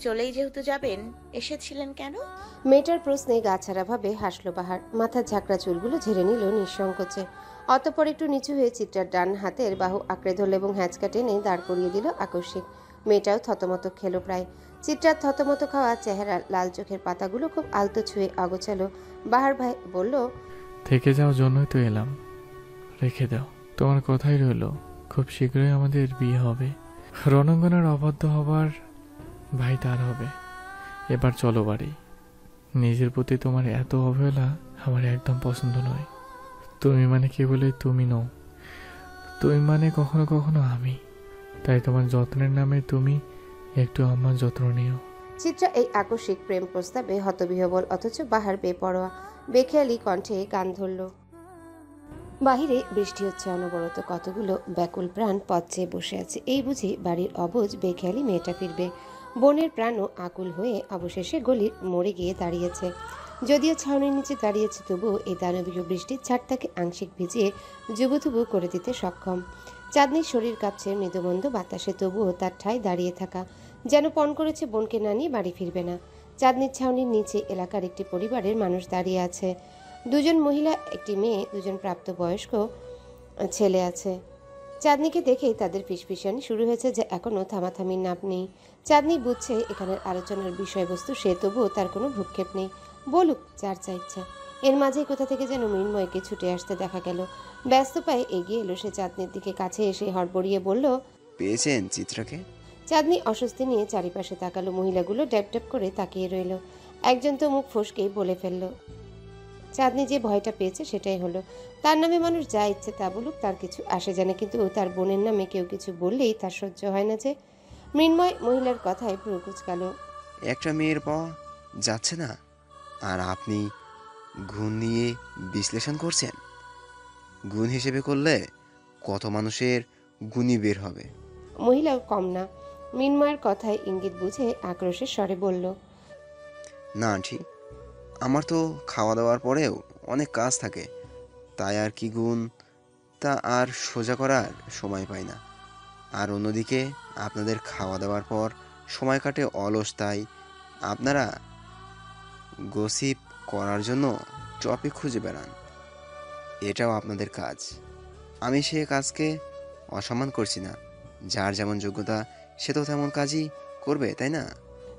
চলেই যেহেতু যাবেন, এসেছিলেন কেন? মেয়েটার প্রশ্নে গাছাড়া ভাবে হাসলো বাহার। মাথার ঝাঁকড়া চুলগুলো ঝেড়ে নিল নিঃসংকোচে। অতঃপর একটু নিচু হয়ে চিত্রার ডান হাতের বাহু আঁকড়ে ধরল এবং হ্যাঁচকা টেনে দাঁড় করিয়ে দিল আকস্মিক। মেয়েটাও থতমত খেলো প্রায়। চিত্রার থতমত খাওয়া চেহারা, লাল চোখের পাতাগুলো খুব আলতো ছুঁয়ে অগোছালো। বাহার ভাই বলল, থেকে যাওয়ার জন্যই তো এলাম, রেখে দাও। তোমার কথাই রইল, খুব শীঘ্রই আমাদের বিয়ে হবে। রণাঙ্গনের অবাধ্য হবার ভাই তার হবে। এবার চলো বাড়ি। নিজের প্রতি তোমার এত অবহেলা আমার একদম পছন্দ নয়। তুমি মানে কেবলই তুমি নও, তুমি মানে কখনো কখনো আমি। তাই তোমার যত্নের নামে তুমি একটু আমার যত্ন নিও। চিত্রা এই আকস্মিক প্রেম প্রস্তাবে হতবিহ্বল, অথচ বাহার বেপরোয়া বেখেয়ালি কণ্ঠে গান ধরল। বাহিরে বৃষ্টি হচ্ছে অনবরত। কতগুলো ব্যাকুল প্রাণ পথ চেয়ে বসে আছে। এই বুঝি বাড়ির অবুঝ বেখেয়ালি মেয়েটা ফিরবে। বনের প্রাণও আকুল হয়ে অবশেষে গলির মোড়ে গিয়ে দাঁড়িয়েছে। যদিও ছাউনির নিচে দাঁড়িয়েছে, তবুও এই দানবীয় বৃষ্টির ছাড় তাকে আংশিক ভিজিয়ে জুবুথুবু করে দিতে সক্ষম। চাঁদনির শরীর কাঁপছে মৃদুমন্দ বাতাসে, তবুও তার ঠাঁই দাঁড়িয়ে থাকা। যেন পণ করেছে বোনকে না নিয়ে বাড়ি ফিরবে না। চাঁদনির ছাউনির নিচে এলাকার একটি পরিবারের মানুষ দাঁড়িয়ে আছে। দুজন মহিলা, একটি মেয়ে, দুজন প্রাপ্তবয়স্ক ছেলে আছে। চাঁদনিকে দেখেই তাদের ফিসফিসানি শুরু হয়েছে, যে এখনও থামাথামির নাম নেই। চাঁদনি বুঝছে এখানের আলোচনার বিষয়বস্তু সে, তবুও তার কোনো ভ্রুক্ষেপ নেই। বলুক যার যা ইচ্ছা। এর মাঝেই কোথা থেকে যেন মৃন্ময়কে ছুটে আসতে দেখা গেল। ব্যস্ত পায়ে এগিয়ে এলো সে চাঁদনির দিকে। কাছে এসে হড়বড়িয়ে বলল, পেয়েছেন চিত্রাকে? চাঁদনি অস্বস্তি নিয়ে চারিপাশে তাকালো। মহিলাগুলো ড্যাপ ড্যাপ করে তাকিয়ে রইল। একজন তো মুখ ফসকেই বলে ফেলল। চাঁদনি যে ভয়টা পেয়েছে সেটাই হলো, তার নামে মানুষ যা ইচ্ছে তা বলুক, তার কিছু আসে জানে, কিন্তু তার বোনের নামে কেউ কিছু বললেই তার সহ্য হয় না যে। মৃন্ময় মহিলার কথায় ভ্রু কুঁচকালো। একটা মেয়ের পাওয়া যাচ্ছে না, আর আপনি গুণ নিয়ে বিশ্লেষণ করছেন? গুণ হিসেবে করলে কত মানুষের গুণই বের হবে। মহিলাও কম না। মৃন্ময়ের কথায় ইঙ্গিত বুঝে আক্রোশের স্বরে বলল, না ঠিক, আমার তো খাওয়া দাওয়ার পরেও অনেক কাজ থাকে, তাই আর কি গুণ তা আর সোজা করার সময় পাই না। আর অন্যদিকে আপনাদের খাওয়া দাওয়ার পর সময় কাটে অলস, তাই আপনারা গসিপ করার জন্য টপিক খুঁজে বেড়ান। এটাও আপনাদের কাজ। আমি সে কাজকে অসম্মান করছি না। যার যেমন যোগ্যতা সে তো তেমন কাজই করবে, তাই না?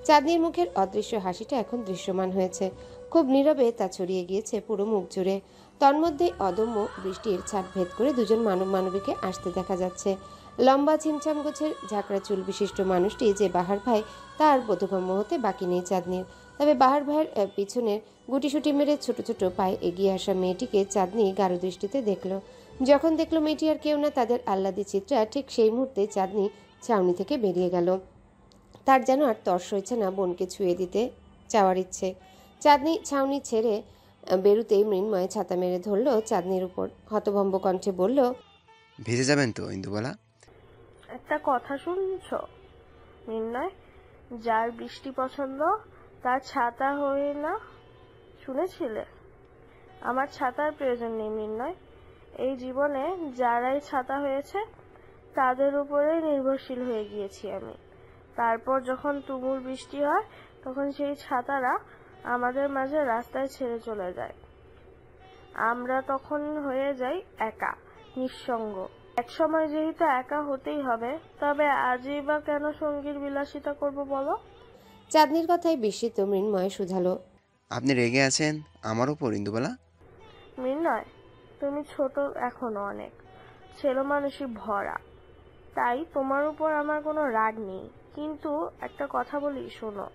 চাঁদনির মুখের অদৃশ্য হাসিটা এখন দৃশ্যমান হয়েছে। খুব নীরবে তা ছড়িয়ে গিয়েছে পুরো মুখ জুড়ে। তন্মধ্যে অদম্য বৃষ্টির ছাদ ভেদ করে দুজন মানবীকে আসতে দেখা যাচ্ছে। লম্বা ছিমছাম গোছের ঝাঁকড়া চুল বিশিষ্ট মানুষটি যে বাহার ভাই, তার বোধগম্য হতে বাকি নেই চাঁদনির। তবে বাহার ভাইয়ের পিছনের গুটিসুটি মেরে ছোট ছোট পায়ে এগিয়ে আসা মেয়েটিকে চাঁদনি গাঢ় দৃষ্টিতে দেখল। যখন দেখলো মেয়েটি আর কেউ না, তাদের আহ্লাদী চিত্রা, ঠিক সেই মুহূর্তে চাঁদনি ছাউনি থেকে বেরিয়ে গেল। তার যেন আর তর্স হয়েছে না বোনকে ছুঁয়ে দিতে চাওয়ার ইচ্ছে। চাঁদনি ছাউনি ছেড়ে বেরুতেই মৃন্ময় ছাতা মেরে ধরল চাঁদনির উপর। হতভম্ব কণ্ঠে বলল, ভেজে যাবেন তো ইন্দুবালা? একটা কথা শুনছ নির্ণয়, যার বৃষ্টি পছন্দ তার ছাতা হয়ে না, শুনেছিলে? আমার ছাতার প্রয়োজন নেই নির্ণয়। এই জীবনে যারাই ছাতা হয়েছে তাদের উপরে নির্ভরশীল হয়ে গিয়েছি আমি। তারপর যখন তুমুল বৃষ্টি হয় তখন সেই ছাতারা আমাদের মাঝে রাস্তায় ছেড়ে চলে যায়। আমরা তখন হয়ে যাই একা, নিঃসঙ্গ। একসময় যেহেতু একা হতেই হবে, তবে আজই বা কেন সঙ্গীর বিলাসিতা করব বলো? চাঁদনির কথায় বিস্মিত মৃন্ময় শুধালো, আপনি রেগে আছেন আমার উপর ইন্দুবালা? মৃন্ময়, তুমি ছোট এখনো অনেক, ছেলে মানুষই ভরা, তাই তোমার উপর আমার কোনো রাগ নেই। কিন্তু একটা কথা বলি শোনো,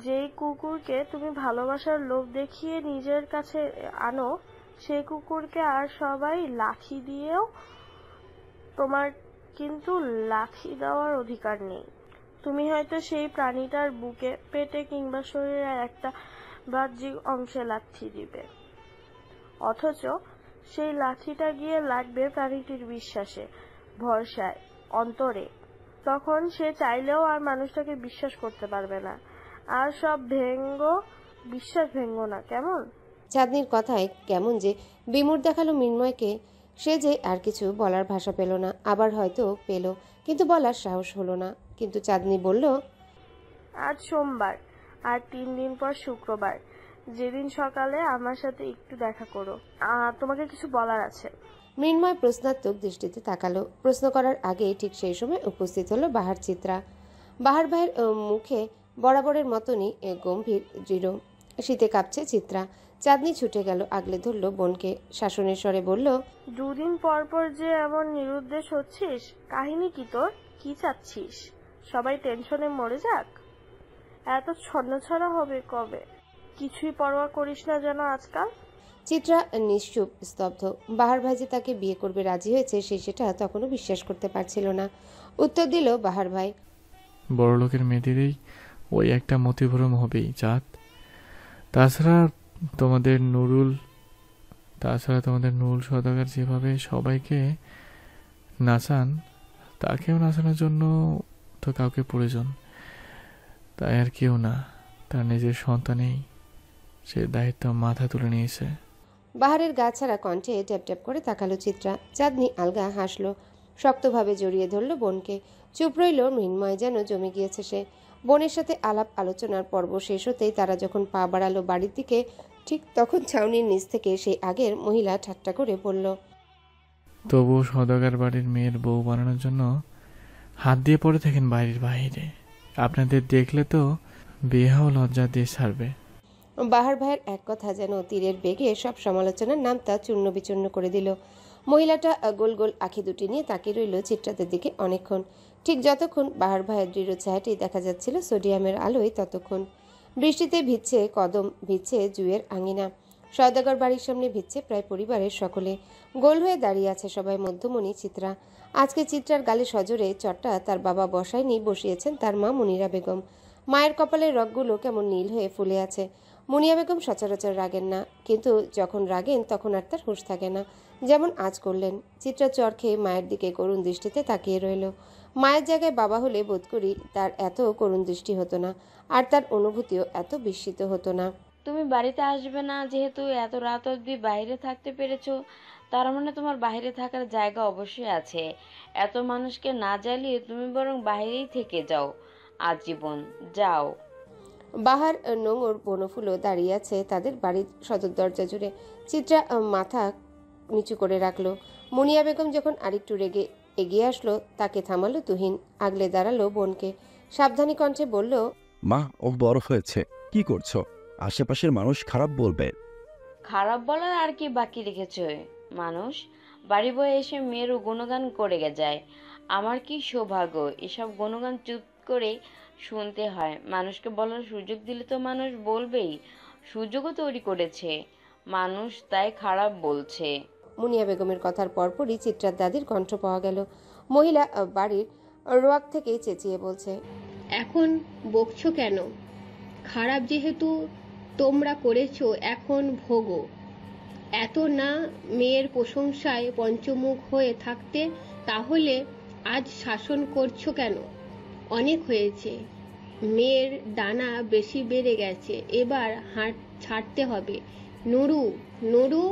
যেই কুকুরকে তুমি ভালোবাসার লোভ দেখিয়ে নিজের কাছে আনো, সেই কুকুরকে আর সবাই লাথি দিয়েও তোমার কিন্তু লাথি দেওয়ার অধিকার নেই। তুমি হয়তো সেই প্রাণীটার বুকে, পেটে কিংবা শরীরের একটা বাহ্যিক অংশে লাথি দিবে, অথচ সেই লাথিটা গিয়ে লাগবে প্রাণীটির বিশ্বাসে, ভরসায়, অন্তরে। তখন সে চাইলেও আর মানুষটাকে বিশ্বাস করতে পারবে না। আর সব বিশ্বাস ভেঙ্গো না, কেমন? চাঁদনির কথায় কেমন যে বিমূঢ় দেখালো মৃন্ময়কে। সে যে আর কিছু বলার ভাষা পেল না, আবার হয়তো পেল, কিন্তু বলার সাহস হলো না। কিন্তু চাঁদনি বলল, আজ সোমবার আর 3 দিন পর শুক্রবার, যেদিন সকালে আমার সাথে একটু দেখা করো, তোমাকে কিছু বলার আছে। মৃন্ময় প্রশ্নাত্মক দৃষ্টিতে তাকালো। প্রশ্ন করার আগে ঠিক সেই সময় উপস্থিত হলো বাহার চিত্রা। বাহার ভাইয়ের মুখে বরাবরের মতনই গম্ভীর দৃঢ়। শীতে কাঁপছে চিত্রা। চাঁদনি ছুটে গেল, আগলে ধরল বোনকে, শাসনের স্বরে বলল, 2 দিন পর পর যে এমন নিরুদ্দেশ হচ্ছিস, কাহিনী কি তোর? কি চাচ্ছিস? সবাই টেনশনে মরে যাক? এত ছন্নছাড়া হবে কবে? কিছুই পরোয়া করিস না যেন আজকাল। চিত্রা নিশ্চুপ, স্তব্ধ। বাহার ভাই যে তাকে বিয়ে করবে রাজি হয়েছে সেটা তখনও বিশ্বাস করতে পারছিল না। উত্তর দিল বাহার ভাই, বড়লোকের মেয়েদেরই ওই একটা মতিভ্রম হবেই চাঁদ। তাছাড়া তোমাদের নুরুল সওদাগর যেভাবে সবাইকে নাচান, তাকেও নাচানোর জন্য তো কাউকে প্রয়োজন। তাই আর কেউ না, তার নিজের সন্তানেই সে দায়িত্ব মাথা তুলে নিয়েছে। বাহারের গা ছাড়া কণ্ঠে ট্যাপ ট্যাপ করে তাকালো চিত্রা। চাঁদনি আলগা হাসলো, শক্তভাবে জড়িয়ে ধরল বোনকে। চুপ রইল মৃন্ময়, যেন জমে গিয়েছে সে। বোনের সাথে আলাপ আলোচনার পর্ব শেষ হতেই তারা যখন পা বাড়ালো বাড়ির দিকে, ঠিক তখন ছাউনির নিচ থেকে সেই আগের মহিলা ঠাট্টা করে বলল, তবুও সওদাগর বাড়ির মেয়ের বউ বানানোর জন্য হাত দিয়ে পড়ে থাকেন বাড়ির বাইরে। আপনাদের দেখলে তো বেহাও লজ্জা দিয়ে ছাড়বে। বাহার ভাইয়ের এক কথা যেন তীরের বেগে সব সমালোচনার নামটা চূর্ণ বিচূর্ণ করে দিল। মহিলাটা গোল গোল আঁখি দুটি নিয়ে তাকিয়ে রইল চিত্রাদের দিকে অনেকক্ষণ। ঠিক যতক্ষণ বাহার ভাইয়ের দৃঢ় ছায়াটি দেখা যাচ্ছিল সোডিয়ামের আলোয়, ততক্ষণ। বৃষ্টিতে ভিজছে কদম, ভিজছে জুয়ের আঙিনা। সওদাগর বাড়ির সামনে ভিজছে প্রায় পরিবারের সকলে। গোল হয়ে দাঁড়িয়ে আছে সবাই, মধ্যমণি চিত্রা। আজকে চিত্রার গালে সজোরে চটটা তার বাবা বসায়নি, বসিয়েছেন তার মা মুনিরা বেগম। মায়ের কপালের রগগুলো কেমন নীল হয়ে ফুলে আছে। মুনিয়া বেগম সচরাচর রাগেন না, কিন্তু যখন রাগেন তখন আর তার হুঁশ থাকে না, যেমন আজ করলেন। চিত্রা চর খেয়ে মায়ের দিকে করুণ দৃষ্টিতে তাকিয়ে রইল। মায়ের জায়গায় বাবা হলে বোধ করি তার এত করুণ দৃষ্টি হতো না, আর তার অনুভূতিও এত বিস্মিত হতো না। তুমি বাড়িতে আসবে না, যেহেতু এত রাত অবধি বাইরে থাকতে পেরেছো, তার মানে তোমার বাইরে থাকার জায়গা অবশ্যই আছে। এত মানুষকে না জ্বালিয়ে তুমি বরং বাইরেই থেকে যাও আজীবন, যাও। বাহার, নোঙর, বনফুলও দাঁড়িয়ে আছে তাদের বাড়ির সদর দরজা জুড়ে। চিত্রা মাথা নিচু করে রাখলো। মুনিয়া বেগম যখন আরেকটু রেগে এগিয়ে আসলো, তাকে থামালো তুহিন। আগলে দাঁড়ালো বোনকে, সাবধানী কণ্ঠে বলল, মা, ও বড় হয়েছে, কি করছো? আশেপাশের মানুষ খারাপ বলবে। খারাপ বলার আর কি বাকি রেখেছ? মানুষ বাড়ি বয়ে এসে মেয়ের গুণগান করে যায়। আমার কি সৌভাগ্য এসব গুণগান চুপ করে শুনতে হয়। মানুষকে বলার সুযোগ দিলে তো মানুষ বলবেই, সুযোগও তৈরি করেছে মানুষ, তাই খারাপ বলছে। মুনিয়া বেগমের কথার পরপরই চিত্রার দাদির কণ্ঠ পাওয়া গেল। মহিলা বাড়ির রোয়াক থেকে চেঁচিয়ে বলছে, এখন বকছো কেন? খারাপ যেহেতু তোমরা করেছো, এখন ভোগো। এত না মেয়ের প্রশংসায় পঞ্চমুখ হয়ে থাকতে, তাহলে আজ শাসন করছো কেন? অনেক হয়েছে, মেয়ের দানা বেশি বেড়ে গেছে, এবার হাঁট ছাড়তে হবে। নুরু, নুরু।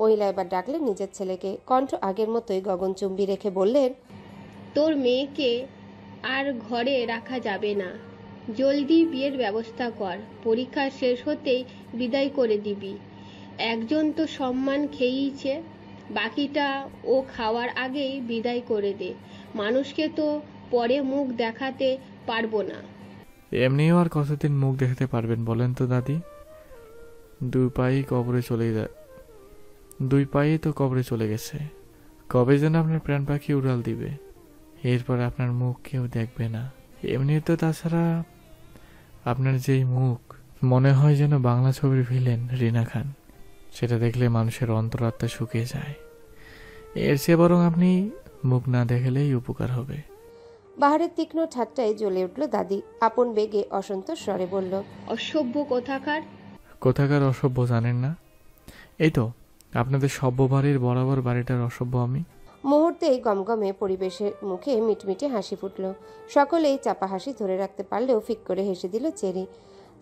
মহিলা এবার ডাকলেন নিজের ছেলেকে। কণ্ঠ আগের মতোই গগনচুম্বী রেখে বললেন, তোর মেয়েকে আর ঘরে রাখা যাবে না, জলদি বিয়ের ব্যবস্থা কর। পরীক্ষা শেষ হতেই বিদায় করে দিবি। একজন তো সম্মান খেয়েইছে, বাকিটা ও খাওয়ার আগেই বিদায় করে দে। মানুষকে তো পরে মুখ দেখাতে পারবো না। এমনিও আর কতদিন মুখ দেখাতে পারবেন বলেন তো দাদি? দুই পায়েই তো কবরে চলে গেছে। কবে যেন আপনার প্রাণ পাখি উড়াল দিবে, এরপর আপনার মুখ কেউ দেখবে না। এমনি তো তাছাড়া আপনার যেই মুখ, মনে হয় যেন বাংলা ছবির ভিলেন রিনা খান। সেটা দেখলে মানুষের অন্তরাত্মা শুকিয়ে যায়। এর চেয়ে বরং আপনি মুখ না দেখালেই উপকার হবে। বাহারের তীক্ষ্ণ ঠাট্টায় জ্বলে উঠল দাদি। আপন বেগে অসন্তোষ স্বরে বলল, অসভ্য কোথাকার। কোথাকার অসভ্য জানেন না? এই তো আপনাদের সভ্য বাড়ির বরাবর বাড়িটার অসভ্য আমি। মুহূর্তেই গমগমে পরিবেশের মুখে মিটমিটে হাসি ফুটল। সকলেই চাপা হাসি ধরে রাখতে পারলেও ফিক করে হেসে দিল চেরি।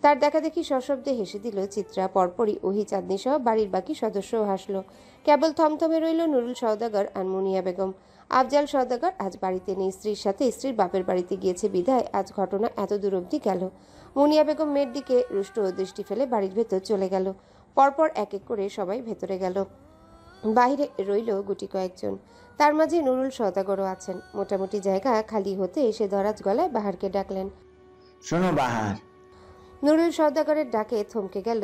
তার দেখাদেখি সশব্দে হেসে দিল চিত্রা। পরপরই ওহি, চাঁদনি সহ বাড়ির বাকি সদস্যও হাসলো। কেবল থমথমে রইল নুরুল সওদাগর আর মুনিয়া বেগম। আফজাল সওদাগর আজ বাড়িতে নেই, স্ত্রীর সাথে স্ত্রীর বাপের বাড়িতে গিয়েছে বিধায় আজ ঘটনা এত দূর অবধি গেল। মুনিয়া বেগম মেয়ের দিকে রুষ্ট দৃষ্টি ফেলে বাড়ির ভেতর চলে গেল। পরপর এক এক করে সবাই ভেতরে গেল। বাইরে রইল গুটি কয়েকজন, তার মাঝে নুরুল সওদাগরও আছেন। মোটামুটি জায়গা খালি হতে এসে দরাজ গলায় বাহারকে ডাকলেন। শোনো বাহার। নুরুল সওদাগরের ডাকে থমকে গেল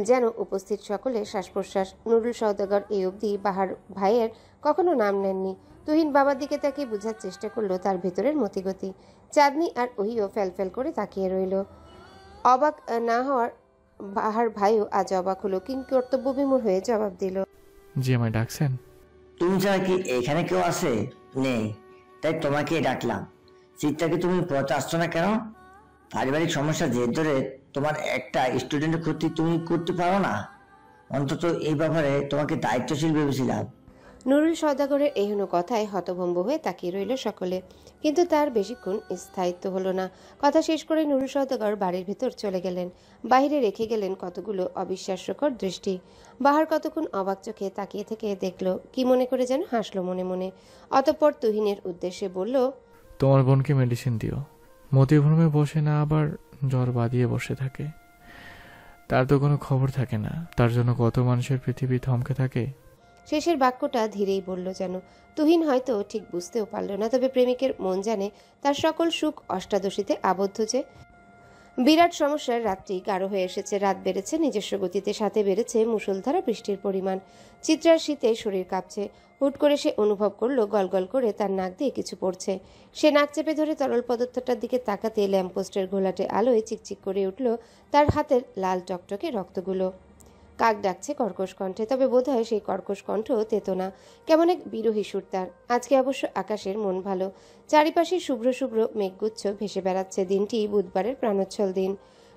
যেন উপস্থিত সকলে শ্বাস প্রশ্বাস। নুরুল সওদাগর এই অবধি বাহার ভাইয়ের কখনো নাম নেননি। তুহিন বাবার দিকে তাকিয়ে বোঝার চেষ্টা করলো তার ভেতরের মতিগতি। চাঁদনি আর ওহিও ফ্যাল করে তাকিয়ে রইল। অবাক না হওয়ার বাহার ভাইও আজ অবাক হলো, কিন্তু কর্তব্যবিমূঢ় হয়ে জবাব দিল। জি, আমায় ডাকছেন? তুমি ছাড়া কি এখানে কেউ আছে? নেই, তাই তোমাকে ডাকলাম। চিত্রাকে তুমি পথে আসছো না কেন? পারিবারিক সমস্যা জের ধরে তোমার একটা স্টুডেন্টের ক্ষতি তুমি করতে পারো না? অন্তত এই ব্যাপারে তোমাকে দায়িত্বশীল ভেবেছিলাম। নুরুল সওদাগরের এহেন কথায় হতভম্ব হয়ে তাকিয়ে রইল সকলে, কিন্তু তার বেশিক্ষণ স্থায়িত্ব হলো না। কথা শেষ করে নুরুল সওদাগর বাড়ির ভেতর চলে গেলেন। বাইরে রেখে গেলেন কতগুলো অবিশ্বাস্যকর দৃষ্টি। বাহার কতক্ষণ অবাক চোখে তাকিয়ে থেকে দেখলো, কি মনে করে যেন হাসলো মনে মনে। অতঃপর তুহিনের উদ্দেশ্যে বলল, তোমার বোনকে মেডিসিন দিও। মতিভ্রমে বসে না আবার জ্বর বাঁধিয়ে বসে থাকে। তার তো কোনো খবর থাকে না, তার জন্য কত মানুষের পৃথিবী থমকে থাকে। শেষের বাক্যটা ধীরেই বলল যেন। তুহিন হয়তো ঠিক বুঝতেও পারল না, তবে প্রেমিকের মন জানে তার সকল সুখ অষ্টাদশীতে আবদ্ধ যে। বিরাট সমস্যার রাত্রি গাঢ় হয়ে এসেছে, রাত বেড়েছে নিজস্ব গতিতে, সাথে বেড়েছে মুষলধারা বৃষ্টির পরিমাণ। চিত্রার শীতে শরীর কাঁপছে। হুট করে সে অনুভব করলো গলগল করে তার নাক দিয়ে কিছু পড়ছে। সে নাক চেপে ধরে তরল পদার্থটার দিকে তাকাতে ল্যাম্পপোস্টের ঘোলাটে আলোয় চিকচিক করে উঠল তার হাতের লাল টকটকে রক্তগুলো। কাক ডাকছে কর্কশ কণ্ঠে, তবে বোধহয় সেই কর্কশ কণ্ঠ তেতো না, কেমন এক বিরহী সুর তার। আজকে অবশ্য আকাশের মন ভালো, চারিপাশে শুভ্র শুভ্র মেঘগুচ্ছ ভেসে বেড়াচ্ছে। দিনটি বুধবারের প্রাণোচ্ছল দিন।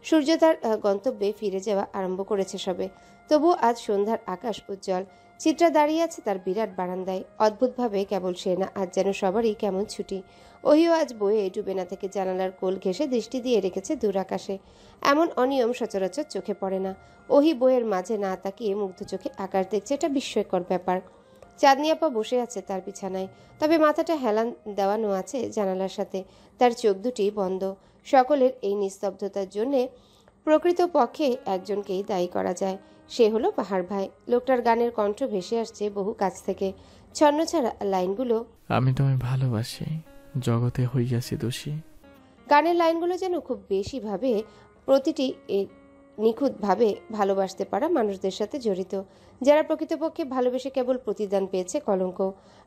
সূর্য তার গন্তব্যে ফিরে যাওয়া আরম্ভ করেছে সবে, তবুও আজ সন্ধ্যার আকাশ উজ্জ্বল। চিত্রা দাঁড়িয়ে আছে তার বিরাট বারান্দায়। অদ্ভুতভাবে কেবল সে না, আজ যেন সবারই কেমন ছুটি। ওহিও আজ বইয়ে ডুবে না থেকে জানালার কোল ঘেঁষে দৃষ্টি দিয়ে রেখেছে দূর আকাশে। এমন অনিয়ম সচরাচর চোখে পড়ে না। ওহি বইয়ের মাঝে না তাকিয়ে মুগ্ধ চোখে আকাশ দেখছে, এটা বিস্ময়কর ব্যাপার। চাঁদনি আপা বসে আছে তার বিছানায়, তবে মাথাটা হেলান দেওয়ানো আছে জানালার সাথে। তার চোখ দুটি বন্ধ। সকলের এই নিস্তব্ধতার জন্যে প্রকৃতপক্ষে একজনকেই দায়ী করা যায়, সে হলো বাহার ভাই। লোকটার গানের কণ্ঠ ভেসে আসছে বহু কাছ থেকে। ছন্ন ছাড়া লাইনগুলো, আমি তোমায় ভালোবাসি, জগতে হইয়াছি দোষী। গানের লাইনগুলো যেন খুব বেশিভাবে প্রতিটি নিখুঁতভাবে ভালোবাসতে পারা মানুষদের সাথে জড়িত, যারা প্রকৃতপক্ষে ভালোবেসে কেবল প্রতিদান পেয়েছে কলঙ্ক।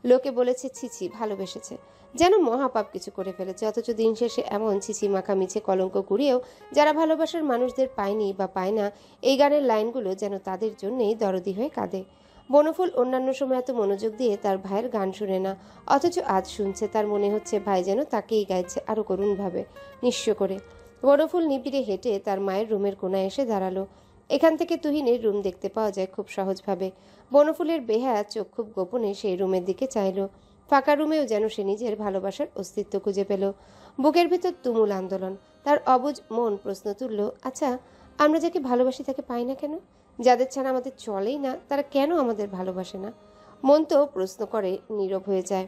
লোকে বলেছে ছিছি ভালোবেসেছে, যেন মহাপাপ কিছু করে ফেলেছে। অথচ দিন শেষে এমন ছিছি মাখা মিছে কলঙ্ক কুড়িয়েও যারা ভালোবাসার মানুষদের পায়নি বা পায় না, এই গানের লাইনগুলো যেন তাদের জন্যেই দরদি হয়ে কাঁদে। বনফুল অন্যান্য সময় এত মনোযোগ দিয়ে তার ভাইয়ের গান শুনে না, অথচ আজ শুনছে। তার মনে হচ্ছে ভাই যেন তাকেই গাইছে, আরো করুণভাবে, নিঃস্ব করে। বনফুল নিবিড়ে হেঁটে তার মায়ের রুমের কোনায় এসে দাঁড়ালো। এখান থেকে তুহিনের রুম দেখতে পাওয়া যায় খুব সহজভাবে। বনফুলের বেহায়া চোখ খুব গোপনে সেই রুমের দিকে চাইল। ফাঁকা রুমেও যেন সে নিজের ভালোবাসার অস্তিত্ব খুঁজে পেল। বুকের ভিতর তুমুল আন্দোলন। তার অবুঝ মন প্রশ্ন তুলল, আচ্ছা আমরা যাকে ভালোবাসি তাকে পাই না কেন? যাদের ছাড়া আমাদের চলেই না, তারা কেন আমাদের ভালোবাসে না? মন তো প্রশ্ন করে নীরব হয়ে যায়,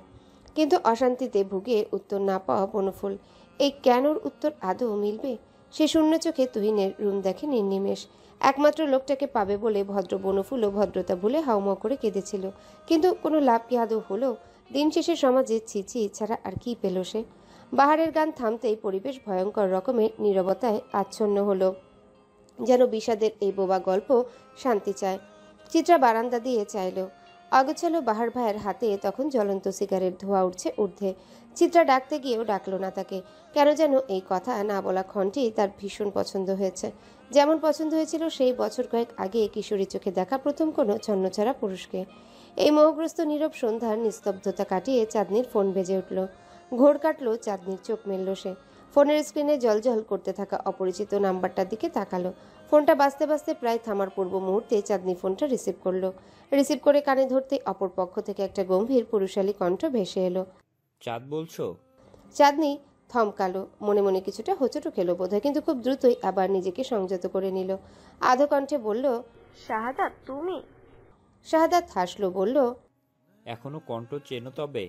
কিন্তু অশান্তিতে ভুগে উত্তর না পাওয়া বনফুল এই কেনর উত্তর আদৌ মিলবে? সে শূন্য চোখে তুহিনের রুম দেখে নির্নিমেষ। একমাত্র লোকটাকে পাবে বলে ভদ্র বনফুলও ভদ্রতা ভুলে হাউমাউ করে কেঁদেছিল, কিন্তু কোনো লাভ কি আদৌ হলো? দিন শেষে সমাজে ছিছি ছাড়া আর কি পেল সে? বাহারের গান থামতেই পরিবেশ ভয়ঙ্কর রকমের নীরবতায় আচ্ছন্ন হলো, যেন বিষাদের এই বোবা গল্প শান্তি চায়। চিত্রা বারান্দা দিয়ে চাইল। অগোছালো বাহার ভাইয়ের হাতে তখন জ্বলন্ত সিগারেট ধোয়া উঠছে ঊর্ধ্বে। চিত্রা ডাকতে গিয়েও ডাকলো না তাকে। কেন যেন এই কথা না বলা ক্ষণটি তার ভীষণ পছন্দ হয়েছে, যেমন পছন্দ হয়েছিল সেই বছর কয়েক আগে কিশোরী চোখে দেখা প্রথম কোনো ছন্নছাড়া পুরুষকে। এই মোহগ্রস্ত নীরব সন্ধ্যার নিস্তব্ধতা কাটিয়ে চাঁদনির ফোন বেজে উঠল। ঘোর কাটলো চাঁদনির, চোখ মেলল সে। ফোনের স্ক্রিনে জলজল করতে থাকা অপরিচিত নাম্বারটার দিকে তাকালো। ফোনটা বাজতে বাজতে প্রায় থামার পূর্ব মুহূর্তে চাঁদনি ফোনটা রিসিভ করলো। রিসিভ করে কানে ধরতে অপর পক্ষ থেকে একটা গম্ভীর পুরুষালী কণ্ঠ ভেসে এলো। চাঁদ বলছো? চাঁদনি থমকালো, মনে মনে কিছুটা হোঁচটও খেলো বোধহয়, কিন্তু খুব দ্রুতই আবার নিজেকে সংযত করে নিল। আধো কণ্ঠে বলল, শাহাদাত তুমি? শাহাদাত হাসলো, বলল, এখনো কণ্ঠ চেনো তবে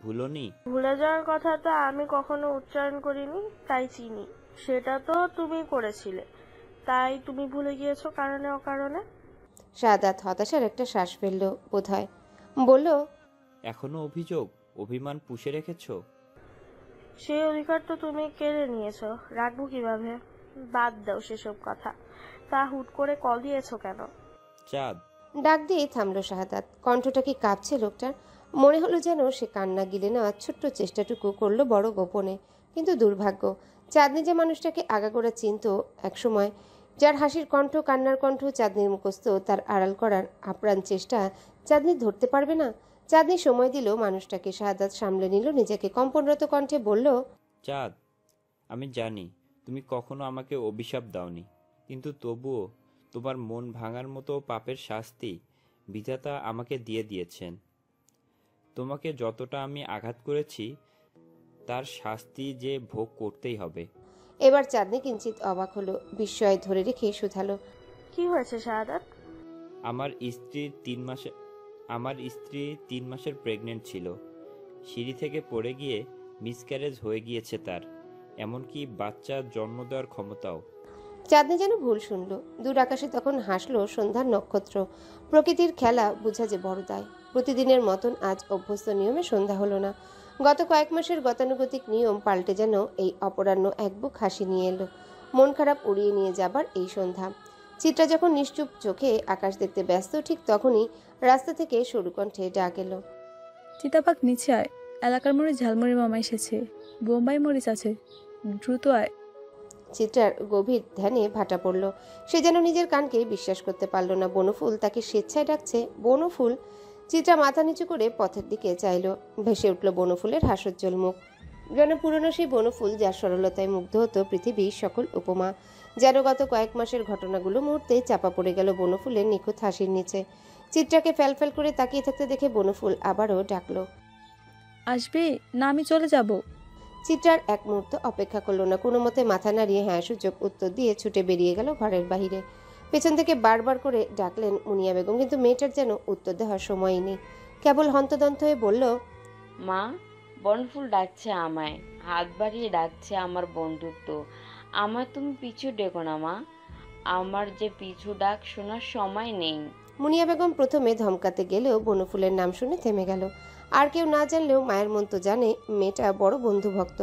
ভুলনি? ভুলে যাওয়ার কথা তো আমি কখনো উচ্চারণ করিনি, তাই চিনি। সেটা তো তুমি করেছিলে, তাই তুমি ভুলে গিয়েছো কারণে অকারণে। শাহাদাত হতাশার একটা শ্বাস ফেলল বোধহয়, বলল, এখনো অভিযোগ অভিমান পুষে রেখেছো? সেই অধিকার তো তুমি কেড়ে নিয়েছো, রাখবো কিভাবে? বাদ দাও সেসব কথা। তা হুট করে কল দিয়েছো কেন? চাঁদ। ডাক দিয়ে থামলো শাহাদাত। কণ্ঠটা কি কাঁপছে লোকটার? মনে হলো যেন সে কান্না গিলে নেওয়ার ছোট্ট চেষ্টাটুকু করলো বড় গোপনে। কিন্তু দুর্ভাগ্য, চাঁদনি যে মানুষটাকে আগাগোড়া চিনত একসময়, যার হাসির কণ্ঠ, কান্নার কণ্ঠ চাঁদনির মুখস্থ, তার আড়াল করার আপ্রাণ চেষ্টা চাঁদনি ধরতে পারবে না। চাঁদনি সময় দিল মানুষটাকে। শাহাদাত সামলে নিল নিজেকে, কম্পনরত কণ্ঠে বলল, চাঁদ, আমি জানি তুমি কখনো আমাকে অভিশাপ দাওনি, কিন্তু তবুও তোমার মন ভাঙার মতো পাপের শাস্তি বিধাতা আমাকে দিয়ে দিয়েছেন। তোমাকে যতটা আমি আঘাত করেছি তার শাস্তি যে ভোগ করতেই হবে। এবার চাঁদনি কিঞ্চিত অবাক হলো, বিস্ময় ধরে রেখে শুধালো, কি হয়েছে শাহাদাত? আমার স্ত্রী 3 মাসের প্রেগনেন্ট ছিল। সিঁড়ি থেকে পড়ে গিয়ে মিসক্যারেজ হয়ে গিয়েছে তার, এমনকি বাচ্চা জন্ম দেওয়ার ক্ষমতাও। চাঁদনি যেন ভুল শুনল। দূর আকাশে তখন হাসলো সন্ধ্যার নক্ষত্র। প্রকৃতির খেলা বুঝা যে বড় দায়। প্রতিদিনের মতন আজ অভ্যস্ত নিয়মে সন্ধ্যা হলো না। গত কয়েক মাসের গতানুগতিক নিয়ম পাল্টে যেন এই অপরাহ্ন এক বুক হাসি নিয়ে এলো। মন খারাপ উড়িয়ে নিয়ে যাবার এই সন্ধ্যা। চিত্রা যখন নিশ্চুপ চোখে আকাশ দেখতে ব্যস্ত, ঠিক তখনই রাস্তা থেকে সরু কণ্ঠে ডাক এলো, চিতাবাঘ নিচে আয়, এলাকার মোড়ে ঝালমুড়ি মামা এসেছে, বোম্বাই মরিচ আছে, দ্রুত আয়। চিত্রার গভীর ধ্যানে ভাটা পড়ল। সে যেন নিজের কানকে বিশ্বাস করতে পারল না। বনফুল তাকে স্বেচ্ছায় ডাকছে। বনফুল! চিত্রা মাথা নিচু করে পথের দিকে চাইল। ভেসে উঠল বনফুলের হাস্যোজ্জ্বল মুখ, যেন পুরনো সেই বনফুল যার সরলতায় মুগ্ধ হতো পৃথিবীর সকল উপমা। যেন গত কয়েক মাসের ঘটনাগুলো মুহূর্তেই চাপা পড়ে গেল বনফুলের নিখুঁত হাসির নিচে। চিত্রাকে ফ্যালফ্যাল করে তাকিয়ে থাকতে দেখে বনফুল আবারও ডাকলো, আসবি না আমি চলে যাব? চিত্রার এক মুহূর্ত অপেক্ষা করলো না, কোনো মতে মাথা নাড়িয়ে হ্যাঁ সূচক উত্তর দিয়ে ছুটে বেরিয়ে গেল ঘরের বাহিরে। পেছন থেকে বারবার করে ডাকলেন মুনিয়া বেগম, কিন্তু মেয়েটার যেন উত্তর দেওয়ার সময়ই নেই। কেবল হন্তদন্ত হয়ে বলল, মা, বনফুল ডাকছে আমায়, হাত বাড়িয়ে ডাকছে আমার বন্ধুত্ব। আমার তুমি পিছু ডেকো না মা, আমার যে পিছু ডাক শোনার সময় নেই। মুনিয়া বেগম প্রথমে ধমকাতে গেলেও বনফুলের নাম শুনে থেমে গেল। আর কেউ না জানলেও মায়ের মন তো জানে, মেয়েটা বড় বন্ধুভক্ত।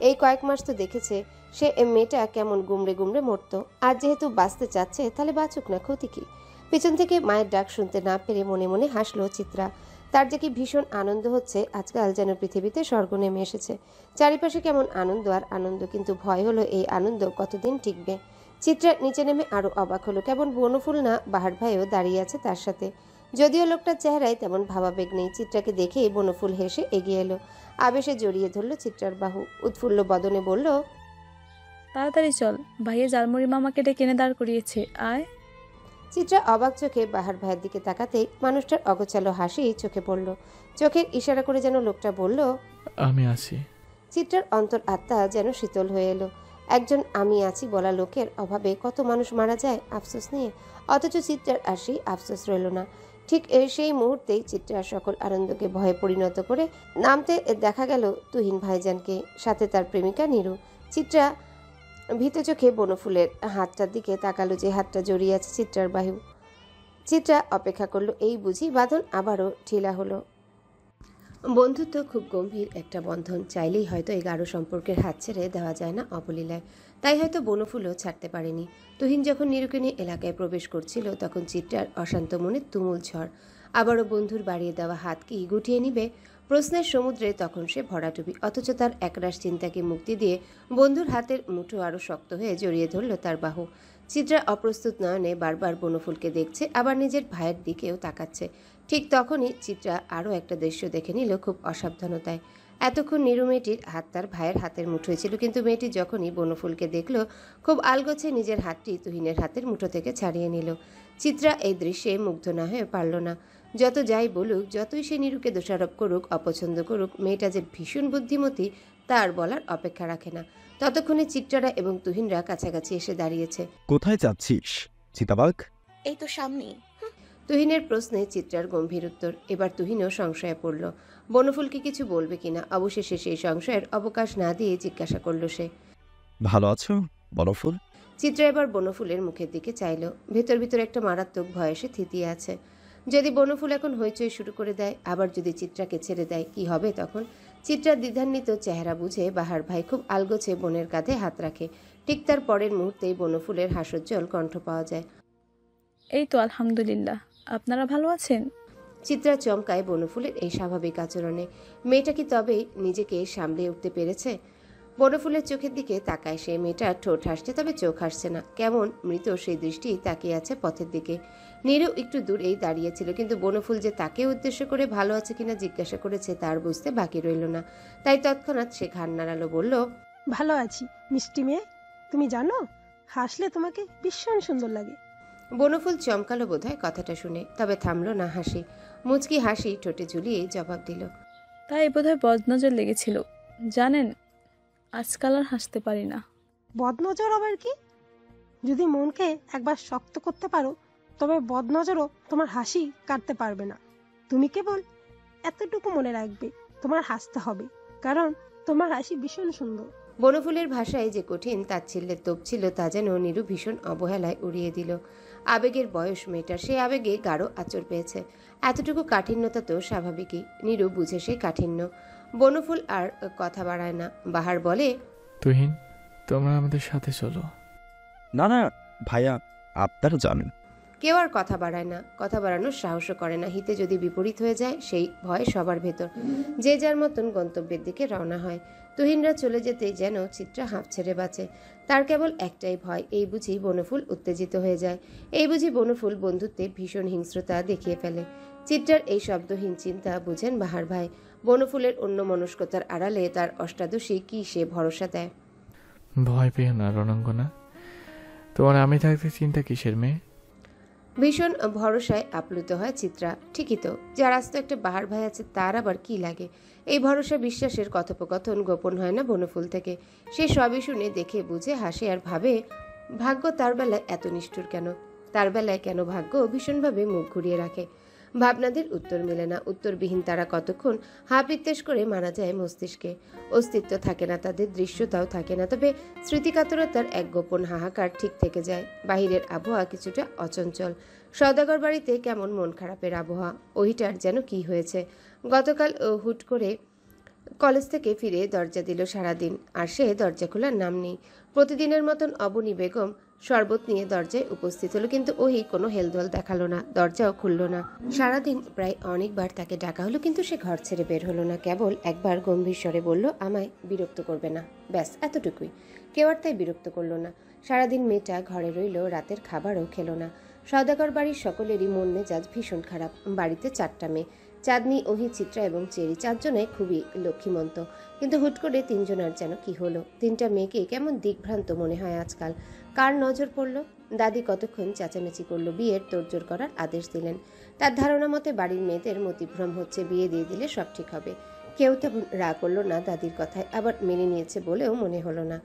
এই কয়েক মাস তো দেখেছে সে মেয়েটা কেমন গুমড়ে গুমড়ে মরত। আর যেহেতু বাঁচতে চাচ্ছে, তাহলে বাঁচুক না, ক্ষতি কি? পেছন থেকে মায়ের ডাক শুনতে না পেরে মনে মনে হাসলো চিত্রা। তার যে কি ভীষণ আনন্দ হচ্ছে, আজকাল যেন পৃথিবীতে স্বর্গ নেমে এসেছে। চারিপাশে কেমন আনন্দ আর আনন্দ, কিন্তু ভয় হলো এই আনন্দ কতদিন টিকবে। চিত্রা নিচে নেমে আরো অবাক হলো, কেমন বনফুল না বাহার ভাইও দাঁড়িয়ে আছে তার সাথে। যদিও লোকটার চেহারায় তেমন ভাবাবেগ নেই। চিত্রাকে দেখেই বনফুল হেসে এগিয়ে এলো, আবেশে জড়িয়ে ধরল চিত্রার বাহু, উৎফুল্ল বদনে বলল, তাড়াতাড়ি চল, ভাইয়া ঝালমুড়ি মামাকে ডেকে এনে দাঁড় করিয়েছে, আয়। চিত্রা অবাক চোখে বাহার ভাইয়ের দিকে তাকাতেই মানুষটার অগোছালো হাসি চোখে পড়ল। চোখের ইশারা করে যেন লোকটা বলল, আমি আছি। চিত্রার অন্তর আত্মা যেন শীতল হয়ে এলো। একজন আমি আছি বলা লোকের অভাবে কত মানুষ মারা যায় আফসোস নিয়ে, অথচ চিত্রার আর সেই আফসোস রইল না। ঠিক সেই মুহূর্তেই চিত্রার সকল আনন্দকে ভয়ে পরিণত করে নামতে দেখা গেল তুহিন ভাইজানকে, সাথে তার প্রেমিকা নীরু। চিত্রা ভীত চোখে বনফুলের হাতটার দিকে তাকালো, যে হাতটা জড়িয়ে আছে চিত্রার বাহু। চিত্রা অপেক্ষা করলো, এই বুঝি বাঁধন আবারও ঢিলা হলো। বন্ধুত্ব খুব গম্ভীর একটা বন্ধন, চাইলেই হয়তো এই গাঢ় সম্পর্কের হাত ছেড়ে দেওয়া যায় না অবলীলায়। তাই হয়তো বনফুলও ছাড়তে পারেনি। তুহিন যখন নিরুকে নিয়ে এলাকায় প্রবেশ করছিল, তখন চিত্রার অশান্ত মনে তুমুল ঝড়। আবারও বন্ধুর বাড়িয়ে দেওয়া হাত কি গুটিয়ে নিবে? প্রশ্নের সমুদ্রে তখন সে ভরাডুবি। অথচ তার একরাশ চিন্তাকে মুক্তি দিয়ে বন্ধুর হাতের মুঠো আরও শক্ত হয়ে জড়িয়ে ধরল তার বাহু। চিত্রা অপ্রস্তুত নয়নে বারবার বনফুলকে দেখছে, আবার নিজের ভাইয়ের দিকেও তাকাচ্ছে। ঠিক তখনই চিত্রা আরও একটা দৃশ্য দেখে নিল খুব অসাবধানতায়। এতক্ষণ নিরু মেয়েটির হাত তার ভাইয়ের হাতের মুঠোয় ছিল, কিন্তু মেয়েটি যখনই বনফুলকে দেখল, খুব আলগোছে নিজের হাতটি তুহিনের হাতের মুঠো থেকে ছাড়িয়ে নিল। চিত্রা এই দৃশ্যে মুগ্ধ না হয়ে পারল না। যত যাই বলুক, যতই সে নীরুকে দোষারোপ করুক, অপছন্দ করুক, মেয়েটা যে ভীষণ বুদ্ধিমতী তার বলার অপেক্ষা রাখে না। ততক্ষণে চিত্রারা এবং তুহিনরা কাছাকাছি এসে দাঁড়িয়েছে। কোথায় যাচ্ছিস চিতাবাঘ? এই তো সামনেই। তুহিনের প্রশ্নে চিত্রার গম্ভীর উত্তর। এবার তুহিনও সংশয়ে পড়ল, বনফুলকে কিছু বলবে কিনা। অবশেষে সেই সংশয়ের অবকাশ না দিয়ে জিজ্ঞাসা করল সে, ভালো আছো বনফুল? চিত্রা এবার বনফুলের মুখের দিকে চাইল। ভেতর ভিতর একটা মারাত্মক ভয় এসে থিতিয়ে আছে। যদি বনফুল এখন হইচই শুরু করে দেয়, আবার যদি চিত্রাকে ছেড়ে দেয়, কি হবে তখন? চিত্রার দ্বিধান্বিত চেহারা বুঝে বাহার ভাই খুব আলগোছে বোনের কাঁধে হাত রাখে। ঠিক তার পরের মুহূর্তেই বনফুলের হাস্যোজ্জ্বল কণ্ঠ পাওয়া যায়। এই তো আলহামদুলিল্লাহ, আপনারা ভালো আছেন? চিত্রা চমকায় বনফুলের এই স্বাভাবিক আচরণে। মেয়েটা কি তবে নিজেকে সামলে উঠতে পেরেছে? বনফুলের চোখের দিকে তাকায় সে। মেয়েটার ঠোঁট হাসছে, তবে চোখ হাসছে না। কেমন মৃত সেই দৃষ্টি তাকিয়ে আছে পথের দিকে। নীরু একটু দূরেই দাঁড়িয়েছিল, কিন্তু বনফুল যে তাকে উদ্দেশ্য করে ভালো আছে কিনা জিজ্ঞাসা করেছে তার বুঝতে বাকি রইল না। তাই তৎক্ষণাৎ সে ঘাড় নাড়ালো, বলল, ভালো আছি মিষ্টি মেয়ে। তুমি জানো, হাসলে তোমাকে ভীষণ সুন্দর লাগে। বনফুল চমকালো বোধহয় কথাটা শুনে, তবে থামলো না হাসি। মুচকি হাসি ঠোঁটে ঝুলিয়ে জবাব দিল, তাই বোধহয় বদনজর লেগেছিল। জানেন, আজকাল আর হাসতে পারি না। বদনজর আবার কি? যদি মনকে একবার শক্ত করতে পারো, তবে বদনজরও তোমার হাসি কাটতে পারবে না। তুমি কেবল এতটুকু মনে রাখবে, তোমার হাসতে হবে, কারণ তোমার হাসি ভীষণ সুন্দর। বনফুলের ভাষায় যে কঠিন তাচ্ছিল্যের তোপ ছিল, তা যেন নীরু ভীষণ অবহেলায় উড়িয়ে দিল। আবেগের বয়স মেয়েটার, সে আবেগে গাঢ় আঁচড় পেয়েছে। এতটুকু কাঠিন্যতা তো স্বাভাবিকই। নীরু বুঝে সেই কাঠিন্য। বনফুল আর কথা বাড়ায় না। বাহার বলে, তুহিন, তোমরা আমাদের সাথে চলো। না না ভাইয়া, আপনারা জানেন। কেউ আর কথা বাড়ায় না, কথা বাড়ানোর সাহসও করে না। হিতে যদি বিপরীত হয়ে যায় সেই ভয় সবার ভেতর। যে যার মতন গন্তব্যের দিকে রওনা হয়। তুহিনরা চলে যেতেই যেন চিত্রা হাঁপ ছেড়ে বাঁচে। তার কেবল একটাই ভয়, এই বুঝি বনফুল উত্তেজিত হয়ে যায়। এই বুঝি বনফুল বন্ধুত্বে ভীষণ হিংস্রতা দেখিয়ে ফেলে। চিত্রার এই শব্দহীন চিন্তা বুঝেন বাহার ভাই। বনফুলের অন্য মনস্কতার আড়ালে তার অষ্টাদশী কি সে ভরসা দেয়? ভয় পেও না রণাঙ্গনা, তোমার আমি থাকতে চিন্তা কিসের মেয়ে? ভীষণ ভরসায় আপ্লুত হয় চিত্রা। ঠিকই তো, যার আস্ত একটা বাহার ভাই আছে তার আবার কি লাগে? এই ভরসা বিশ্বাসের কথোপকথন গোপন হয় না বনফুল থেকে। সে সবই শুনে, দেখে, বুঝে, হাসে আর ভাবে, ভাগ্য তার বেলায় এত নিষ্ঠুর কেন? তার বেলায় কেন ভাগ্য ভীষণভাবে মুখ ঘুরিয়ে রাখে? ভাবনাদের উত্তর মেলে না। উত্তরবিহীন তারা কতক্ষণ হাপিত্তেশ করে মারা যায় মস্তিষ্কে। অস্তিত্ব থাকে না তাদের, দৃশ্যতাও থাকে না, তবে স্মৃতিকাতরতার এক গোপন হাহাকার ঠিক থেকে যায়। বাহিরের আবহাওয়া কিছুটা অচঞ্চল। সওদাগর বাড়িতে কেমন মন খারাপের আবহাওয়া। ওহিটার যেন কি হয়েছে। গতকাল হুট করে কলেজ থেকে ফিরে দরজা দিল সারাদিন, আর সে দরজা খোলার নাম নেই। প্রতিদিনের মতন অবনী বেগম শরবত নিয়ে দরজায় উপস্থিত হলো, কিন্তু ওহি কোনো হেলদোল দেখালো না, দরজাও খুলল না। সারাদিন প্রায় অনেকবার তাকে ডাকা হলো, কিন্তু সে ঘর ছেড়ে বের হলো না। কেবল একবার গম্ভীর স্বরে বলল, আমায় বিরক্ত করবে না। ব্যাস, এতটুকুই। কেউ আর তাই বিরক্ত করলো না। সারাদিন মেয়েটা ঘরে রইল, রাতের খাবারও খেলো না। সওদাগর বাড়ির সকলেরই মন মেজাজ ভীষণ খারাপ। বাড়িতে 4টা মেয়ে, চাঁদনি, ওহি, চিত্রা এবং চেরি, 4জনে খুবই লক্ষ্মীমন্ত। কিন্তু হুট করে 3জনার যেন কি হলো। 3টা মেয়েকে কেমন দিগ্ভ্রান্ত মনে হয় আজকাল। কার নজর পড়ল? দাদি কতক্ষণ চেঁচামেচি করলো, বিয়ের তোড়জোড় করার আদেশ দিলেন। তার ধারণা মতে বাড়ির মেয়েদের মতিভ্রম হচ্ছে, বিয়ে দিয়ে দিলে সব ঠিক হবে। কেউ তেমন রাগ করলো না দাদির কথায়, আবার মেনে নিয়েছে বলেও মনে হলো না।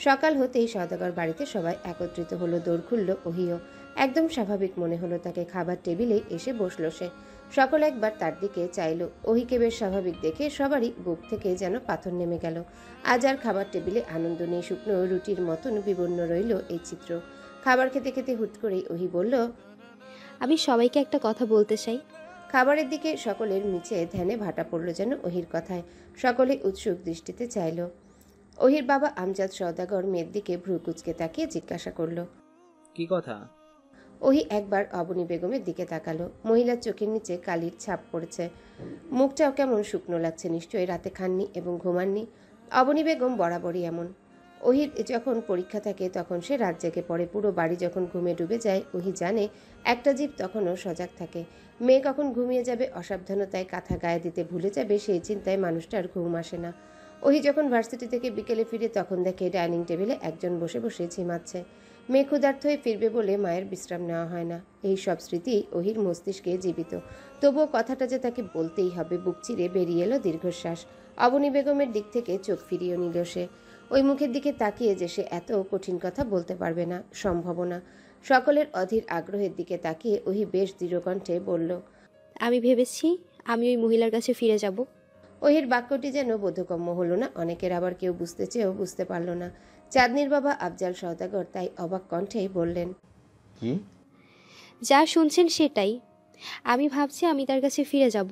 সকাল হতেই সওদাগর বাড়িতে সবাই একত্রিত হলো। দৌড় খুলল ওহিও। একদম স্বাভাবিক মনে হলো তাকে। খাবার টেবিলে এসে বসলো সে। সকল একবার তার দিকে চাইল। ওহিকে বেশ স্বাভাবিক দেখে সবারই বুক থেকে যেন পাথর নেমে গেল। আজ আর খাবার টেবিলে আনন্দ নেই। শুকনো রুটির মতন বিবর্ণ রইল এই চিত্র। খাবার খেতে খেতে হুট করেই ওহি বলল, আমি সবাইকে একটা কথা বলতে চাই। খাবারের দিকে সকলের নিচে ধ্যানে ভাটা পড়ল যেন ওহির কথায়। সকলে উৎসুক দৃষ্টিতে চাইল। ওহির বাবা আমজাদ সওদাগর মেয়ের দিকে ভ্রু কুচকে তাকিয়ে জিজ্ঞাসা করল, কি কথা? ওহি একবার অবনী বেগমের দিকে তাকালো। মহিলার চোখের নিচে কালির ছাপ পড়েছে। মুখটাও কেমন শুকনো লাগছে, নিশ্চয়ই রাতে খাননি এবং ঘুমাননি। অবনী বেগম বরাবরই এমন। ওহির যখন পরীক্ষা থাকে তখন সে রাত জেগে পড়ে। পুরো বাড়ি যখন ঘুমে ডুবে যায়, ওহি জানে একটা জীব তখনও সজাগ থাকে। মেয়ে কখন ঘুমিয়ে যাবে, অসাবধানতায় কাঁথা গায়ে দিতে ভুলে যাবে, সেই চিন্তায় মানুষটার ঘুম আসে না। ওহি যখন ভার্সিটি থেকে বিকেলে ফিরে তখন দেখে ডাইনিং টেবিলে একজন বসে বসে ঝিমাচ্ছে। মেয়ে ক্ষুধার্ত হয়ে ফিরবে বলে মায়ের বিশ্রাম নেওয়া হয় না। এই সব স্মৃতি ওহির মস্তিষ্কে জীবিত। তবুও কথাটা যে তাকে বলতেই হবে। বুক চিরে বেরিয়ে এলো দীর্ঘশ্বাস। অবনী বেগমের দিক থেকে চোখ ফিরিয়ে নিল সে। ওই মুখের দিকে তাকিয়ে যে সে এত কঠিন কথা বলতে পারবে না, সম্ভব না। সকলের অধীর আগ্রহের দিকে তাকিয়ে ওহি বেশ দৃঢ়কণ্ঠে বলল, আমি ভেবেছি আমি ওই মহিলার কাছে ফিরে যাব। ওহির বাক্যটি যেন বোধগম্য হলো না। অনেকের আবার কেউ বুঝতে চেয়েও বুঝতে পারল না। চাঁদনির বাবা আফজাল সওদাগর তাই অবাক কণ্ঠেই বললেন, কি? যা শুনছেন সেটাই। আমি ভাবছি আমি তার কাছে ফিরে যাব।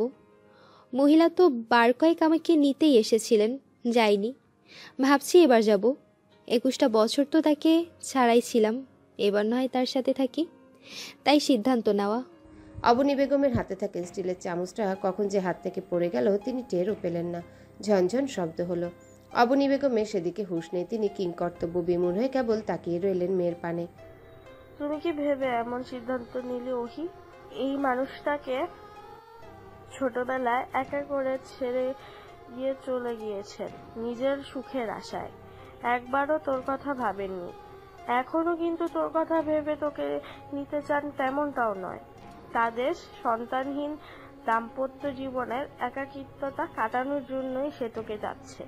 মহিলা তো বার কয়েক আমাকে নিতেই এসেছিলেন, যাইনি। ভাবছি এবার যাব। 21টা বছর তো তাকে ছাড়াই ছিলাম, এবার নয় তার সাথে থাকি, তাই সিদ্ধান্ত নেওয়া। অবনী বেগমের হাতে থাকা স্টিলের চামচটা কখন যে হাত থেকে পড়ে গেল তিনি টেরও পেলেন না। ঝনঝন শব্দ হলো। অবনী বেগমের সেদিকে হুঁশ নেই। তিনি কিংকর্তব্য বিমূঢ় হয়ে কেবল তাকিয়ে রইলেন মেয়ের পানে। তুমি কি ভেবে এমন সিদ্ধান্ত নিলে ওহি? এই মানুষটাকে ছোটবেলায় একা করে ছেড়ে গিয়ে চলে গিয়েছেন নিজের সুখের আশায়। একবারও তোর কথা ভাবেননি। এখনো কিন্তু তোর কথা ভেবে তোকে নিতে চান তেমনটাও নয়। তাদের সন্তানহীন দাম্পত্য জীবনের একাকিত্বতা কাটানোর জন্যই সে তোকে যাচ্ছে।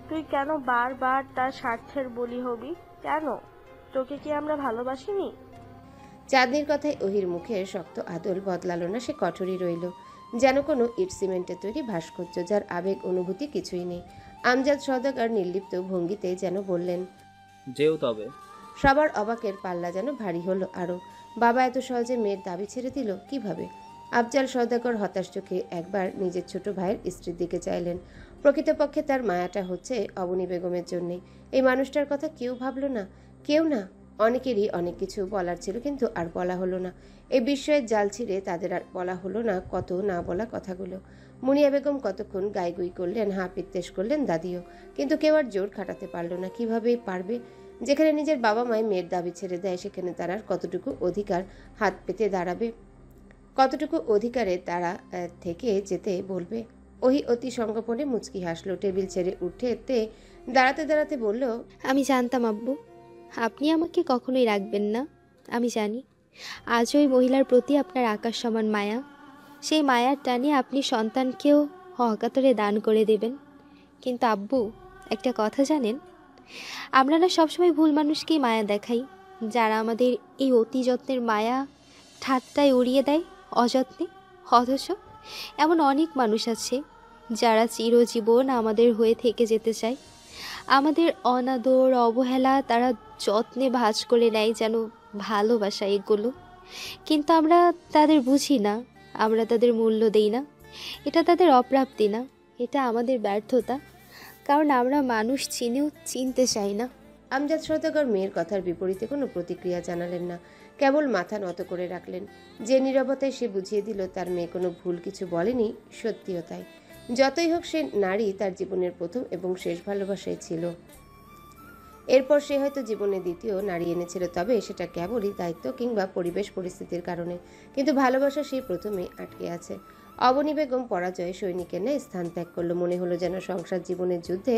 তুই কেন বারবার তার স্বার্থের বলি হবি? কেন? তোকে কি আমরা ভালোবাসিনি? চাঁদনির কথায় ওহির মুখের শক্ত আদল বদলালো না। সে কঠোরই রইল, যেন কোনো ইট সিমেন্টের তৈরি ভাস্কর্য যার আবেগ অনুভূতি কিছুই নেই। আমজাদ সওদাগর নির্লিপ্ত ভঙ্গিতে যেন বললেন, যেও তবে। সবার অবাকের পাল্লা যেন ভারী হলো আরো। বাবা এত সহজে মেয়ের দাবি ছেড়ে দিল কিভাবে? আফজাল সওদাগর হতাশ চোখে একবার নিজের ছোট ভাইয়ের স্ত্রীর দিকে চাইলেন। প্রকৃতপক্ষে তার মায়াটা হচ্ছে অবনী বেগমের জন্যে। এই মানুষটার কথা কেউ ভাবল না, কেউ না। অনেকেরই অনেক কিছু বলার ছিল, কিন্তু আর বলা হলো না। এই বিস্ময়ের জাল ছিঁড়ে তাদের আর বলা হলো না কত না বলা কথাগুলো। মুনিয়া বেগম কতক্ষণ গাইগুই করলেন, হাঁ পিত্তেশ করলেন দাদিও, কিন্তু কেউ আর জোর খাটাতে পারল না। কিভাবেই পারবে? যেখানে নিজের বাবা মায়ের মেয়ের দাবি ছেড়ে দেয়, সেখানে তার আর কতটুকু অধিকার হাত পেতে দাঁড়াবে? কতটুকু অধিকারে তারা থেকে যেতে বলবে? ওহি অতি সঙ্গোপনে মুচকি হাসলো। টেবিল ছেড়ে উঠে দাঁড়াতে দাঁড়াতে বলল, আমি জানতাম আব্বু, আপনি আমাকে কখনোই রাখবেন না। আমি জানি আজ ওই মহিলার প্রতি আপনার আকাশ সমান মায়া। সেই মায়ার টানে আপনি সন্তানকেও অকাতরে দান করে দেবেন। কিন্তু আব্বু, একটা কথা জানেন, আমরা না সবসময় ভুল মানুষকেই মায়া দেখাই, যারা আমাদের এই অতি যত্নের মায়া ঠাট্টায় উড়িয়ে দেয় অযত্নে। অথচ এমন অনেক মানুষ আছে যারা চিরজীবন আমাদের হয়ে থেকে যেতে চায়। আমাদের অনাদর অবহেলা তারা যত্নে ভাঁজ করে নেয় যেন ভালোবাসা এগুলো। কিন্তু আমরা তাদের বুঝি না, আমরা তাদের মূল্য দেই না। এটা তাদের অপ্রাপ্তি না, এটা আমাদের ব্যর্থতা, কারণ আমরা মানুষ চিনেও চিনতে চাই না। আমজাদ সওদাগর মেয়ের কথার বিপরীতে কোনো প্রতিক্রিয়া জানালেন না, কেবল মাথা নত করে রাখলেন। যে নীরবতায় সে বুঝিয়ে দিল তার মেয়ে কোনো ভুল কিছু বলেনি। সত্যিও তাই। যতই হোক সে নারী, তার জীবনের প্রথম এবং শেষ ভালোবাসাই ছিল। এরপর সে হয়তো জীবনে দ্বিতীয় নারী এনেছিল, তবে সেটা কেবলই দায়িত্ব কিংবা পরিবেশ পরিস্থিতির কারণে। কিন্তু ভালোবাসা সেই প্রথমে আটকে আছে। অবনী বেগম পরাজয় সৈনিকের ন্যায় স্থান ত্যাগ করলো। মনে হলো যেন সংসার জীবনের যুদ্ধে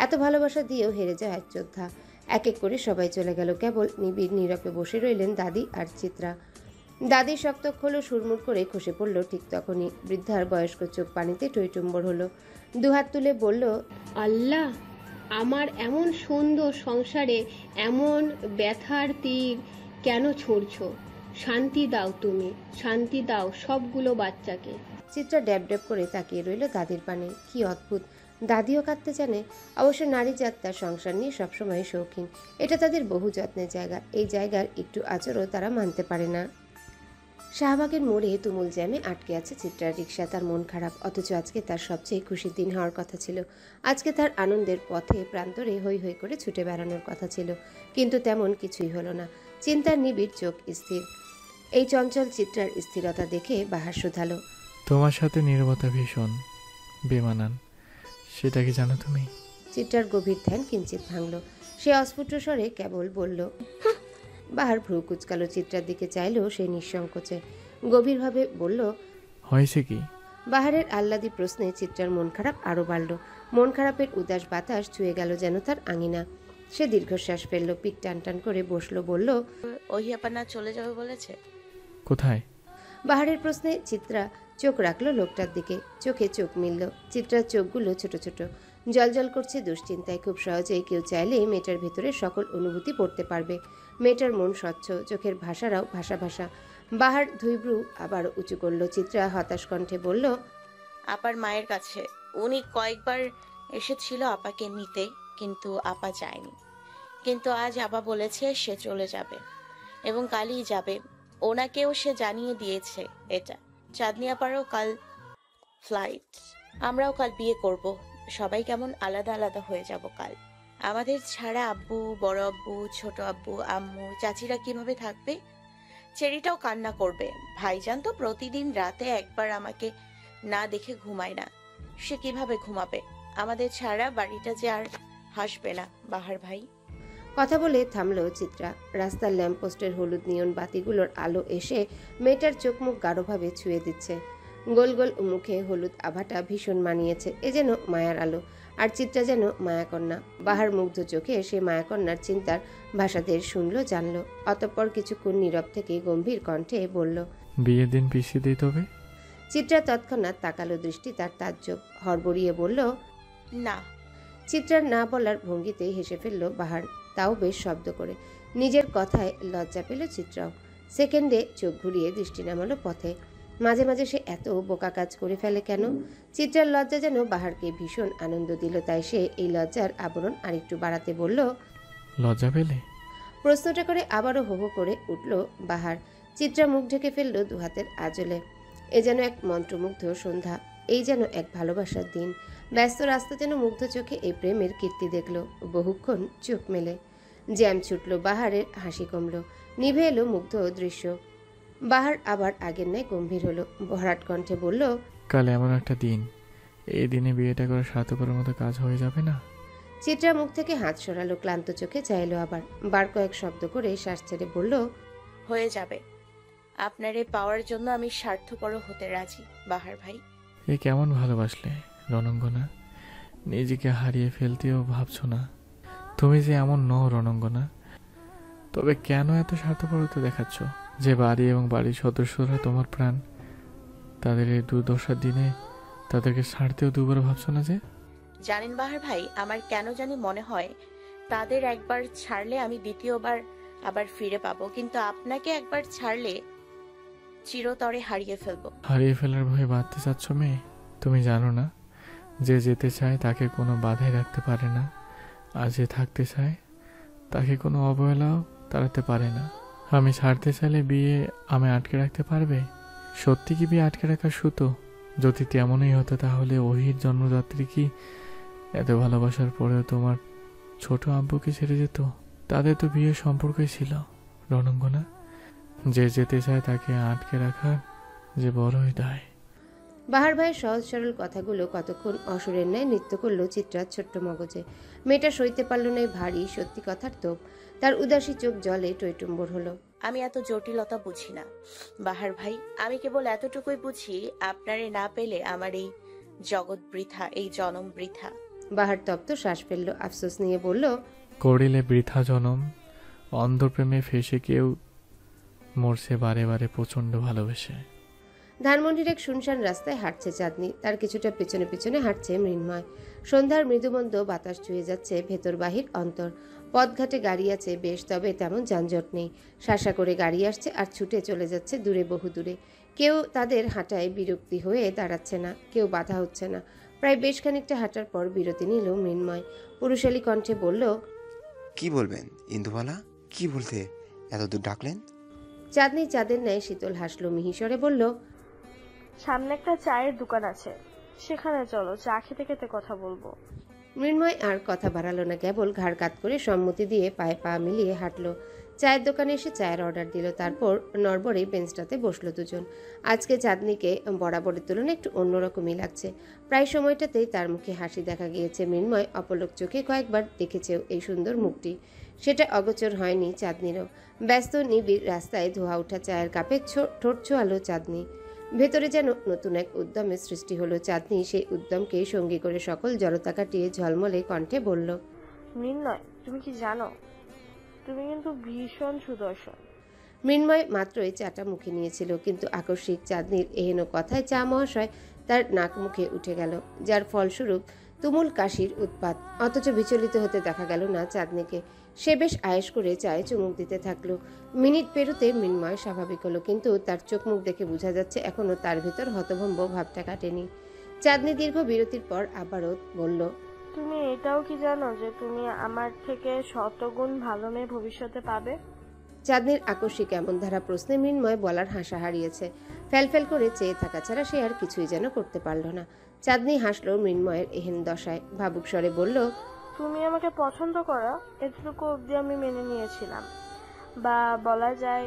এত ভালোবাসা দিয়েও হেরে যায় এক যোদ্ধা। এক এক করে সবাই চলে গেল, কেবল নিবিড় নীরবে বসে রইলেন দাদি আর চিত্রা। দাদির শক্ত খোলো সুরমুর করে খসে পড়ল ঠিক তখনই। বৃদ্ধার বয়স্ক চোখ পানিতে টইটুম্বর হলো। দুহাত তুলে বলল, আল্লাহ, আমার এমন সুন্দর সংসারে এমন ব্যথার তীর কেন ছড়ছ? শান্তি দাও, তুমি শান্তি দাও সবগুলো বাচ্চাকে। চিত্রা ড্যাব ড্যাব করে তাকিয়ে রইল দাদির পানে। কি অদ্ভুত, দাদিও কাঁদতে জানে। অবশ্য নারী জাত তার সংসার নিয়ে সবসময় শৌখিন। এটা তাদের বহু যত্নের জায়গা। এই জায়গার একটু আচরও তারা মানতে পারে না। শাহবাগের মোড়ে তুমুল জ্যামে আটকে আছে চিত্রার রিক্সা। তার মন খারাপ, অথচ আজকে তার সবচেয়ে খুশির দিন হওয়ার কথা ছিল। আজকে তার আনন্দের পথে প্রান্তরে হৈ হৈ করে ছুটে বেড়ানোর কথা ছিল, কিন্তু তেমন কিছুই হলো না। চিন্তার নিবিড় চোখ স্থির। এই চঞ্চল চিত্রার স্থিরতা দেখে বাহার শুধালো, তোমার সাথে নীরবতা ভীষণ বেমানান, সেটা কি জানো তুমি? চিত্রার গভীর ধ্যান কিঞ্চিত ভাঙল। সে অস্ফুট স্বরে কেবল বলল, বাহার ভ্রু কুচকালো। চিত্রার দিকে চাইলেও সে নিঃসংকোচে গভীরভাবে বলল, হয়েছে কি? বাহারের আহ্লাদি প্রশ্নে চিত্রার মন খারাপ আরো বাড়ল। মন খারাপের উদাস বাতাস ছুঁয়ে গেল যেন তার আঙিনা। সে দীর্ঘশ্বাস ফেলল, পিঠ টান টান করে বসলো, বলল, ওহিয়াপানা চলে যাবে বলেছে। কোথায়? বাহারের প্রশ্নে চিত্রা চোখ রাখলো লোকটার দিকে। চোখে চোখ মিলল। চিত্রার চোখগুলো ছোট ছোট, জলজল করছে দুশ্চিন্তায়। খুব সহজেই কেউ চাইলে মেয়েটার ভেতরে সকল অনুভূতি পড়তে পারবে। মেয়েটার মন স্বচ্ছ, চোখের ভাষারাও ভাষা ভাষা। বাহার ধুইব্রু আবার উঁচু করলো। চিত্রা হতাশ কণ্ঠে বলল, আপার মায়ের কাছে। উনি কয়েকবার এসেছিল আপাকে নিতে, কিন্তু আপা যায়নি। কিন্তু আজ আপা বলেছে সে চলে যাবে এবং কালই যাবে। ওনাকেও সে জানিয়ে দিয়েছে এটা। চাঁদনি আপারও কাল ফ্লাইট, আমরাও কাল বিয়ে করব। সবাই কেমন আলাদা আলাদা হয়ে যাব কাল। আমাদের ছাড়া আব্বু, বড় আব্বু, ছোট আব্বু, আম্মু, চাচিরা কিভাবে থাকবে? চেরিটাও কান্না করবে। ভাইজান তো প্রতিদিন রাতে একবার আমাকে না দেখে ঘুমায় না। সে কিভাবে ঘুমাবে? আমাদের ছাড়া বাড়িটা যে আর হাসবে না বাহার ভাই। কথা বলে থামলো চিত্রা। রাস্তার ল্যাম্পপোস্টের হলুদ নিয়ন বাতিগুলোর আলো এসে মেয়েটার চোখ মুখ গাঢ়ভাবে ছুঁয়ে দিচ্ছে। গোল গোল মুখে হলুদ আভাটা ভীষণ মানিয়েছে। এ যেন মায়ার আলো, আর চিত্রা যেন মায়াকন্যা। বাহার মুগ্ধ চোখে সে মায়াকন্যার চিন্তার ভাষাদের শুনলো, জানলো। অতঃপর কিছুক্ষণ নীরব থেকে গম্ভীর কণ্ঠে বলল, বিয়ের দিন পিছিয়ে দিই তবে? চিত্রা তৎক্ষণাৎ তাকালো, দৃষ্টি তার তাজ্জব। হড়বড়িয়ে বলল, না। চিত্রার না বলার ভঙ্গিতে হেসে ফেলল বাহার, তাও বেশ শব্দ করে। নিজের কথায় লজ্জা পেল চিত্রাও। সেকেন্ডে চোখ ঘুরিয়ে দৃষ্টি নামালো পথে। মাঝে মাঝে সে এত বোকা কাজ করে ফেলে কেন? চিত্রার লজ্জা যেন বাহারকে ভীষণ আনন্দ দিল, তাই সে এই লজ্জার আবরণ আরেকটু বাড়াতে বলল, লজ্জা পেলে? প্রশ্নটা করে আবারও হো হো করে উঠল বাহার। চিত্রা মুখ ঢেকে ফেলল দুহাতের আঁচলে। এ যেন এক মন্ত্রমুগ্ধ সন্ধ্যা, এই যেন এক ভালোবাসার দিন। ব্যস্ত রাস্তা যেন মুগ্ধ চোখে এই প্রেমের কীর্তি দেখল। বহুক্ষণ চোখ মেলে। জ্যাম ছুটল, বাহারের হাসি কমল, নিভে এলো মুগ্ধ দৃশ্য। বাহার আবার আগের ন্যায় গম্ভীর হলো, ভরাট কণ্ঠে বলল, কাল এমন একটা দিন, এই দিনে বিয়েটা করে স্বার্থপরের মতো কাজ হয়ে যাবে না? চিত্রা মুখ থেকে হাত সরালো, ক্লান্ত চোখে চাইলো আবার। বার কয়েক শব্দ করে শ্বাস ছেড়ে বলল, হয়ে যাবে। আপনারে পাওয়ার জন্য আমি স্বার্থপর হতে রাজি বাহার ভাই। এ কেমন ভালোবাসলে রণঙ্গনা? নিজেকে হারিয়ে ফেলতেও ভাবছো না? তুমি যে এমন নও রণঙ্গনা। তবে কেন এত স্বার্থপরতা দেখাচ্ছ? যে বাড়ি এবং বাড়ির সদস্যরা তোমার প্রাণ, তাদের এই দুর্দশার দিনে তাদেরকে ছাড়তেও দুবার ভাবছো না যে? জানেন বাহার ভাই, আমার কেন জানি মনে হয় তাদের একবার ছাড়লে আমি দ্বিতীয়বার আবার ফিরে পাবো, কিন্তু আপনাকে একবার ছাড়লে চিরতরে হারিয়ে ফেলবো। হারিয়ে ফেলার ভয়ে বাঁধতে চাচ্ছ মেয়ে? তুমি জানো না, যে যেতে চায় তাকে কোনো বাধাই রাখতে পারে না, আর যে থাকতে চায় তাকে কোনো অবহেলাও তাড়াতে পারে না। আমি ছাড়তে চাইলে বিয়ে আমি আটকে রাখতে পারবে? সত্যি কি বিয়ে আটকে রাখার সুতো? যদি তেমনই হতো তাহলে ওহির জন্মদাত্রী কি এত ভালোবাসার পরেও তোমার ছোট আব্বুকে ছেড়ে যেত? তাদের তো বিয়ের সম্পর্কই ছিল রণঙ্গনা। যে যেতে চায় তাকে আটকে রাখার যে বড়ই দায়। বাহার ভাইয়ের সহজ সরল কথাগুলো কতক্ষণ অসুরের ন্যায় নৃত্য করলো চিত্রার ছোট্ট মগজে। মেয়েটা সইতে পারল না ভারী সত্যি কথার তোপ। তার উদাসী চোখ জলে টইটুম্বর হলো। আমি এত জটিলতা বুঝি না বাহার ভাই। আমি কেবল এতটুকুই বুঝি, আপনারে না পেলে আমার এই জগৎ বৃথা, এই জনম বৃথা। বাহার তপ্ত শ্বাস ফেলল, আফসোস নিয়ে বলল, করিলে বৃথা জনম। অন্ধপ্রেমে ফেসে কেউ মরছে বারে বারে প্রচন্ড ভালোবেসে। ধানমন্ডির এক শুনশান রাস্তায় হাঁটছে চাঁদনি, তার কিছুটা পেছনে পেছনে হাঁটছে মৃন্ময়। সন্ধ্যার মৃদুমন্দ বাতাস ছুঁয়ে যাচ্ছে ভেতর বাহির অন্তর। পথঘাটে গাড়ি আছে বেশ, তবে তেমন যানজট নেই। শাসা করে গাড়ি আসছে আর ছুটে চলে যাচ্ছে দূরে, বহু দূরে। কেউ তাদের হাঁটায় বিরক্তি হয়ে দাঁড়াচ্ছে না, কেউ বাধা হচ্ছে না। প্রায় বেশ খানিকটা হাঁটার পর বিরতি নিল মৃন্ময়। পুরুষালী কণ্ঠে বলল, কি বলবেন ইন্দুবালা? কি বলতে এত দূর ডাকলেন? চাঁদনি চাঁদের ন্যায় শীতল হাসলো, মিহিসরে বলল, সামনে একটা চায়ের দোকান আছে, সেখানে চলো, চা খেতে খেতে কথা বলবো। মৃন্ময় আর কথা বাড়ালো না, কেবল ঘাড় কাত করে সম্মতি দিয়ে পায়ে পা মিলিয়ে হাঁটলো। চায়ের দোকানে এসে চায়ের অর্ডার দিল, তারপর নড়বড়ে বেঞ্চটাতে বসলো দুজন। আজকে চাঁদনিকে বরাবরের তুলনায় একটু অন্যরকমই লাগছে। প্রায় সময়টাতেই তার মুখে হাসি দেখা গিয়েছে। মৃন্ময় অপলক চোখে কয়েকবার দেখেছেও এই সুন্দর মুখটি, সেটা অগোচর হয়নি চাঁদনিরও। ব্যস্ত নিবিড় রাস্তায় ধোয়া ওঠা চায়ের কাপে ঠোঁট ছোঁয়ালো চাঁদনি। ভেতরে যেন নতুন এক উদ্যমের সৃষ্টি হলো। চাঁদনি সেই উদ্যমকে সঙ্গী করে সকল জড়তা কাটিয়ে ঝলমলে কণ্ঠে বলল, মৃন্ময়, তুমি কি জানো তুমি কিন্তু ভীষণ সুদর্শন। মৃন্ময় মাত্রই চাটা মুখে নিয়েছিল, কিন্তু আকস্মিক চাঁদনির এহেন কথায় চা মহাশয় তার নাক মুখে উঠে গেল, যার ফলস্বরূপ তুমুল কাশির উৎপাত। অথচ বিচলিত হতে দেখা গেল না চাঁদনিকে। সে বেশ আয়েশ করে চায়ে চুমুক দিতে থাকলো। মিনিট পেরোতে মৃন্ময় স্বাভাবিক হলো, কিন্তু তার চোখ মুখ দেখে বোঝা যাচ্ছে এখনো তার ভিতর হতভম্ব ভাবটা কাটেনি। চাঁদনি দীর্ঘ বিরতির পর আবারও বলল, তুমি এটাও কি জানো যে তুমি আমার থেকে শতগুণ ভালো মেয়ে ভবিষ্যতে পাবে? চাঁদনির আকস্মিক এমন ধারা প্রশ্নে মৃন্ময় বলার হাসা হারিয়েছে। ফ্যালফ্যাল করে চেয়ে থাকা ছাড়া সে আর কিছুই যেন করতে পারল না। চাঁদনি হাসলো মৃন্ময়ের এহেন দশায়, ভাবুক স্বরে বলল, তুমি আমাকে পছন্দ করো এটুকু অবধি আমি মেনে নিয়েছিলাম, বা বলা যায়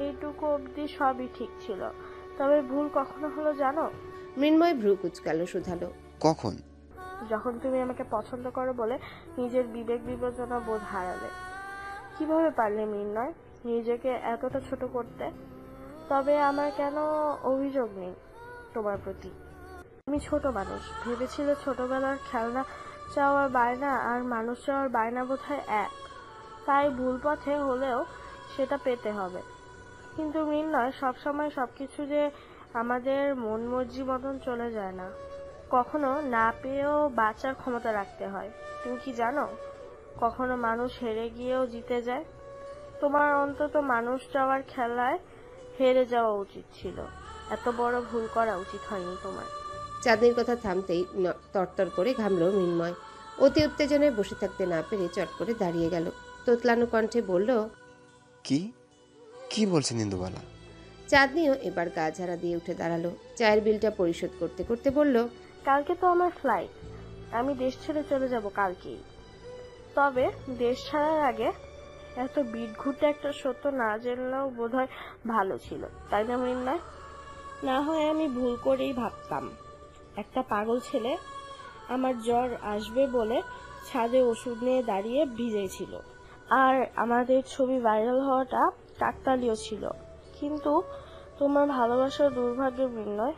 এইটুকু অবধি সবই ঠিক ছিল। তবে ভুল কখনো হলো জানো? মৃন্ময় ভ্রু কুচকালো, শুধালো, কখন? যখন তুমি আমাকে পছন্দ করো বলে নিজের বিবেক বিবেচনা বোধ হারালে। কিভাবে পারলে মৃন্ময় নিজেকে এতটা ছোট করতে? তবে আমার কেন অভিযোগ নেই তোমার প্রতি। আমি ছোট মানুষ, ভেবেছিলে ছোটবেলার খেলনা চাওয়ার বায়না আর মানুষ চাওয়ার বায়না বোধহয় এক, তাই ভুল পথে হলেও সেটা পেতে হবে। কিন্তু মৃন্ময়, সবসময় সবকিছু যে আমাদের মন মর্জি মতন চলে যায় না, কখনো না পেয়েও বাঁচার ক্ষমতা রাখতে হয়। তুমি কি জানো কখনো মানুষ হেরে গিয়েও জিতে যায়? তোমার অন্তত মানুষ চাওয়ার খেলায় হেরে যাওয়া উচিত ছিল, এত বড় ভুল করা উচিত হয়নি তোমার। চাঁদনির কথা থামতেই তরতর করে ঘামল মৃন্ময়। অতি উত্তেজনায় বসে থাকতে না পেরে চট করে দাঁড়িয়ে গেল। তোতলানো কণ্ঠে বলল, কি কি বলছেন ইন্দুবালা? চাঁদনিও এবার গা ঝাড়া দিয়ে উঠে দাঁড়ালো। চায়ের বিলটা পরিশোধ করতে করতে বলল, কালকে তো আমার ফ্লাইট, আমি দেশ ছেড়ে চলে যাব কালকেই। তবে দেশ ছাড়ার আগে এত বিটঘুটে একটা সত্য না জানলেও বোধহয় ভালো ছিল, তাই না মৃন্ময়? না হয় আমি ভুল করেই ভাবতাম একটা পাগল ছেলে আমার জ্বর আসবে বলে ছাদে ওষুধ নিয়ে দাঁড়িয়ে ভিজেছিল, আর আমাদের ছবি ভাইরাল হওয়াটা কাকতালীয় ছিল। কিন্তু তোমার ভালোবাসার দুর্ভাগ্য মৃন্ময়,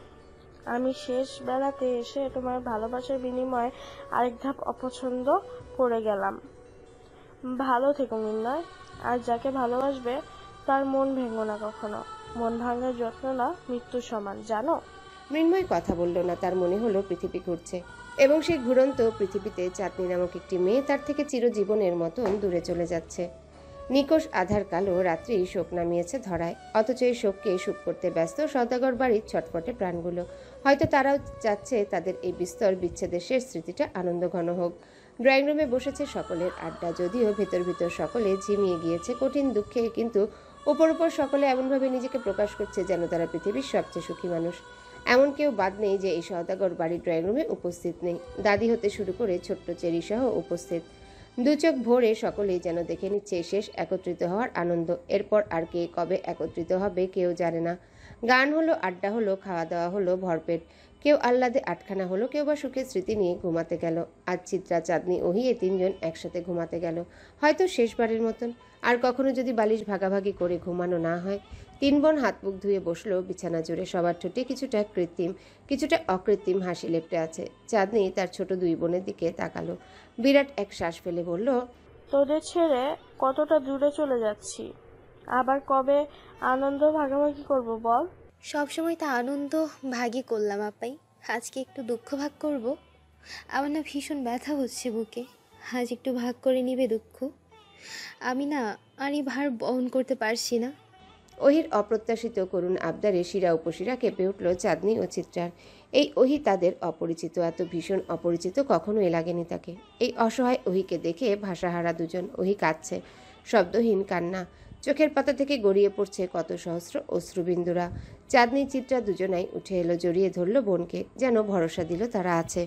আমি শেষ বেলাতে এসে তোমার ভালোবাসার বিনিময়ে আরেক ধাপ অপছন্দ করে গেলাম। ভালো থেকো মৃন্ময়, আর যাকে ভালোবাসবে তার মন ভেঙো না কখনো। মন ভাঙার যত্ন না মৃত্যুর সমান, জানো? মৃন্ময় কথা বলল না। তার মনে হলো পৃথিবী ঘুরছে, এবং সেই ঘুরন্ত পৃথিবীতে চাঁদনি নামক একটি মেয়ে তার থেকে চিরজীবনের মতন দূরে চলে যাচ্ছে। নিকোষ আধার কালো রাত্রি শোক নামিয়েছে ধরায়, অথচ এই শোককে সুখ করতে ব্যস্ত সওদাগর বাড়ির ছটফটে প্রাণগুলো। হয়তো তারাও চাচ্ছে তাদের এই বিস্তর বিচ্ছেদের শেষ স্মৃতিটা আনন্দঘন হোক। ড্রয়িং রুমে বসেছে সকলের আড্ডা, যদিও ভেতর ভিতর সকলে ঝিমিয়ে গিয়েছে কঠিন দুঃখে, কিন্তু উপর উপর সকলে এমনভাবে নিজেকে প্রকাশ করছে যেন তারা পৃথিবীর সবচেয়ে সুখী মানুষ। এমন কেউ বাদ নেই যে এই সওদাগর বাড়ির ড্রয়িং রুমে উপস্থিত নেই। দাদি হতে শুরু করে ছোট্ট চেরি সহ উপস্থিত। দু চোখ ভরে সকলেই যেন দেখে নিচ্ছে শেষ একত্রিত হওয়ার আনন্দ। এরপর আর কে কবে একত্রিত হবে কেউ জানে না। গান হলো, আড্ডা হলো, খাওয়া দাওয়া হলো ভরপেট। কেউ আহ্লাদে আটখানা হলো, কেউ বা সুখের স্মৃতি নিয়ে ঘুমাতে গেল। আজ চিত্রা, চাঁদনি, ওহি এই তিনজন একসাথে ঘুমাতে গেল, হয়তো শেষবারের মতন। আর কখনো যদি বালিশ ভাগাভাগি করে ঘুমানো না হয়। তিন বোন হাত মুখ ধুয়ে বসলো বিছানা জুড়ে। সবার ঠোঁটে কিছুটা কৃত্রিম কিছুটা অকৃত্রিম হাসি লেপটে আছে। চাঁদনি তার ছোট দুই বোনের দিকে তাকালো, বিরাট এক শ্বাস ফেলে বলল, তোদের ছেড়ে কতটা দূরে চলে যাচ্ছি, আবার কবে আনন্দ ভাগাভাগি করব বল? সবসময় তো আনন্দ ভাগই করলাম আপাই, আজকে একটু দুঃখ ভাগ করব। আমার না ভীষণ ব্যথা হচ্ছে বুকে, আজ একটু ভাগ করে নিবে দুঃখ। আমি না আর এই ভার বহন করতে পারছি না। ওহির অপ্রত্যাশিত করুণ আবদারে শিরা উপশিরা কেঁপে উঠল চাঁদনি ও চিত্রার। এই ওহি তাদের অপরিচিত, এত ভীষণ অপরিচিত কখনোই লাগেনি তাকে। এই অসহায় ওহিকে দেখে ভাষাহারা দুজন। ওহি কাঁদছে, শব্দহীন কান্না, চোখের পাতা থেকে গড়িয়ে পড়ছে কত সহস্র অশ্রুবিন্দুরা। চাঁদনি চিত্রা দুজনাই উঠে এলো, জড়িয়ে ধরল বোনকে, যেন ভরসা দিল তারা আছে।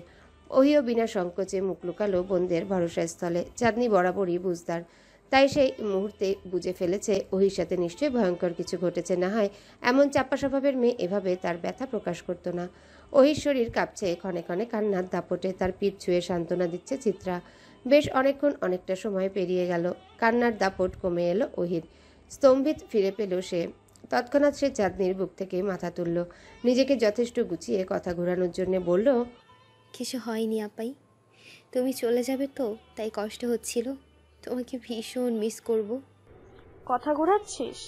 ওহিও বিনা সংকোচে মুখ লুকালো বোনদের ভরসাস্থলে। চাঁদনি বরাবরই বুঝদার, তাই সেই মুহূর্তে বুঝে ফেলেছে ওহির সাথে নিশ্চয়ই ভয়ঙ্কর কিছু ঘটেছে। না হয় এমন চাপা স্বভাবের মেয়ে এভাবে তার ব্যথা প্রকাশ করতো না। ওহির শরীর কাঁপছে ক্ষণে ক্ষণে কান্নার দাপটে। তার পিঠ ছুঁয়ে সান্ত্বনা দিচ্ছে চিত্রা। বেশ অনেকক্ষণ, অনেকটা সময় পেরিয়ে গেল। কান্নার দাপট কমে এলো ওহির, স্তম্ভিত ফিরে পেল সে। তৎক্ষণাৎ সে চাঁদনির বুক থেকে মাথা তুলল, নিজেকে যথেষ্ট গুছিয়ে কথা ঘোরানোর জন্য বলল, কিছু হয়নি আপাই, তুমি চলে যাবে তো তাই কষ্ট হচ্ছিল। তোমাকে ভীষণ মিস করব। কথা ঘোরাচ্ছিস?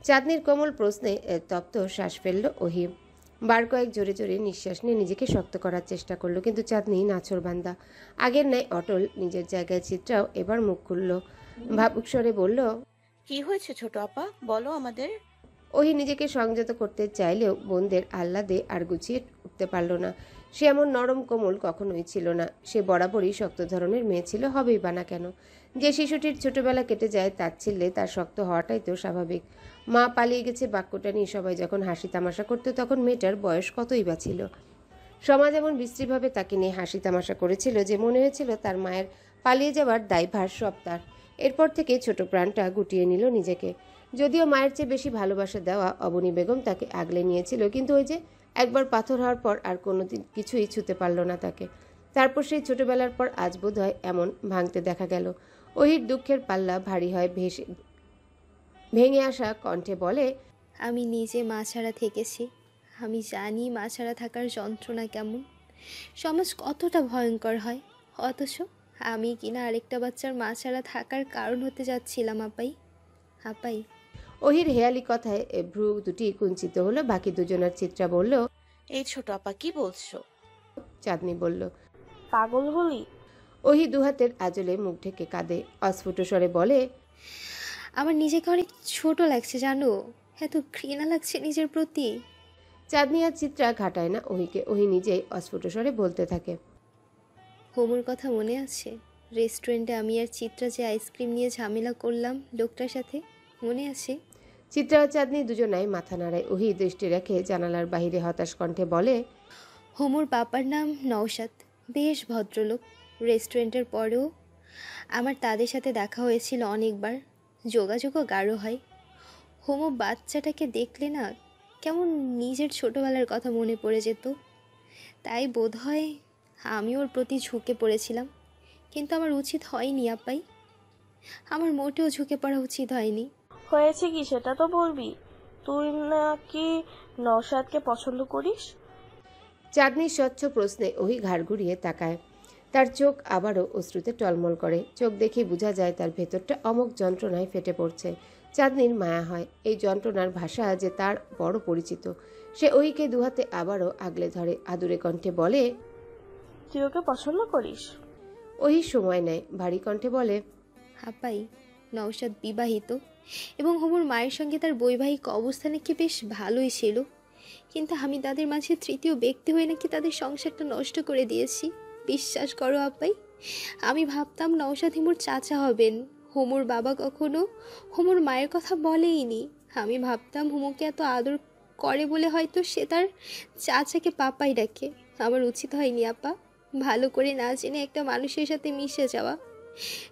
চাঁদনির কোমল প্রশ্নে তপ্ত শ্বাস ফেলল ওহি। বার কয়েক জোরে জোরে নিঃশ্বাস নিয়ে নিজেকে শক্ত করার চেষ্টা করলো, কিন্তু চাঁদনি নাছোড়বান্দা। আগের ন্যায় অটল নিজের জায়গায়। চিত্রাও এবার মুখ খুলল, ভাবুক স্বরে বলল, কি হয়েছে ছোট আপা, বলো আমাদের। ওহি নিজেকে সংযত করতে চাইলেও বোনদের আহ্লাদে আর গুছিয়ে উঠতে পারল না। সে এমন নরম কোমল কখনোই ছিল না। সে বরাবরই শক্ত ধরনের মেয়ে ছিল, হবেই বা না কেন। যে শিশুটির ছোটবেলা কেটে যায় তাচ্ছিল্যে তার শক্ত হওয়াটাই তো স্বাভাবিক। মা পালিয়ে গেছে বাক্যটা নিয়ে সবাই যখন হাসি তামাশা করতো, তখন মেয়েটার বয়স কতই বা ছিল। সমাজ এমন বিশ্রীভাবে তাকে নিয়ে হাসি তামাশা করেছিল যে মনে হয়েছিল তার মায়ের পালিয়ে যাওয়ার দায়ভার সব তার। এরপর থেকে ছোট প্রাণটা গুটিয়ে নিল নিজেকে। যদিও মায়ের চেয়ে বেশি ভালোবাসা দেওয়া অবনী বেগম তাকে আগলে নিয়েছিল, কিন্তু ওই যে একবার পাথর হওয়ার পর আর কোনোদিন কিছুই ছুতে পারল না তাকে। তারপর সেই ছোটবেলার পর আজ বোধ হয় এমন ভাঙতে দেখা গেল। ওহির দুঃখের পাল্লা ভারী হয় ভেঙে আসা কণ্ঠে বলে, আমি নিজে মা ছাড়া থেকেছি। আমি জানি মা ছাড়া থাকার যন্ত্রণা কেমন, সমাজ কতটা ভয়ঙ্কর হয়। অথচ আমি কিনা আরেকটা বাচ্চার মা ছাড়া থাকার কারণ হতে যাচ্ছিলাম। আপাই। ওহির হেয়ালি কথায় ভ্রু দুটি কুঞ্চিত হলো। বাকি দুজনের। চিত্রা বলল, এই ছোট আপা কি বলছো? চাঁদনি বলল, পাগল হলি? ওহি দুহাতের আঁচলে মুখ ঢেকে কাঁদে। অস্ফুট স্বরে বলে, আমার নিজেকে অনেক ছোট লাগছে জানো, এত ঘৃণা লাগছে নিজের প্রতি। চাঁদনি আর চিত্রা ঘাটায় না ওহিকে। ওহি নিজেই অস্ফুট স্বরে বলতে থাকে, হোমুর কথা মনে আছে? রেস্টুরেন্টে আমি আর চিত্রা যে আইসক্রিম নিয়ে ঝামেলা করলাম লোকটার সাথে, মনে আছে? চিত্রা ও চাঁদনি দুজনাই মাথা নাড়ায়। ওহি দৃষ্টি রেখে জানালার বাহিরে হতাশ কণ্ঠে বলে, হোমুর বাবার নাম নওশাদ, বেশ ভদ্রলোক। রেস্টুরেন্টের পরেও আমার তাদের সাথে দেখা হয়েছিল অনেকবার, যোগাযোগও গাঢ় হয়। হোমু বাচ্চাটাকে দেখলে না কেমন নিজের ছোটবেলার কথা মনে পড়ে যেত। তাই বোধ হয় আমি ওর প্রতি ঝুঁকে পড়েছিলাম, কিন্তু আমার উচিত হয়নি আপাই। আমার মোটেও ঝুঁকে পড়া উচিত হয়নি। হয়েছে কি সেটা তো বলবি। তুই নাকি নওশাদকে পছন্দ করিস? চাঁদনির স্বচ্ছ প্রশ্নে ওহি ঘাড় ঘুরিয়ে তাকায়। তার চোখ আবারও অশ্রুতে টলমল করে। চোখ দেখে বোঝা যায় তার ভেতরটা অমোঘ যন্ত্রণায় ফেটে পড়ছে। চাঁদনির মায়া হয়। এই যন্ত্রণার ভাষা যে তার বড় পরিচিত। সে ওহিকে দুহাতে আবারও আগলে ধরে, আদুরে কণ্ঠে বলে, তুই ওকে পছন্দ করিস? ওহি সময় নেয়, ভারী কণ্ঠে বলে, আপাই, নওশাদ বিবাহিত এবং হোমুর মায়ের সঙ্গে তার বৈবাহিক অবস্থা নাকি বেশ ভালোই ছিল, কিন্তু আমি তাদের মাঝে তৃতীয় ব্যক্তি হয়ে নাকি তাদের সংসারটা নষ্ট করে দিয়েছি। বিশ্বাস করো আপাই, আমি ভাবতাম নওশাদ হিমুর চাচা হবেন। হোমুর বাবা কখনো হোমুর মায়ের কথা বলেইনি। আমি ভাবতাম হোমুকে এত আদর করে বলে হয়তো সে তার চাচাকে পাপাই ডাকে। আমার উচিত হয়নি আপা, ভালো করে না জেনে একটা মানুষের সাথে মিশে যাওয়া।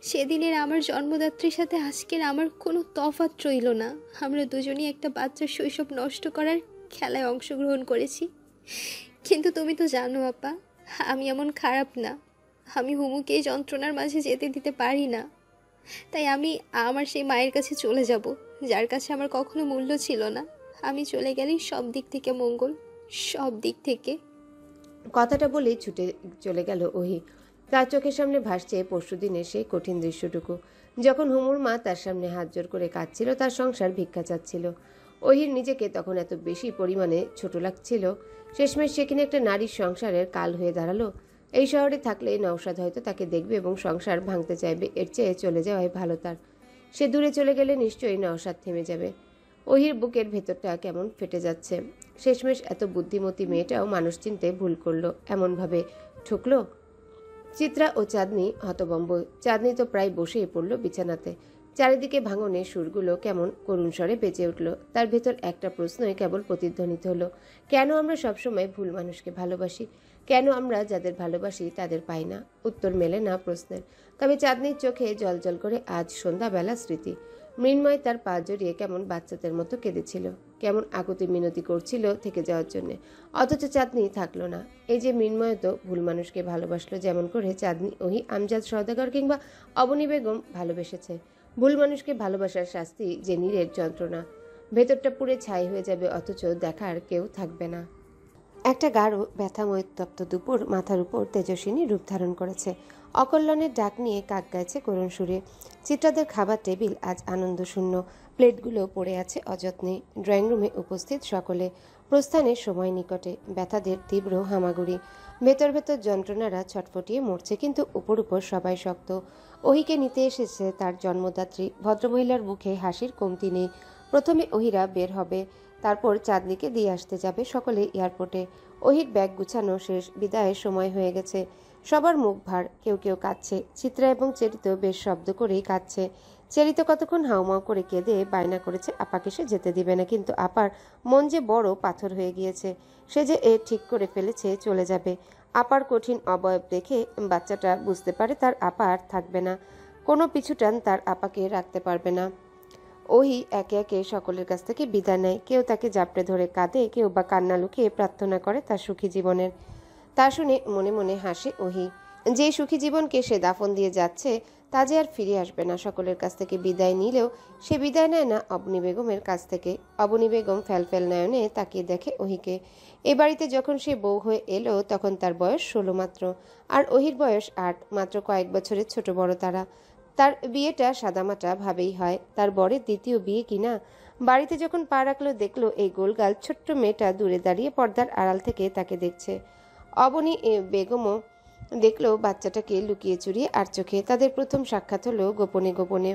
সেদিনের আমার জন্মদাত্রীর সাথে আজকের আমার কোনো তফাৎ রইল না। আমরা দুজনই একটা বাচ্চার শৈশব নষ্ট করার খেলায় অংশগ্রহণ করেছি। কিন্তু তুমি তো জানো আপা, আমি এমন খারাপ না। আমি হুমুকে এই যন্ত্রণার মাঝে যেতে দিতে পারি না। তাই আমি আমার সেই মায়ের কাছে চলে যাব, যার কাছে আমার কখনো মূল্য ছিল না। আমি চলে গেলেই সব দিক থেকে মঙ্গল, সব দিক থেকে। কথাটা বলেই ছুটে চলে গেল ওহি। তার চোখের সামনে ভাসছে পরশুদিনের সেই কঠিন দৃশ্যটুকু, যখন হুমুর মা তার সামনে হাত জোর করে কাঁদছিল, তার সংসার ভিক্ষা চাচ্ছিল। ওহির নিজেকে তখন এত বেশি পরিমাণে ছোট লাগছিল। শেষমেশ সেখানে একটা নারীর সংসারের কাল হয়ে দাঁড়ালো। এই শহরে থাকলে নওশাদ হয়তো তাকে দেখবে এবং সংসার ভাঙতে চাইবে। এর চেয়ে চলে যাওয়াই ভালো তার। সে দূরে চলে গেলে নিশ্চয়ই নওশাদ থেমে যাবে। ওহির বুকের ভেতরটা কেমন ফেটে যাচ্ছে। শেষমেশ এত বুদ্ধিমতী মেয়েটাও মানুষ চিনতে ভুল করলো, এমনভাবে ঠকলো। চিত্রা ও চাঁদনি হতবম্ব। চাঁদনি তো প্রায় বসেই পড়ল বিছানাতে। চারিদিকে ভাঙনের সুরগুলো কেমন করুণ স্বরে বেঁচে উঠল। তার ভেতর একটা প্রশ্নই কেবল প্রতিধ্বনিত হলো, কেন আমরা সবসময় ভুল মানুষকে ভালোবাসি? কেন আমরা যাদের ভালোবাসি তাদের পাই না? উত্তর মেলে না প্রশ্নের। তবে চাঁদনির চোখে জলজল করে আজ সন্ধ্যাবেলা স্মৃতি। মৃন্ময় তার পা জড়িয়ে কেমন বাচ্চাদের মতো কেঁদেছিল, কেমন আকুতি মিনতি করছিল থেকে যাওয়ার জন্য। অথচ চাঁদনি থাকলো না। এই যে মৃন্ময় তো ভুল মানুষকে ভালোবাসলো, যেমন করে চাঁদনি, ওহি, আমজাদ সওদাগর কিংবা অবনী বেগম ভালোবেসেছে। ভুল মানুষকে ভালোবাসার শাস্তি যে নীরের যন্ত্রণা। ভেতরটা পুড়ে ছাই হয়ে যাবে, অথচ দেখার কেউ থাকবে না। একটা গাঢ় ব্যথাময় উত্তপ্ত দুপুর মাথার উপর তেজস্বিনী রূপ ধারণ করেছে। অকল্যাণের ডাক নিয়ে কাক গাইছে করুণ সুরে। চিত্রাদের খাবার টেবিল আজ আনন্দশূন্য, প্লেটগুলো পড়ে আছে অযত্নে। ড্রয়িং রুমে উপস্থিত সকলে। প্রস্থানের সময় নিকটে। ব্যথাদের তীব্র হামাগুড়ি, ভেতর ভেতর যন্ত্রণারা ছটফটিয়ে মরছে, কিন্তু উপর উপর সবাই শক্ত। ওহিকে নিতে এসেছে তার জন্মদাত্রী। ভদ্রমহিলার মুখে হাসির কমতি নেই। প্রথমে ওহিরা বের হবে, তারপর চাঁদনিকে দিয়ে আসতে যাবে সকলে এয়ারপোর্টে। ওহির ব্যাগ গুছানো শেষ, বিদায়ের সময় হয়ে গেছে। সবার মুখ ভার, কেউ কেউ কাঁদছে। চিত্রা এবং চেরিত বেশ শব্দ করেই কাঁদছে। চেরিত কতক্ষণ হাউমাউ করে কেঁদে বায়না করেছে আপাকে সে যেতে দিবে না, কিন্তু আপার মন যে বড় পাথর হয়ে গিয়েছে। সে যে ঠিক করে ফেলেছে চলে যাবে। আপার কঠিন অবয়ব দেখে বাচ্চাটা বুঝতে পারে তার আপা আর থাকবে না। কোনো পিছুটান তার আপাকে রাখতে পারবে না। ওহি একে একে সকলের কাছ থেকে বিদায় নেয়। কেউ তাকে জাপটে ধরে কাঁদে, কেউ বা কান্না লুকিয়ে প্রার্থনা করে তার সুখী জীবনের। তা শুনে মনে মনে হাসে ওহি। যে সুখী জীবনকে সে দাফন দিয়ে যাচ্ছে তা যে আর ফিরে আসবে না। সকলের কাছ থেকে বিদায় নিলেও সে বিদায় নেয় না অবনী বেগমের কাছ থেকে। অবনী বেগম ফ্যালফ্যাল নয়নে তাকিয়ে দেখে ওহিকে। এ বাড়িতে যখন সে বউ হয়ে এলো তখন তার বয়স 16 মাত্র, আর ওহির বয়স 8। মাত্র কয়েক বছরের ছোট বড় তারা। তার বিয়েটা সাদামাটা ভাবেই হয়, তার বরের দ্বিতীয় বিয়ে কিনা। বাড়িতে যখন পা রাখলো দেখলো এই গোলগাল ছোট্ট মেয়েটা দূরে দাঁড়িয়ে পর্দার আড়াল থেকে তাকে দেখছে। অবনী বেগমও দেখলো বাচ্চাটাকে লুকিয়ে চুরিয়ে আর চোখে। তাদের প্রথম সাক্ষাৎ হলো গোপনে গোপনে।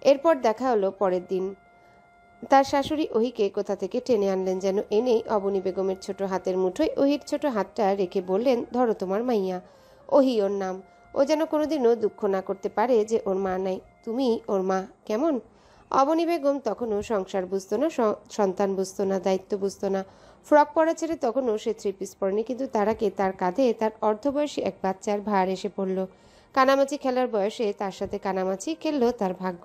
এরপর দেখা হলো পরের দিন। তার শাশুড়ি ওহিকে কোথা থেকে টেনে আনলেন যেন, এনেই অবনী বেগমের ছোট হাতের মুঠোয় ওহির ছোট হাতটা রেখে বললেন, ধরো তোমার মাইয়া। ওহি ওর নাম। ও যেন কোনোদিনও দুঃখ না করতে পারে যে ওর মা নাই। তুমি ওর মা। কেমন? অবনী বেগম তখনও সংসার বুঝতো না, সন্তান বুঝতো না, দায়িত্ব বুঝতো না। ফ্রক পরা ছেড়ে তখনও সে 3 পিস পরেনি, কিন্তু তার আগে তার কাঁধে তার অর্ধবয়সী এক বাচ্চার ভার এসে পড়ল। কানামাছি খেলার বয়সে তার সাথে কানামাছি খেললো তার ভাগ্য।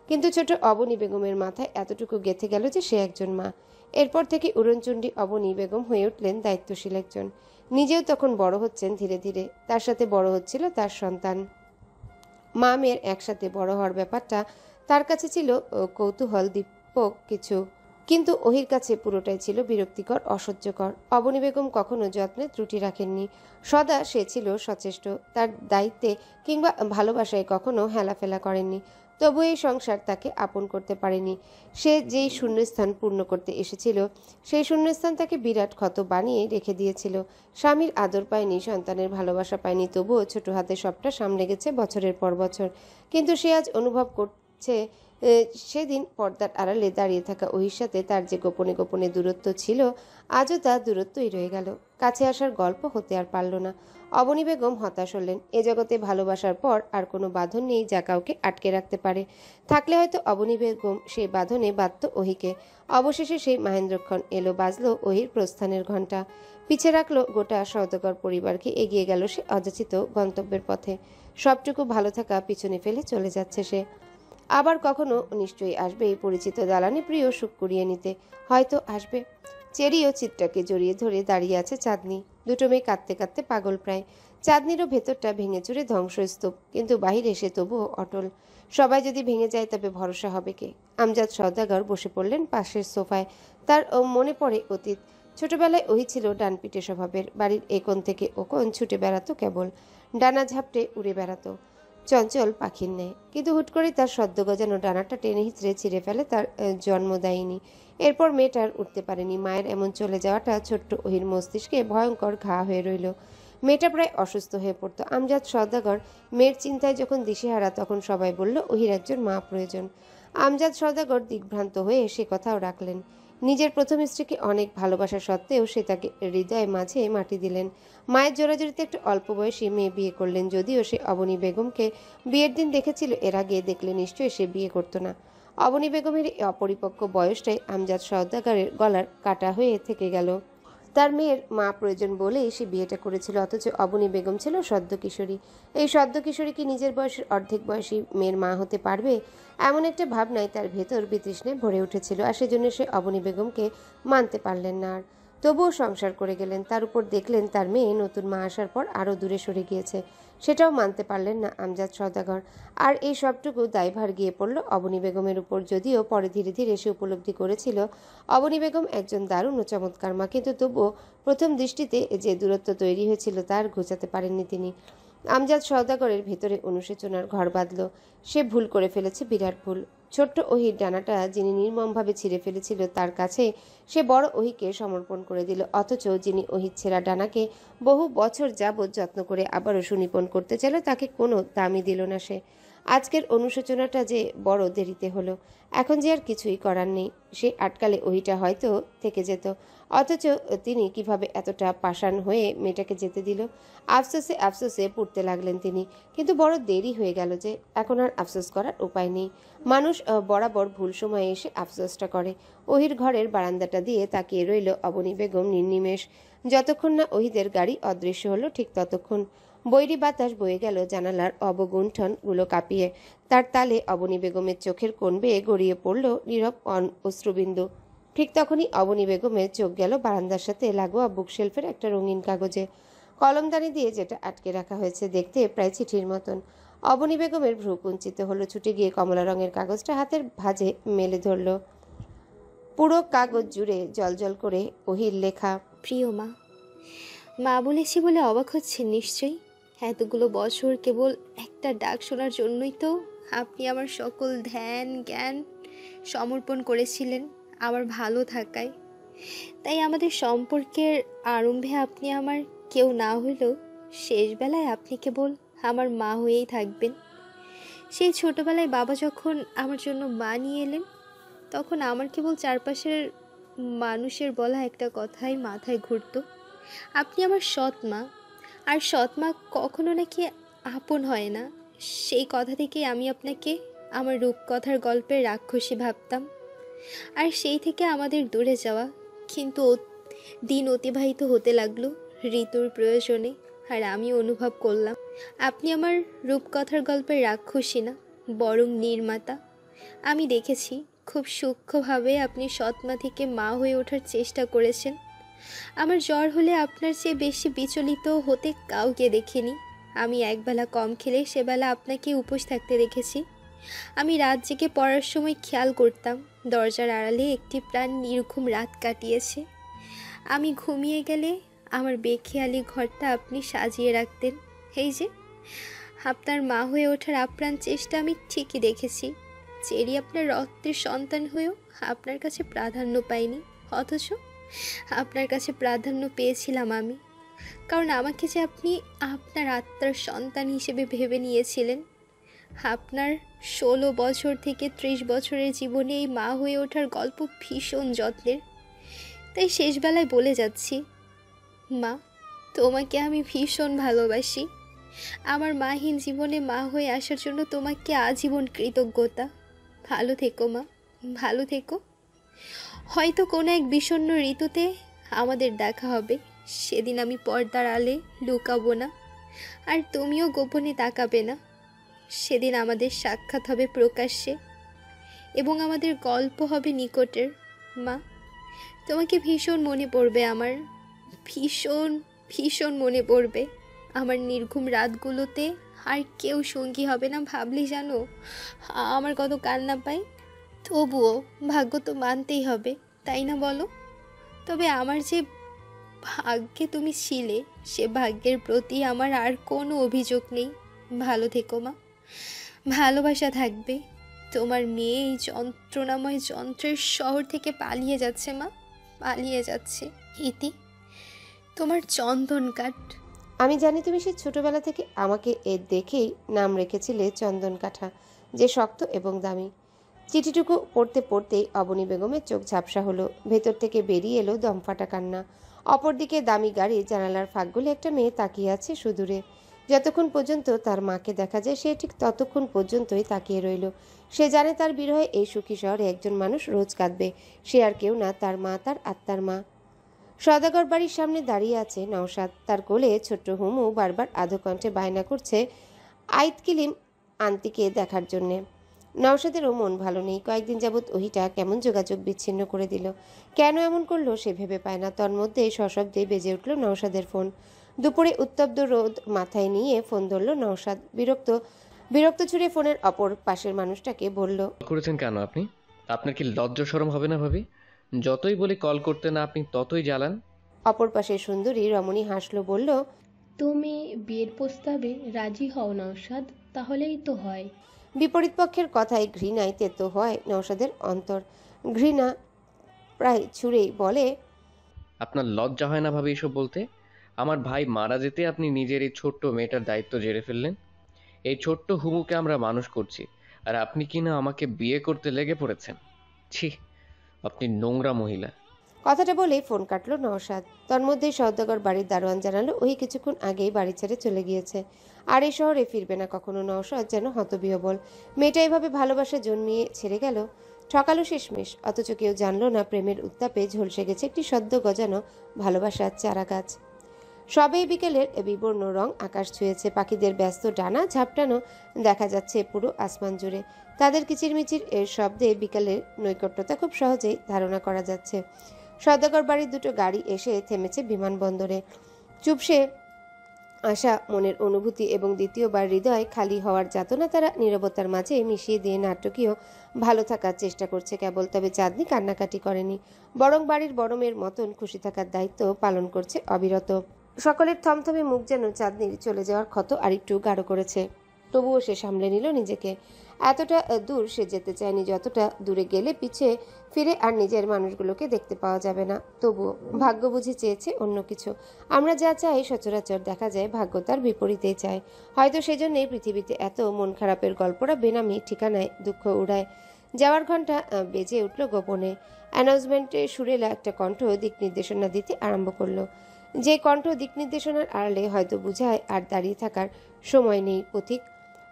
কিন্তু ছোট অবনী বেগমের মাথায় এতটুকু গেঁথে গেল যে সে একজন মা। এরপর থেকে উড়নচণ্ডী অবনী বেগম হয়ে উঠলেন দায়িত্বশীল একজন। নিজেও তখন বড় হচ্ছেন ধীরে ধীরে। তার সাথে বড় হচ্ছিল তার সন্তান। মা মেয়ের একসাথে বড় হওয়ার ব্যাপারটা তার কাছে ছিল কৌতূহল দীপক কিছু, কিন্তু ওহির কাছে পুরোটাই ছিল বিরক্তিকর, অসহ্যকর। অবনী বেগম কখনো যত্নে ত্রুটি রাখেননি। সদা সে ছিল সচেষ্ট। তার দায়িত্বে কিংবা ভালোবাসায় কখনো হেলাফেলা করেননি। তবু এই সংসার তাকে আপন করতে পারেনি। সে যেই শূন্যস্থান পূর্ণ করতে এসেছিল সেই শূন্যস্থান তাকে বিরাট ক্ষত বানিয়ে রেখে দিয়েছিল। স্বামীর আদর পায়নি, সন্তানের ভালোবাসা পায়নি, তবুও ছোট হাতে সবটা সামলে গেছে বছরের পর বছর। কিন্তু সে আজ অনুভব করছে সেদিন পর্দার আড়ালে দাঁড়িয়ে থাকা ওহির সাথে তার যে গোপনে গোপনে দূরত্ব ছিল, আজও তা দূরত্বই রয়ে গেল। কাছে আসার গল্প হতে আর পারল না। অবনী বেগম হতাশ হলেন। এ জগতে ভালোবাসার পর আর কোনো বাঁধন নেই যা কাউকে আটকে রাখতে পারে। থাকলে হয়তো অবনী বেগম সেই বাঁধনে বাঁধত ওহিকে। অবশেষে সেই মহেন্দ্রক্ষণ এলো, বাজলো ওহির প্রস্থানের ঘণ্টা। পিছে রাখলো গোটা সওদাগর পরিবারকে, এগিয়ে গেল সে অযাচিত গন্তব্যের পথে। সবটুকু ভালো থাকা পিছনে ফেলে চলে যাচ্ছে সে। আবার কখনো নিশ্চয়ই আসবে এই পরিচিত দালানে প্রিয় সুখ কুড়িয়ে নিতে। হয়তো আসবে। চেরি ও চিত্রাকে জড়িয়ে ধরে দাঁড়িয়ে আছে চাঁদনি। দুটো মেয়ে কাঁদতে কাঁদতে পাগল প্রায়। চাঁদনিরও ভেতরটা ভেঙে চুরে ধ্বংসস্তূপ, কিন্তু বাহিরে সে তবুও অটল। সবাই যদি ভেঙে যায় তবে ভরসা হবে কে? আমজাদ সওদাগর বসে পড়লেন পাশের সোফায়। তার মনে পড়ে অতীত। ছোটবেলায় ওহি ছিল ডানপিটে স্বভাবের। বাড়ির একোণ থেকে ওকোণ ছুটে বেড়াতো কেবল, ডানা ঝাপটে উড়ে বেড়াতো চঞ্চল পাখির ন্যায়। কিন্তু হুট করে তার সদ্য গজানো ডানাটা টেনে হিঁচড়ে ছিঁড়ে ফেলে তার জন্মদায়িনী। এরপর মেয়েটার উঠতে পারেনি। মায়ের এমন চলে যাওয়াটা ছোট্ট ওহির মস্তিষ্কে ভয়ঙ্কর ঘা হয়ে রইল। মেয়েটা প্রায় অসুস্থ হয়ে পড়তো। আমজাদ সওদাগর মেয়ের চিন্তায় যখন দিশেহারা, তখন সবাই বলল ওহির একজন মা প্রয়োজন। আমজাদ সওদাগর দিগ্ভ্রান্ত হয়ে সে কথাও রাখলেন। নিজের প্রথম স্ত্রীকে অনেক ভালোবাসা সত্ত্বেও সে তাকে হৃদয় মাঝে মাটি দিলেন। মায়ের জোরাজোরিতে একটা অল্প বয়সী মেয়ে বিয়ে করলেন। যদিও সে অবনী বেগমকে বিয়ের দিন দেখেছিল, এর আগে দেখলে নিশ্চয়ই সে বিয়ে করতো না। অবনী বেগমের এই অপরিপক্ক বয়সটাই আমজাদ সওদাগরের গলার কাটা হয়ে থেকে গেল। তার মেয়ের মা প্রয়োজন বলেই সে বিয়েটা করেছিল, অথচ অবনী বেগম ছিল সদ্য কিশোরী। এই সদ্য কিশোরী কি নিজের বয়সের অর্ধেক বয়সী মেয়ের মা হতে পারবে? এমন একটা ভাবনায় তার ভেতর বিতৃষ্ণায় ভরে উঠেছিল, আর সেজন্য সে অবনী বেগমকে মানতে পারলেন না। আর তবুও সংসার করে গেলেন। তার উপর দেখলেন তার মেয়ে নতুন মা আসার পর আরও দূরে সরে গিয়েছে। সেটাও মানতে পারলেন না আমজাদ সওদাগর। আর এই সবটুকু দায়ভার গিয়ে পড়ল অবনী বেগমের উপর, যদিও পরে ধীরে ধীরে সে উপলব্ধি করেছিল অবনী বেগম একজন দারুণ ও চমৎকার মা, কিন্তু তবুও প্রথম দৃষ্টিতে যে দূরত্ব তৈরি হয়েছিল তার ঘোচাতে পারেননি তিনি। আমজাদ সওদাগরের ভেতরে অনুশোচনার ঘর বাঁধল। সে ভুল করে ফেলেছে, বিরাট ভুল। ছোট্ট ওহির ডানাটা যিনি নির্মমভাবে ছিঁড়ে ফেলেছিল তার কাছে সে বড় ওহিকে সমর্পণ করে দিল, অথচ যিনি ওহির ছেঁড়া ডানাকে বহু বছর যাবৎ যত্ন করে আবারও সুনিপন করতে চাইল তাকে কোনো দামই দিল না সে। আজকের অনুশোচনাটা যে বড় দেরিতে হলো। এখন যে আর কিছুই করার নেই। সে আটকালে ওহিটা হয়তো থেকে যেত, অথচ তিনি কিভাবে এতটা পাষাণ হয়ে মেয়েটাকে যেতে দিল। আফসোসে আফসোসে পড়তে লাগলেন তিনি, কিন্তু বড় দেরি হয়ে গেল যে। এখন আর আফসোস করার উপায় নেই। মানুষ বরাবর ভুল সময়ে এসে আফসোসটা করে। ওহির ঘরের বারান্দাটা দিয়ে তাকিয়ে রইল অবনী বেগম নির্নিমেষ। যতক্ষণ না ওহিদের গাড়ি অদৃশ্য হলো ঠিক ততক্ষণ। বৈরী বাতাস বয়ে গেল জানালার অবগুণ্ঠনগুলো কাঁপিয়ে। তার তালে অবনী বেগমের চোখের কোণ বেয়ে গড়িয়ে পড়ল নীরব অশ্রুবিন্দু। ঠিক তখনই অবনী বেগমের চোখ গেল বারান্দার সাথে লাগোয়া বুকশেলফের একটা রঙিন কাগজে। কলমদানি দিয়ে যেটা আটকে রাখা হয়েছে, দেখতে প্রায় চিঠির মতন। অবনী বেগমের ভ্রু কুঞ্চিত হলো, ছুটে গিয়ে কমলা রঙের কাগজটা হাতের ভাঁজে মেলে ধরল। পুরো কাগজ জুড়ে জলজল করে ওহির লেখা। প্রিয় মা, মা বলেছি বলে অবাক হচ্ছেন নিশ্চয়ই। এতগুলো বছর কেবল একটা ডাক শোনার জন্যই তো আপনি আমার সকল ধ্যান জ্ঞান সমর্পণ করেছিলেন আমার ভালো থাকায়। তাই আমাদের সম্পর্কের আরম্ভে আপনি আমার কেউ না হলেও শেষবেলায় আপনি কেবল আমার মা হয়েই থাকবেন। সেই ছোটবেলায় বাবা যখন আমার জন্য মা নিয়ে এলেন, তখন আমার কেবল চারপাশের মানুষের বলা একটা কথাই মাথায় ঘুরতো, আপনি আমার সৎ মা। আর সৎ মা কখনো নাকি আপন হয় না। সেই কথা থেকেই আমি আপনাকে আমার রূপকথার গল্পের রাক্ষসী ভাবতাম। আর সেই থেকে আমাদের দূরে যাওয়া। কিন্তু দিন অতিবাহিত হতে লাগলো ঋতুর প্রয়োজনে, আর আমি অনুভব করলাম আপনি আমার রূপকথার গল্পের রাক্ষসী না, বরং নির্মাতা। আমি দেখেছি খুব সূক্ষ্মভাবে আপনি সৎমা থেকে মা হয়ে ওঠার চেষ্টা করেছেন। আমার জ্বর হলে আপনার চেয়ে বেশি বিচলিত হতে কাউকে দেখিনি। আমি একবেলা কম খেলে সেবেলা আপনাকে উপোস থাকতে দেখেছি। আমি রাত জেগে পড়ার সময় খেয়াল করতাম দরজার আড়ালে একটি প্রাণ নির্ঘুম রাত কাটিয়েছে। আমি ঘুমিয়ে গেলে আমার বেখেয়ালি ঘরটা আপনি সাজিয়ে রাখতেন। এই যে আপনার মা হয়ে ওঠার আপ্রাণ চেষ্টা আমি ঠিকই দেখেছি। চেরি আপনার রক্তের সন্তান হয়েও আপনার কাছে প্রাধান্য পাইনি, অথচ আপনার কাছে প্রাধান্য পেয়েছিলাম আমি। কারণ আমাকে যে আপনি আপনার আত্মার সন্তান হিসেবে ভেবে নিয়েছিলেন। আপনার 16 বছর থেকে 30 বছরের জীবনে এই মা হয়ে ওঠার গল্প ভীষণ যত্নের। তাই শেষবেলায় বলে যাচ্ছি, মা, তোমাকে আমি ভীষণ ভালোবাসি। আমার মাহীন জীবনে মা হয়ে আসার জন্য তোমাকে আজীবন কৃতজ্ঞতা। ভালো থেকো মা, ভালো থেকো। হয়তো কোনো এক বিষণ্ণ ঋতুতে আমাদের দেখা হবে। সেদিন আমি পর্দার আলে লুকাবো না, আর তুমিও গোপনে তাকাবে না। সেদিন আমাদের সাক্ষাৎ হবে প্রকাশ্যে, এবং আমাদের গল্প হবে নিকটের। মা, তোমাকে ভীষণ মনে পড়বে আমার, ভীষণ ভীষণ মনে পড়বে। আমার নির্ঘুম রাতগুলোতে আর কেউ সঙ্গী হবে না ভাবলে জানো আমার কত কান্না পায়। তবুও ভাগ্য তো মানতেই হবে, তাই না বলো? তবে আমার যে ভাগ্যে তুমি ছিলে, সে ভাগ্যের প্রতি আমার আর কোনো অভিযোগ নেই। ভালো থেকো মা, ভালোবাসা থাকবে। তোমার মেয়ে এই যন্ত্রণাময় যন্ত্রের শহর থেকে পালিয়ে যাচ্ছে মা, পালিয়ে যাচ্ছে। ইতি, তোমার চন্দন কাঠ। আমি জানি তুমি সেই ছোটবেলা থেকে আমাকে দেখেই নাম রেখেছিলে চন্দন কাঠা, যে শক্ত এবং দামি। চিঠিটুকু পড়তে পড়তেই অবনী বেগমের চোখ ঝাপসা হলো। ভেতর থেকে বেরিয়ে এলো দমফাটা কান্না। অপরদিকে দামি গাড়ি জানালার ফাঁক গলে একটা মেয়ে তাকিয়ে আছে সুদূরে। যতক্ষণ পর্যন্ত তার মাকে দেখা যায় সে ঠিক ততক্ষণ পর্যন্তই তাকিয়ে রইল। সে জানে তার বিরহে এই সুখী শহরে একজন মানুষ রোজ কাঁদবে। সে আর কেউ না, তার মা, তার আত্মার মা। সওদাগর বাড়ির সামনে দাঁড়িয়ে আছে নওশাদ। তার কোলে ছোট্ট হুমু বারবার আধকণ্ঠে বায়না করছে আইতকিলিম আন্তিকে দেখার জন্যে। নওশাদেরও মন ভালো নেই। কয়েকদিন যাবৎ ওহিটা কেমন যোগাযোগ বিচ্ছিন্ন করে দিল। কেন এমন করলো সে ভেবে পায় না। তন্মধ্যে সশব্দে বেজে উঠল নওশাদের ফোন। দুপুরে উত্তপ্ত রোদ মাথায় নিয়ে ফোন ধরল নওশাদ। বিরক্ত ছুড়ে ফোনের অপর পাশের মানুষটাকে বলল, করেছেন কেন আপনি? আপনার কি লজ্জা শরম হবে না ভাবি? যতই বলি কল করতে না, আপনি ততই জ্বালান। অপর পাশের সুন্দরী রমণী হাসলো, বলল, তুমি বিয়ের প্রস্তাবে রাজি হও নওশাদ, তাহলেই তো হয়। বিপরীত পক্ষের কথায় ঘৃণায় তেতো হয় নওশাদের অন্তর। ঘৃণা প্রায় ছুঁড়েই বলে, আপনার লজ্জা হয় না ভাবি এসব বলতে? আমার ভাই মারা যেতে আপনি নিজের এই ছোট্ট মেয়েটার দায়িত্ব ঝেড়ে ফেললেন। এই ছোট্ট হুমুকে আমরা মানুষ করছি, আর আপনি কিনা আমাকে বিয়ে করতে লেগে পড়েছেন। ছি, আপনি নোংরা মহিলা। কথাটা বলেই ফোন কাটলো নওশাদ। তন্মধ্যেই সওদাগর বাড়ির দারোয়ান জানালো ওই কিছুক্ষণ আগেই বাড়ি ছেড়ে চলে গিয়েছে, আর এই শহরে ফিরবে না কখনো। নওশাদ যেন হতবিহ্বল। মেয়েটা এভাবে ভালোবাসা জন্মিয়ে ছেড়ে গেল, ঠকালো শেষমেশ। অথচ কেউ জানলো না প্রেমের উত্তাপে ঝলসে গেছে একটি সদ্য গজানো ভালোবাসার চারা গাছ। সবেই বিকেলের বিবর্ণ রং আকাশ ছুঁয়েছে, পাখিদের ব্যস্ত ডানা ঝাপটানো দেখা যাচ্ছে পুরো আসমান জুড়ে। তাদের কিচিরমিচির এর শব্দে বিকালের নৈকট্যতা খুব সহজেই ধারণা করা যাচ্ছে। সওদাগর বাড়ির দুটো গাড়ি এসে থেমেছে বিমানবন্দরে। চুপসে আসা মনের অনুভূতি এবং দ্বিতীয়বার হৃদয় খালি হওয়ার যাতনা তারা নীরবতার মাঝে মিশিয়ে দিয়ে নাটকীয় ভালো থাকার চেষ্টা করছে কেবল। তবে চাঁদনি কান্নাকাটি করেনি, বরং বাড়ির বড় মেয়ের মতন খুশি থাকার দায়িত্ব পালন করছে অবিরত। সকলের থমথমে মুখ যেন চাঁদনির চলে যাওয়ার ক্ষত আরেকটু গাঢ় করেছে। তবুও সে সামলে নিল নিজেকে। এতটা দূর সে যেতে চায়নি, যতটা দূরে গেলে পিছে ফিরে আর নিজের মানুষগুলোকে দেখতে পাওয়া যাবে না। তবুও ভাগ্য বুঝে চেয়েছে অন্য কিছু। আমরা যা চাই সচরাচর দেখা যায় ভাগ্য তার বিপরীতেই চায়। হয়তো সেজন্যই পৃথিবীতে এত মন খারাপের গল্পরা বেনামি ঠিকানায় দুঃখ উড়ায়। যাওয়ার ঘন্টা বেজে উঠল গোপনে। অ্যানাউন্সমেন্টে সুরেলা একটা কণ্ঠ দিক নির্দেশনা দিতে আরম্ভ করলো। যে কণ্ঠ দিক নির্দেশনার আড়ালে হয়তো বুঝায় আর দাঁড়িয়ে থাকার সময় নেই পথিক।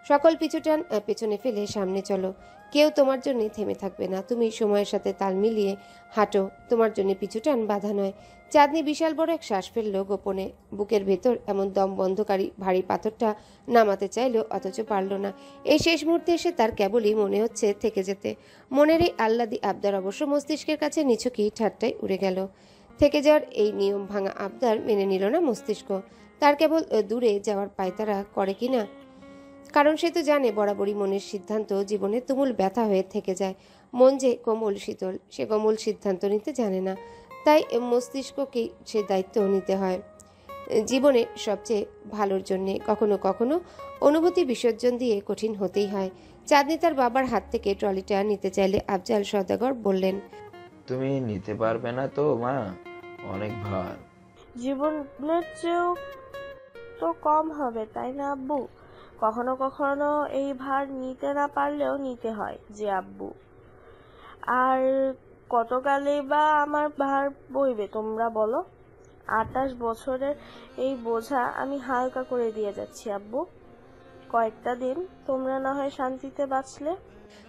সকল পিছুটান পেছনে ফেলে সামনে চলো। কেউ তোমার জন্য থেমে থাকবে না। তুমি সময়ের সাথে তাল মিলিয়ে হাঁটো, তোমার জন্য পিছুটান বাধা নয়। চাঁদনি বিশাল বড় এক শ্বাস ফেললো গোপনে। বুকের ভেতর এমন দম বন্ধকারী ভারী পাথরটা নামাতে চাইলো, অথচ পারল না। এই শেষ মুহূর্তে এসে তার কেবলই মনে হচ্ছে থেকে যেতে। মনের এই আহ্লাদি আবদার অবশ্য মস্তিষ্কের কাছে নিছকই ঠাট্টায় উড়ে গেল। থেকে যাওয়ার এই নিয়ম ভাঙা আবদার মেনে নিল না মস্তিষ্ক। তার কেবল দূরে যাওয়ার পায়তারা করে কিনা, কারণ সে তো জানে বরাবরই মনের সিদ্ধান্ত জীবনে তুমুল ব্যথা হয়ে থেকে যায়। মন যে কোমল শীতল, সে কোমল সিদ্ধান্ত নিতে জানে না, তাই মস্তিষ্ককেই সে দায়িত্ব নিতে হয় জীবনে সবচেয়ে ভালোর জন্যে। কখনো কখনো অনুভূতি বিসর্জন দিয়ে কঠিন হতেই হয়। চাঁদনি তার বাবার হাত থেকে ট্রলিটা নিতে চাইলে আফজাল সওদাগর বললেন, তুমি নিতে পারবে না তো মা, অনেক ভার। জীবনের চেয়েও তো কম হবে, তাই না আব্বু? কখনো কখনো এই ভার নিতে না পারলেও নিতে হয় যে আব্বু। আর কতকালই বা আমার ভার বইবে তোমরা বলো? 28 বছরের এই বোঝা আমি হালকা করে দিয়ে যাচ্ছি আব্বু। কয়েকটা দিন তোমরা না হয় শান্তিতে বাঁচলে।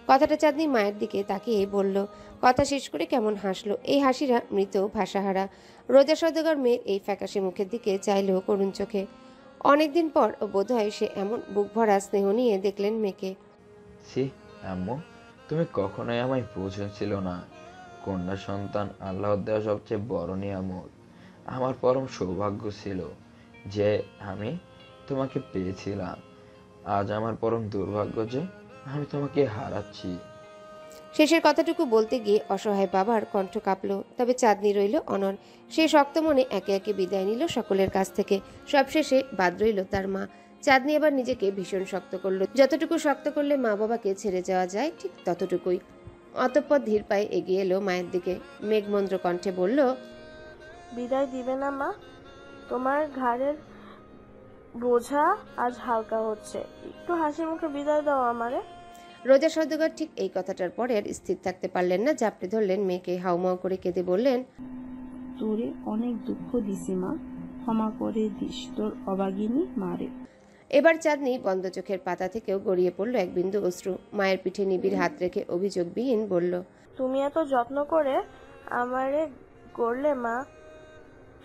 কথাটা চাঁদনি মায়ের দিকে তাকিয়ে বলল। কথা শেষ করে কেমন হাসলো। এই হাসিরা মৃত ভাষাহারা। রোজা সওদাগর মেয়ের এই ফ্যাকাশে মুখের দিকে চাইল করুণ চোখে। অনেকদিন পর বোধহয় সে এমন বুক ভরা স্নেহ নিয়ে দেখলেন মেয়েকে। ছি আম্মু, তুমি কখনোই আমায় বুঝেছিল না। কন্যা সন্তান আল্লাহর দেওয়া সবচেয়ে বড় নিয়ামত। আমার পরম সৌভাগ্য ছিল যে আমি তোমাকে পেয়েছিলাম। আজ আমার পরম দুর্ভাগ্য যে আমি তোমাকে হারাচ্ছি। শেষের কথাটুকু বলতে গিয়ে অসহায় বাবার কণ্ঠ কাঁপল। তবে চাঁদনি রইল অনড়। সে শক্ত মনে একে একে বিদায় নিল সকলের কাছ থেকে। সবশেষে বাদ রইল তার মা। চাঁদনি এবার নিজেকে ভীষণ শক্ত করল। যতটুকু শক্ত করলে মা বাবাকে ছেড়ে যাওয়া যায় ঠিক ততটুকুই। অতঃপর ধীর পায়ে এগিয়ে এলো মায়ের দিকে। মেঘমন্দ্র কণ্ঠে বলল, বিদায় দিবে না মা? তোমার ঘাড়ের বোঝা আজ হালকা হচ্ছে, একটু হাসি মুখে বিদায় দাও আমারে। রোজা সওদাগর ঠিক এই কথাটার পরে আর স্থির থাকতে পারলেন না। জাপটে ধরলেন মেয়েকে, হাউমাউ করে কেঁদে বললেন, তোরে অনেক দুঃখ দিছি মা, ক্ষমা করে দিস তোর অবাগিনী মারে। এবার চাঁদনি বন্ধ চোখের পাতা থেকেও গড়িয়ে পড়ল এক বিন্দু অশ্রু। মায়ের পিঠে নিবিড় হাত রেখে অভিযোগবিহীন বলল, তুমি এত যত্ন করে আমারে গড়লে মা,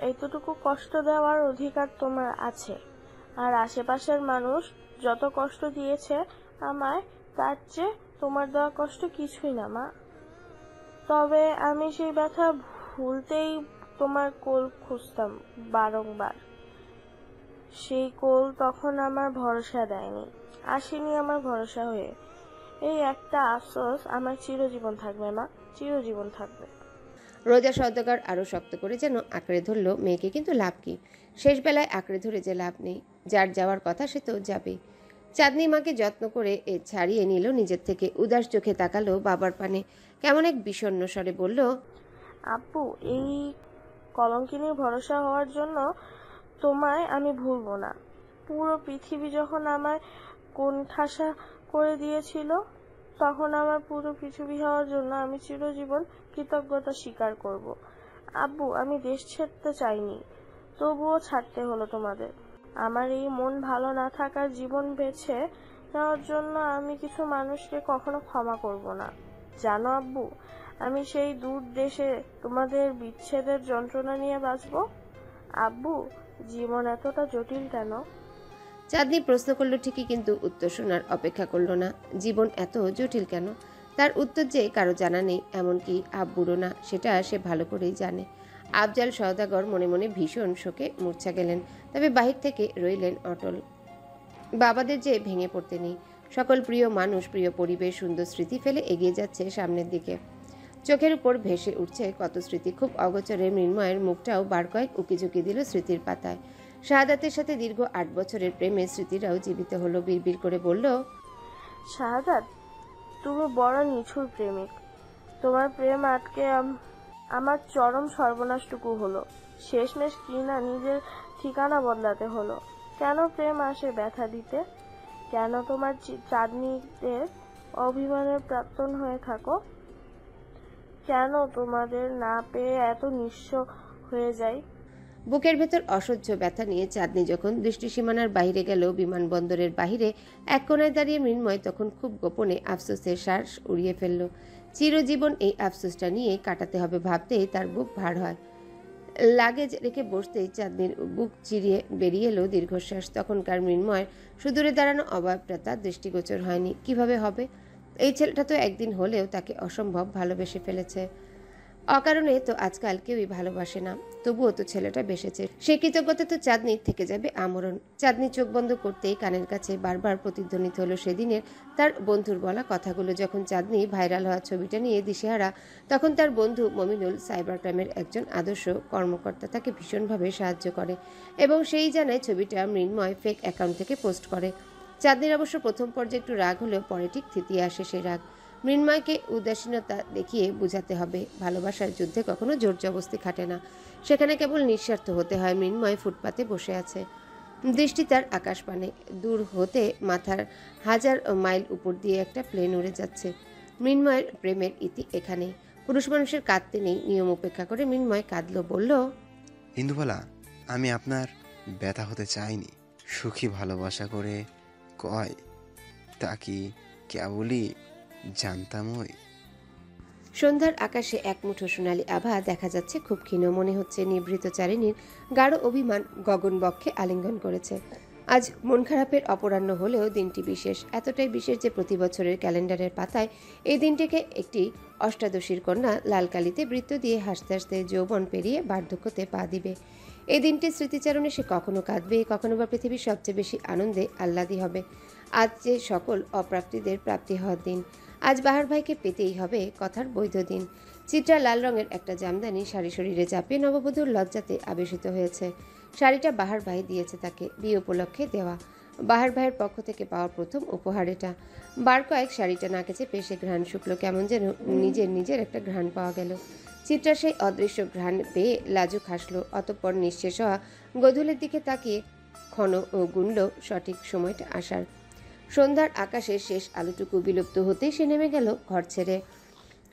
এইটুকু কষ্ট দেওয়ার অধিকার তোমার আছে। আর আশেপাশের মানুষ যত কষ্ট দিয়েছে আমায়, তার চেয়ে তোমার দেওয়া কষ্ট কিছুই না মা। তবে আমি সেই ব্যথা ভুলতেই তোমার কোল খুঁজতাম বারংবার। সেই কোল তখন আমার ভরসা দেয়নি, আসেনি আমার ভরসা হয়ে। এই একটা আফসোস আমার চিরজীবন থাকবে মা, চিরজীবন থাকবে। রোজা সওদাগর আরো শক্ত করে যেন আঁকড়ে ধরল মেয়েকে, কিন্তু লাভ কি? শেষ বেলায় আঁকড়ে ধরে যে লাভ নেই, যার যাওয়ার কথা সে তো যাবেই। চাঁদনি মাকে যত্ন করে ছাড়িয়ে নিল নিজের থেকে, উদাস চোখে তাকালো বাবার পানে, কেমন এক বিষণ্ণ স্বরে বলল, আব্বু, এই কলঙ্কিনীর ভরসা হওয়ার জন্য তোমায় আমি ভুলবো না। পুরো পৃথিবী যখন আমায় কোণঠাসা করে দিয়েছিল, তখন আমার পুরো পৃথিবী হওয়ার জন্য আমি চিরজীবন কৃতজ্ঞতা স্বীকার করব। আব্বু, আমি দেশ ছাড়তে চাইনি, তবুও ছাড়তে হলো তোমাদের। আমার এই মন ভালো না থাকার জীবন বেছে নেওয়ার জন্য আমি কিছু মানুষকে কখনো ক্ষমা করব না। জানো আব্বু, আমি সেই দূর দেশে তোমাদের বিচ্ছেদের যন্ত্রণা নিয়ে বাঁচব। আব্বু, জীবন এতটা জটিল কেন? চাঁদনি প্রশ্ন করলো ঠিকই, কিন্তু উত্তর শোনার অপেক্ষা করলো না। জীবন এত জটিল কেন? তার উত্তর যে কারো জানা নেই, এমনকি আব্বুরও না, সেটা সে ভালো করেই জানে। আফজাল সওদাগর মনে মনে ভীষণ শোকে মূর্ছা গেলেন, তবে বাহির থেকে রইলেন অটল। বাবাদের যে ভেঙে পড়তে নেই, সকল প্রিয় মানুষ, প্রিয় পরিবেশ, সুন্দর স্মৃতি ফেলে এগিয়ে যাচ্ছে সামনের দিকে। চোখের উপর ভেসে উঠছে কত স্মৃতি। খুব অগোচরে মৃন্ময়ের মুখটাও বার কয়েক উকিঝুঁকি দিল স্মৃতির পাতায়। শাহাদাতের সাথে দীর্ঘ 8 বছরের প্রেমের স্মৃতিরাও জীবিত হলো। বিড়বিড় করে বলল, শাহাদাত, তুমি বড় নিষ্ঠুর প্রেমিক। তোমার প্রেম আটকে আমার চরম সর্বনাশটুকু হলো। শেষমেশ কি না নিজের ঠিকানা বদলাতে হলো। কেন প্রেম আসে ব্যথা দিতে? কেন তোমার চাঁদনিদের অভিমানের প্রাক্তন হয়ে থাকো? কেন তোমাদের না পেয়ে এত নিঃস্ব হয়ে যাই? বুকের ভেতর অসহ্য ব্যথা নিয়ে চাঁদনি যখন দৃষ্টিসীমানার বাইরে গেল, বিমানবন্দরের বাহিরে এক কোনায় দাঁড়িয়ে মৃন্ময় তখন খুব গোপনে আফসোসের শ্বাস উড়িয়ে ফেলল। চিরজীবন এই আফসোসটা নিয়ে কাটাতে হবে ভাবতেই তার বুক ভার হয়। লাগেজ রেখে বসতেই চাঁদনির বুক চিরিয়ে বেরিয়ে এলো দীর্ঘশ্বাস। তখনকার মৃন্ময়ের সুদূরে দাঁড়ানো অবয়বটা তার দৃষ্টিগোচর হয়নি। কিভাবে হবে? এই ছেলেটা তো একদিন হলেও তাকে অসম্ভব ভালোবেসে ফেলেছে। অকারণে তো আজকাল কেউই ভালোবাসে না, তবুও তো ছেলেটা বেসেছে। সে কৃতজ্ঞতা তো চাঁদনির থেকে যাবে আমরণ। চাঁদনি চোখ বন্ধ করতেই কানের কাছে বারবার প্রতিধ্বনিত হলো সেদিনের তার বন্ধুর বলা কথাগুলো। যখন চাঁদনি ভাইরাল হওয়া ছবিটা নিয়ে দিশেহারা, তখন তার বন্ধু মমিনুল সাইবার ক্রাইমের একজন আদর্শ কর্মকর্তা তাকে ভীষণভাবে সাহায্য করে এবং সেই জানায় ছবিটা মৃন্ময় ফেক অ্যাকাউন্ট থেকে পোস্ট করে। চাঁদনির অবশ্য প্রথম পর্যায়ে একটু রাগ হলেও পরে ঠিক থিতিয়ে আসে সেই রাগ। মৃন্ময়কে উদাসীনতা দেখিয়ে বুঝাতে হবে, ভালোবাসার যুদ্ধে কখনো জোর জবস্তি খাটে না, সেখানে কেবল নিঃস্বার্থ হতে হয়। মৃন্ময় ফুটপাতে বসে আছে, দৃষ্টি তার আকাশপানে। দূর হতে মাথার 1000 মাইল উপর দিয়ে একটা প্লেন উড়ে যাচ্ছে। মৃন্ময়ের প্রেমের ইতি এখানেই। পুরুষ মানুষের কাঁদতে নেই, নিয়ম উপেক্ষা করে মৃন্ময় কাঁদল, বলল, ইন্দুবালা, আমি আপনার ব্যথা হতে চাইনি। সুখী ভালোবাসা করে কয় তা কি কেবলই জানতামই। সন্ধ্যার আকাশে এক মুঠো সোনালি আভা দেখা যাচ্ছে, খুব ক্ষীণ। মনে হচ্ছে নিভৃত চারিণীর গাঢ় অভিমান গগন বক্ষে আলিঙ্গন করেছে। আজ মন খারাপের অপরাহ্ন হলেও দিনটি বিশেষ, এতটাই বিশেষ যে প্রতি বছরের ক্যালেন্ডারের পাতায় এই দিনটিকে একটি অষ্টাদশীর কন্যা লাল কালিতে বৃত্ত দিয়ে হাসতে হাসতে যৌবন পেরিয়ে বার্ধক্যতে পা দিবে। এই দিনটির স্মৃতিচারণে সে কখনো কাঁদবে, কখনো বা পৃথিবীর সবচেয়ে বেশি আনন্দে আহ্লাদী হবে। আজ যে সকল অপ্রাপ্তিদের প্রাপ্তি হওয়ার দিন। আজ বাহার ভাইকে পেতেই হবে কথার বৈধ দিন। চিত্রা লাল রঙের একটা জামদানি শাড়ি শরীরে চাপিয়ে নববধূর লজ্জাতে আবেশিত হয়েছে। শাড়িটা বাহার ভাই দিয়েছে তাকে, বিয়ে উপলক্ষে দেওয়া। বাহার ভাইয়ের পক্ষ থেকে পাওয়া প্রথম উপহার এটা। বার কয়েক শাড়িটা নাকেছে পেশে ঘ্রাণ শুকলো, কেমন যেন নিজের একটা ঘ্রাণ পাওয়া গেল। চিত্রা সেই অদৃশ্য ঘ্রাণ পেয়ে লাজুক হাসলো। অতঃপর নিঃশেষ হওয়া গোধূলির দিকে তাকিয়ে ক্ষণ ও গুনল সঠিক সময়টা আসার। সন্ধ্যার আকাশের শেষ আলোটুকু বিলুপ্ত হতেই সে নেমে গেল ঘর ছেড়ে।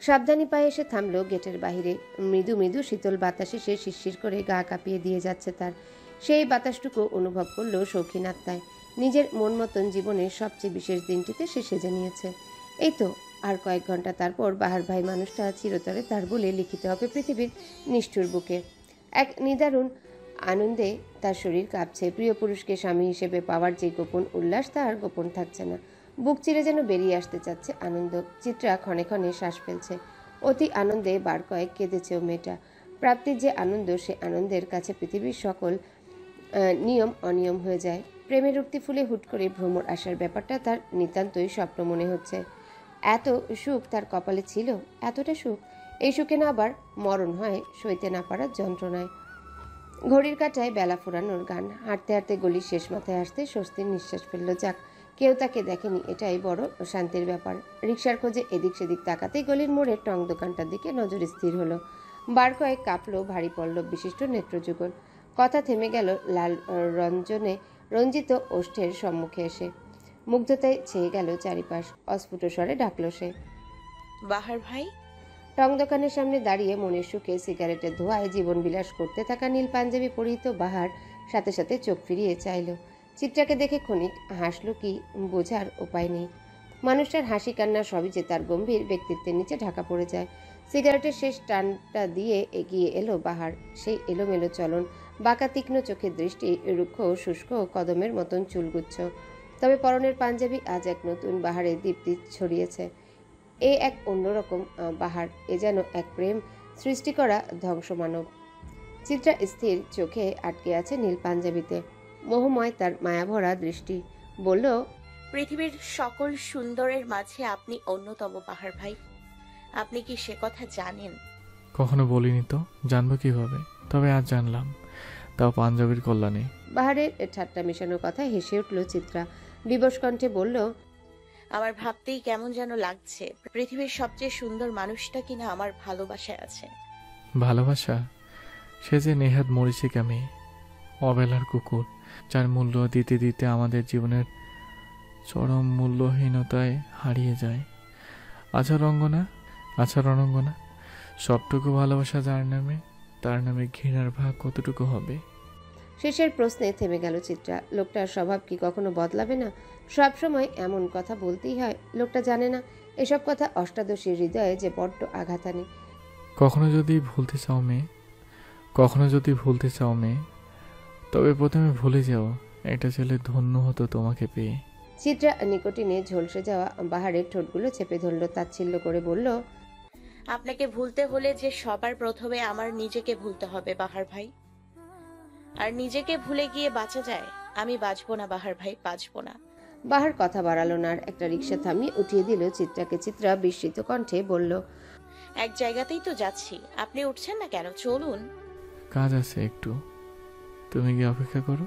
সাবধানী পায়ে এসে থামল গেটের বাহিরে। মৃদু মৃদু শীতল বাতাসে সে শিরশির করে গা কাঁপিয়ে দিয়ে যাচ্ছে তার। সেই বাতাসটুকু অনুভব করল শৌখিন আত্মায়। নিজের মন মতন জীবনের সবচেয়ে বিশেষ দিনটিতে সে সেজে নিয়েছে। এই তো আর কয়েক ঘন্টা, তারপর বাহার ভাই মানুষটা চিরতরে তার বলে লিখিত হবে পৃথিবীর নিষ্ঠুর বুকে। এক নিদারুণ আনন্দে তার শরীর কাঁপছে। প্রিয় পুরুষকে স্বামী হিসেবে পাওয়ার যে গোপন উল্লাস, তা আর গোপন থাকছে না। বুক চিরে যেন বেরিয়ে আসতে চাচ্ছে আনন্দ। চিত্রা ক্ষণে ক্ষণে শ্বাস ফেলছে। অতি আনন্দে বার কয়েক কেঁদেছেও মেয়েটা। প্রাপ্তির যে আনন্দ, সে আনন্দের কাছে পৃথিবীর সকল নিয়ম অনিয়ম হয়ে যায়। প্রেমের উক্তি ফুলে হুট করে ভ্রমর আসার ব্যাপারটা তার নিতান্তই স্বপ্ন মনে হচ্ছে। এত সুখ তার কপালে ছিল, এতটা সুখ। এই সুখে না আবার মরণ হয় সইতে না পারার যন্ত্রণায়। ঘড়ির কাঁটায় বেলা ফোরানোর গান। হাঁটতে হাঁটতে গলির শেষ মাথায় আসতে স্বস্তির নিঃশ্বাস ফেলল। যাক, কেউ তাকে দেখেনি, এটাই বড় শান্তির ব্যাপার। রিকশার খোঁজে এদিক সেদিক তাকাতেই গলির মোড়ে টং দোকানটার দিকে নজর স্থির হলো। বার কয়েক কাঁপলো ভারী পল্লব বিশিষ্ট নেত্রযুগল। কথা থেমে গেল লাল রঞ্জনে রঞ্জিত ওষ্ঠের সম্মুখে এসে। মুগ্ধতায় ছেয়ে গেল চারিপাশ। অস্ফুট স্বরে ডাকল সে, বাহার ভাই। টং দোকানের সামনে দাঁড়িয়ে মনের সুখে সিগারেটের ধোঁয়ায় জীবন বিলাস করতে থাকা নীল পাঞ্জাবি পরিহিত বাহার সাথে সাথে চোখ ফিরিয়ে চাইল। চিত্রাকে দেখে ক্ষণিক হাসল কি বোঝার উপায় নেই। মানুষটার হাসি কান্না সবই যে তার গম্ভীর ব্যক্তিত্বের নিচে ঢাকা পড়ে যায়। সিগারেটের শেষ টানটা দিয়ে এগিয়ে এলো বাহার। সেই এলোমেলো চলন, বাঁকা তীক্ষ্ণ চোখের দৃষ্টি, রুক্ষ শুষ্ক কদমের মতন চুলগুচ্ছ। তবে পরনের পাঞ্জাবি আজ এক নতুন বাহারের দীপ্তি ছড়িয়েছে। এ এক অন্যরকম বাহার, এ যেন এক প্রেম সৃষ্টি করা ধ্বংসমানব। চিত্রা স্থির চোখে আটকে আছে নীল পাঞ্জাবিতে। মোহময় তার মায়াভরা দৃষ্টি। বলল, পৃথিবীর সকল সুন্দরের মাঝে আপনি অন্যতম বাহার ভাই। আপনি কি সে কথা জানেন? কখনো বলিনি তো, জানবো কিভাবে? তবে আজ জানলাম, তাও পাঞ্জাবির কল্যাণে। বাহারের ঠাট্টা মেশানো কথা হেসে উঠল চিত্রা। বিবশ কণ্ঠে বলল, আমার ভাবতেই কেমন যেন লাগছে পৃথিবীর সবচেয়ে সুন্দর মানুষটা কিনা আমার ভালোবাসায় আছে। ভালোবাসা? সে যে নেহাত মরিচিকা মেয়ে, অবেলার কুকুর, যার মূল্য দিতে দিতে আমাদের জীবনের চরম মূল্যহীনতায় হারিয়ে যায়। আচ্ছা রণাঙ্গনা, সবটুকু ভালোবাসা যার নামে, তার নামে ঘৃণার ভাগ কতটুকু হবে? শেষের প্রশ্নে থেমে গেল চিত্রা। লোকটার স্বভাব কি কখনো বদলাবে না? সব সময় এমন কথা বলতেই হয়? লোকটা জানে না এসব কথা অষ্টাদশীর হৃদয়ে যে বড্ড আঘাত আনে। কখনো যদি ভুলতে চাও মেয়ে, তবে প্রথমে ভুলে যাও একটা ছেলে ধন্য হতো তোমাকে পেয়ে। চিত্রা নিকটিনে ঝলসে যাওয়া বাহারের ঠোঁটগুলো চেপে ধরল, তাচ্ছিল্য করে বলল, আপনাকে ভুলতে হলে যে সবার প্রথমে আমার নিজেকে ভুলতে হবে বাহার ভাই। আর নিজেকে ভুলে গিয়ে বাঁচা যায়? আমি বাঁচবো না বাহার ভাই, বাঁচবো না। বাহার কথা বাড়ালো না, আর একটা রিক্সা থামিয়ে উঠিয়ে দিল চিত্রাকে। চিত্রা বিস্মিত কণ্ঠে বলল, এক জায়গাতেই তো যাচ্ছি, আপনি উঠছেন না কেন? চলুন। কাজ আছে একটু, তুমি গিয়ে অপেক্ষা করো,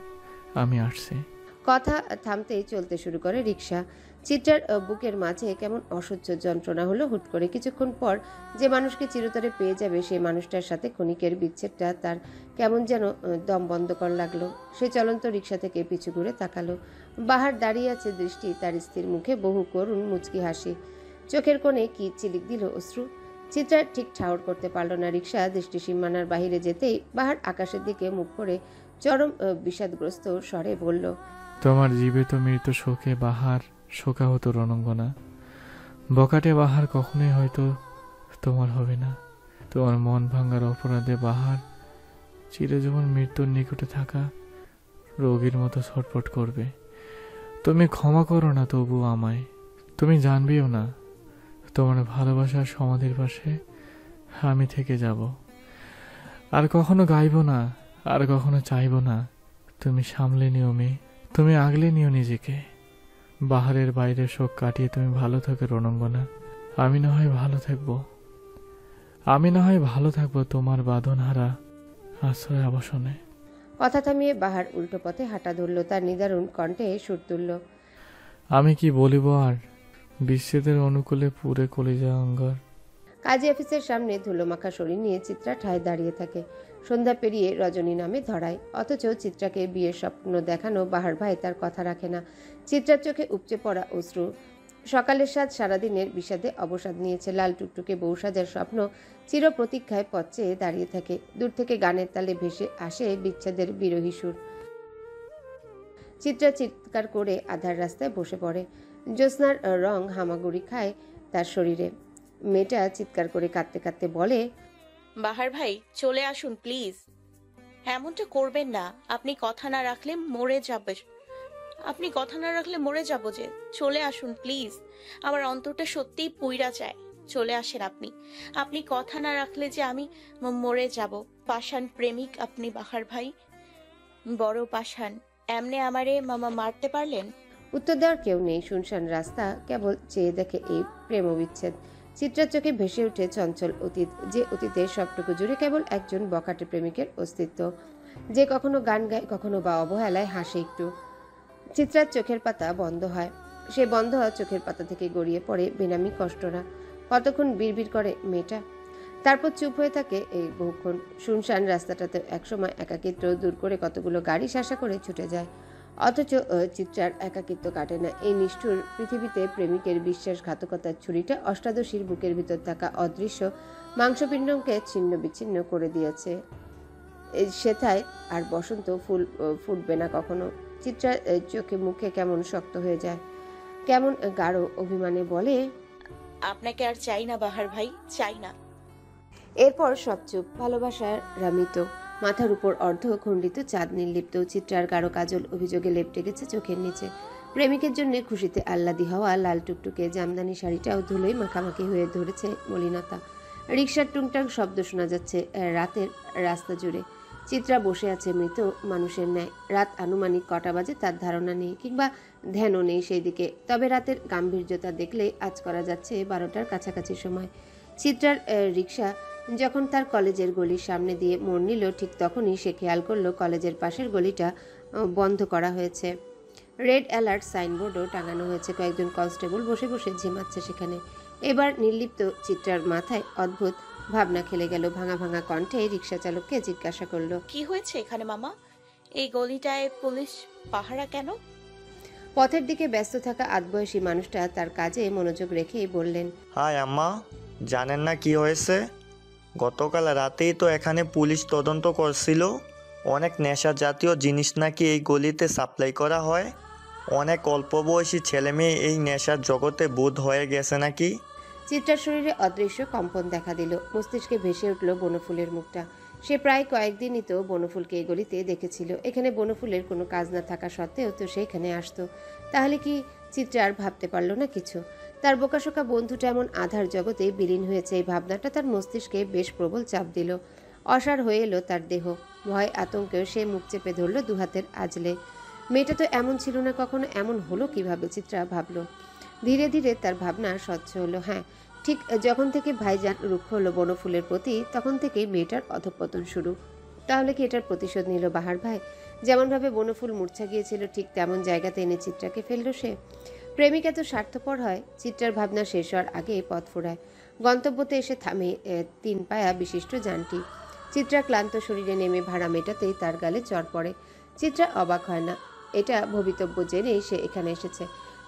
আমি আসছি। কথা থামতেই চলতে শুরু করে রিক্সা। চিত্রার বুকের মাঝে কেমন অসহ্য যন্ত্রণা হলো হুট করে। কিছুক্ষণ পর যে মানুষকে চিরতরে পেয়ে যাবে সেই মানুষটার সাথে ক্ষণিকের বিচ্ছেদটা তার কেমন যেন দম বন্ধকর লাগলো। সে চলন্ত রিক্সা থেকে পিছু ঘুরে তাকালো। বাহার দাঁড়িয়ে আছে, দৃষ্টি তার স্থির, মুখে বহু করুণ মুচকি হাসি, চোখের কোণে কি চিলিক দিল অশ্রু। চিত্রা ঠিক ঠাউর করতে পারল না। রিক্সা দৃষ্টি সীমানার বাহিরে যেতেই বাহার আকাশের দিকে মুখ করে চরম বিষাদগ্রস্ত স্বরে বলল, তোমার জীবিত মৃত শোকে বাহার শোকা হতো রণাঙ্গনা। বকাটে বাহার কখনোই হয়তো তোমার হবে না। তোমার মন ভাঙার অপরাধে বাহার চিরজীবন মৃত্যুর নিকটে থাকা রোগীর মতো ছটফট করবে। তুমি ক্ষমা করো না তবু আমায়। তুমি জানবেও না, তোমার ভালোবাসার সমাধির পাশে আমি থেকে যাব। আর কখনো গাইব না, আর কখনো চাইব না। তুমি সামলে নিও মেয়ে, তুমি আগলে নিও নিজেকে। বাহারের বাইরে শোক কাটিয়ে তুমি ভালো থাকো রণাঙ্গনা। আমি না হয় ভালো থাকবো তোমার বাঁধনহারা আশ্রয় আবাসনে। কথা থামিয়ে বাহার উল্টো পথে হাঁটা ধরল। তার নিদারুণ কণ্ঠে সুর তুলল, আমি কি বলিব আর, বিচ্ছেদের অনুকূলে পুরে কলিজা অঙ্গার। কাজী অফিসের সামনে ধুলোমাখা শরীর নিয়ে চিত্রা ঠায় দাঁড়িয়ে থাকে। সন্ধ্যা পেরিয়ে রজনী নামে ধরায়, অথচ চিত্রাকে বিয়ের স্বপ্ন দেখানো বাহার ভাই তার কথা রাখে না। চিত্রার চোখে উপচে পড়া অশ্রু। সকালের স্বাদ সারাদিনের বিষাদে অবসাদ নিয়েছে। লাল টুকটুকে বউ সাজার স্বপ্ন চির প্রতীক্ষায় পথ চেয়ে দাঁড়িয়ে থাকে। দূর থেকে গানের তালে ভেসে আসে বিচ্ছেদের বিরহী সুর। চিত্রা চিৎকার করে আধার রাস্তায় বসে পড়ে। জ্যোৎস্নার রং হামাগুড়ি খায় তার শরীরে। মেয়েটা চিৎকার করে কাঁদতে কাঁদতে বলে, বাহার ভাই চলে আসুন প্লিজ। এমনটা করবেন না, আপনি কথা না রাখলে মরে যাব যে। চলে আসুন প্লিজ, আমার অন্তরটা সত্যিই পুইরা যায়। চলে আসেন আপনি কথা না রাখলে যে আমি মরে যাব। পাষাণ প্রেমিক আপনি বাহার ভাই। বড় পাষাণ, এমনে আমারে মামা মারতে পারলেন? উত্তর দেওয়ার কেউ নেই। শুনশান রাস্তা, কেবল চেয়ে দেখে এই প্রেম বিচ্ছেদ। চিত্রার চোখে ভেসে ওঠে চঞ্চল অতীত, যে অতীতের সবটুকু জুড়ে কেবল একজন বখাটে প্রেমিকের অস্তিত্ব, যে কখনো গান গায়, কখনো বা অবহেলায় হাসে একটু। চিত্রার চোখের পাতা বন্ধ হয়, সে বন্ধ হওয়া চোখের পাতা থেকে গড়িয়ে পড়ে বেনামি কষ্টরা। কতক্ষণ বিড়বিড় করে মেয়েটা, তারপর চুপ হয়ে থাকে এই বহুক্ষণ। শুনশান রাস্তাটাতে একসময় একাকিত্ব দূর করে কতগুলো গাড়ি শাসা করে ছুটে যায়, অথচ চিত্রার একাকিত্ব কাটে না। এই নিষ্ঠুর পৃথিবীতে প্রেমিকের বিশ্বাসঘাতকতার ছুরিটা অষ্টাদশীর বুকের ভিতর থাকা অদৃশ্য মাংসপিণ্ডকে ছিন্ন বিচ্ছিন্ন করে দিয়েছে। সেথায় আর বসন্ত ফুল ফুটবে না কখনো। চিত্রার চোখে মুখে কেমন শক্ত হয়ে যায়, কেমন গাঢ় অভিমানে বলে, আপনাকে আর চাই না বাহার ভাই, চাই না। এরপর সব চুপ, ভালোবাসার রামিত, মাথার উপর অর্ধ খণ্ডিত চাঁদ নির্লিপ্ত। চিত্রার গাঢ় কাজল অভিযোগে লেপটে গেছে চোখের নিচে। প্রেমিকের জন্য খুশিতে আহ্লাদি হওয়া লাল টুকটুকে জামদানি শাড়িটাও ধুলোয় মাখামাখি হয়ে ধরেছে মলিনতা। রিকশার টুংটাং শব্দ শোনা যাচ্ছে রাতের রাস্তা জুড়ে। চিত্রা বসে আছে মৃত মানুষের ন্যায়। রাত আনুমানিক কটা বাজে তার ধারণা নেই, কিংবা ধ্যানও নেই সেই দিকে। তবে রাতের গাম্ভীর্যতা দেখলে আজ করা যাচ্ছে 12টার কাছাকাছি সময়। চিত্রার রিকশা যখন তার কলেজের গলির সামনে দিয়ে মোড় নিল, ঠিক তখনই সে খেয়াল করলো কলেজের পাশের গলিটা বন্ধ করা হয়েছে। রেড অ্যালার্ট সাইনবোর্ডও টাঙানো হয়েছে। কয়েকজন কনস্টেবল বসে বসে ঝিমাচ্ছে সেখানে। এবার নির্লিপ্ত চিত্রার মাথায় অদ্ভুত ভাবনা খেলে গেল। ভাঙা ভাঙা কণ্ঠে রিকশা চালককে জিজ্ঞাসা করলো, কি হয়েছে এখানে মামা? এই গলিটায় পুলিশ পাহারা কেন? পথের দিকে ব্যস্ত থাকা আধবয়সী মানুষটা তার কাজে মনোযোগ রেখে বললেন, হাই আম্মা, জানেন না কি হয়েছে? গতকাল রাতেই তো এখানে পুলিশ তদন্ত করছিল। অনেক নেশা জাতীয় জিনিস নাকি এই গলিতে সাপ্লাই করা হয়। অনেক অল্প বয়সী ছেলে মেয়ে এই নেশার জগতে বুঁদ হয়ে গেছে নাকি। চিত্রার শরীরে অদৃশ্য কম্পন দেখা দিল। মস্তিষ্কে ভেসে উঠল বনফুলের মুখটা। সে প্রায় কয়েকদিনই তো বনফুলকে এই গলিতে দেখেছিল। এখানে বনফুলের কোনো কাজ না থাকা সত্ত্বেও তো সে এখানে আসতো। তাহলে কি চিত্রা আর ভাবতে পারল না কিছু? তার বোকাশোকা বন্ধুটা এমন আধার জগতে বিলীন হয়েছে, এই ভাবনাটা তার মস্তিষ্কে বেশ প্রবল চাপ দিল। অসাড় হয়ে এলো তার দেহ। ভয় আতঙ্কেও সে মুখ চেপে ধরল দুহাতের আজলে। মেয়েটা তো এমন ছিল না কখনো, এমন হলো কিভাবে? চিত্রা ভাবল। ধীরে ধীরে তার ভাবনা স্বচ্ছ হলো। হ্যাঁ, ঠিক যখন থেকে ভাইজান রুক্ষ হলো বনফুলের প্রতি, তখন থেকেই মেয়েটার অধঃপতন শুরু। তাহলে কি এটার প্রতিশোধ নিল বাহার ভাই? যেমনভাবে বনফুল মূর্ছা গিয়েছিল, ঠিক তেমন জায়গাতে এনে চিত্রাকে ফেলল সে। প্রেমিক এত স্বার্থপর হয়? চিত্রার ভাবনা শেষ হওয়ার আগে পথ ফোরায়। গন্তব্যতে এসে থামে 3 পায়া বিশিষ্ট যানটি। চিত্রা ক্লান্ত শরীরে নেমে ভাড়া মেটাতেই তার গালে চড় পড়ে। চিত্রা অবাক হয় না, এটা ভবিতব্য জেনেই সে এখানে এসেছে।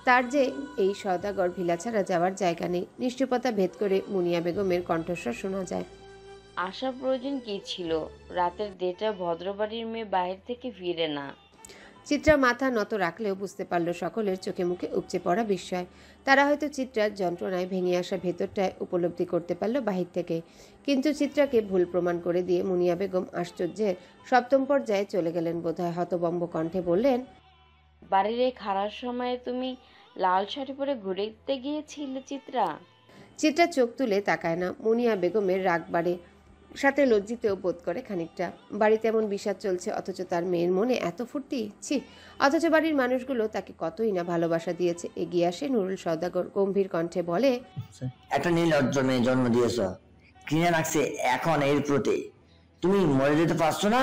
তার যে এই সওদাগর ভিলা ছাড়া যাওয়ার জায়গা নেই। নিশ্চুপতা ভেদ করে মুনিয়া বেগমের কণ্ঠস্বর শোনা যায়। আসার প্রয়োজন কি ছিল? রাতের 1:30 ভদ্রবাড়ির মেয়ে বাইরে থেকে ফিরে না। চিত্রা মাথা নত রাখলেও বুঝতে পারল সকলের চোখে মুখে উপচে পড়া বিস্ময়। তারা হয়তো চিত্রার যন্ত্রণায় ভেঙে আসা ভেতরটায় উপলব্ধি করতে পারল বাহির থেকে। কিন্তু চিত্রাকে ভুল প্রমাণ করে দিয়ে মুনিয়া বেগম আশ্চর্যের 7ম পর্যায়ে চলে গেলেন বোধহয়। হতবম্ব কণ্ঠে বললেন, বাড়ির এই খারাপ সময়ে তুমি লাল শাড়ি পরে ঘুরতে গিয়েছিলে চিত্রা? চিত্রা চোখ তুলে তাকায় না। মুনিয়া বেগমের রাগ বাড়ে, সাথে লজ্জিতও বোধ করে খানিকটা। বাড়িতে এমন বিষাদ চলছে, অথচ তার মেয়ের মনে এত ফুর্তি। ছি! অথচ বাড়ির মানুষগুলো তাকে কতই না ভালোবাসা দিয়েছে। এগিয়ে আসে নুরুল সওদাগর, গম্ভীর কণ্ঠে বলে, একটা নির্লজ্জ মেয়ে জন্ম দিয়েছ, কিনে রাখছে এখন এর প্রতি তুমি মরে যেতে পারছো না?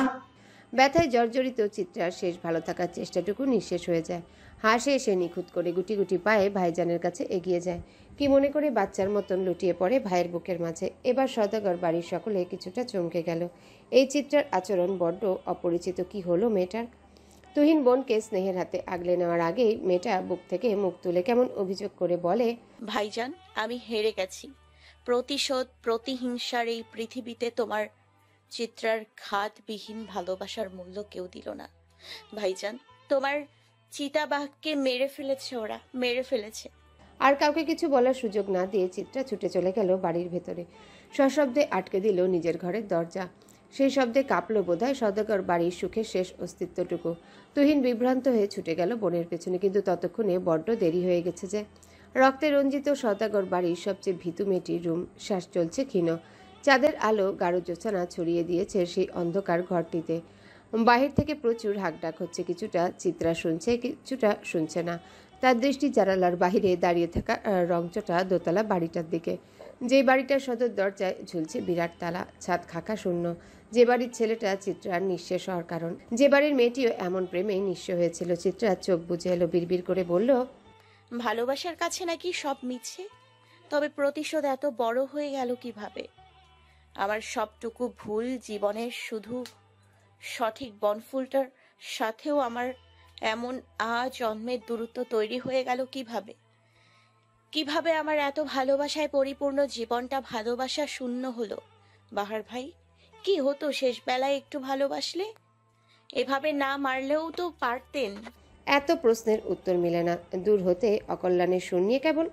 ব্যথায় জর্জরিত চিত্রার শেষ ভালো থাকার চেষ্টাটুকু নিঃশেষ হয়ে যায়। হাসে এসে নিখুঁত করে গুটি গুটি পায়ে ভাইজানের কাছে এগিয়ে যায়। কি মনে করে বাচ্চার মতন লুটিয়ে পড়ে ভাইয়ের বুকের মাঝে। এবার সওদাগর বাড়ির সকলে কিছুটা চমকে গেল। এই চিত্রার আচরণ বড্ড অপরিচিত। কি হলো মেয়েটার? তুহিন বোনকে স্নেহের হাতে আগলে নেওয়ার আগেই মেয়েটা বুক থেকে মুখ তুলে কেমন অভিযোগ করে বলে, ভাইজান, আমি হেরে গেছি। প্রতিশোধ, প্রতিহিংসার এই পৃথিবীতে তোমার চিত্রার ঘাতবিহীন ভালোবাসার মূল্য কেউ দিল না। ভাইজান, তোমার চিতাবাঘকে মেরে ফেলেছে, ওরা মেরে ফেলেছে। আর কাউকে কিছু বলার সুযোগ না দিয়ে চিত্রা ছুটে চলে গেল বাড়ির ভেতরে। সশব্দে আটকে দিল নিজের ঘরের দরজা। সেই শব্দে কাঁপল বোধহয় সওদাগর বাড়ির সুখের শেষ অস্তিত্বটুকু। তুহিন বিভ্রান্ত হয়ে ছুটে গেল বোনের পেছনে, কিন্তু ততক্ষণে বড্ড দেরি হয়ে গেছে যে। রক্তে রঞ্জিত সওদাগর বাড়ির সবচেয়ে ভীতু মেয়েটির রুম, শ্বাস চলছে ক্ষীণ। চাঁদের আলো গাঢ় জোছানা ছড়িয়ে দিয়েছে সেই অন্ধকার ঘরটিতে। বাহির থেকে প্রচুর হাঁকডাক হচ্ছে, কিছুটা চিত্রা শুনছে, কিছুটা শুনছে না। তার দৃষ্টি জানালার বাহিরে দাঁড়িয়ে থাকা রংচটা দোতলা বাড়িটার দিকে। যে বাড়িটার সদর দরজায় ঝুলছে বিরাট তালা, ছাদ খাকা শূন্য। যে বাড়ির ছেলেটা চিত্রার নিঃশেষ হওয়ার কারণ, যে বাড়ির মেয়েটিও এমন প্রেমেই নিঃস্ব হয়েছিল। চিত্রা চোখ বুজে এলো, বিড়বিড় করে বলল, ভালোবাসার কাছে নাকি সব মিছে, তবে প্রতিশোধ এত বড় হয়ে গেল কিভাবে? আমার সবটুকু ভুল জীবনের শুধু সঠিক বনফুলটার সাথেও আমার এমন জন্মের দূরত্ব তৈরি হয়ে গেল কিভাবে? কিভাবে আমার এত ভালোবাসায় পরিপূর্ণ জীবনটা ভালোবাসা শূন্য হলো? বাহার ভাই, কি হতো শেষ বেলায় একটু ভালোবাসলে? এভাবে না মারলেও তো পারতেন। এত প্রশ্নের উত্তর মেলে না। দূর হতে অকল্যাণের শুনিয়ে কেবল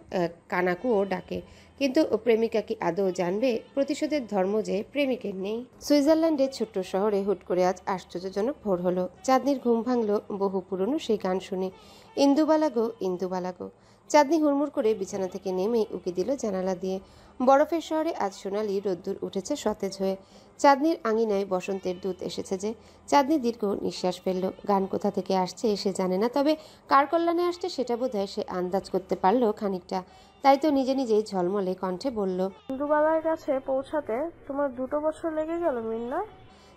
কানাকুও ডাকে, কিন্তু প্রেমিকা কি আদৌ জানবে প্রতিশোধের ধর্ম যে প্রেমিকের নেই? সুইজারল্যান্ডের ছোট্ট শহরে হুট করে আজ আশ্চর্যজনক ভোর হলো। চাঁদনির ঘুম ভাঙল বহু পুরনো সেই গান শুনে, ইন্দুবালাগো ইন্দুবালাগো। চাঁদনি হুড়মুড় করে বিছানা থেকে নেমে উকি দিল জানালা দিয়ে। বরফের শহরে আজ সোনালি রোদ্দুর উঠেছে সতেজ হয়ে। চাঁদনির আঙিনায় বসন্তের দূত এসেছে যে। চাঁদনি দীর্ঘ নিঃশ্বাস ফেলল। গান কোথা থেকে আসছে সে জানে না, তবে কার কল্যাণে আসছে সেটা বোধহয় সে আন্দাজ করতে পারল খানিকটা। তাই তো নিজে নিজেই ঝলমলে কণ্ঠে বলল, ইন্দুবালার কাছে পৌঁছাতে তোমার 2 বছর লেগে গেল মিন্না।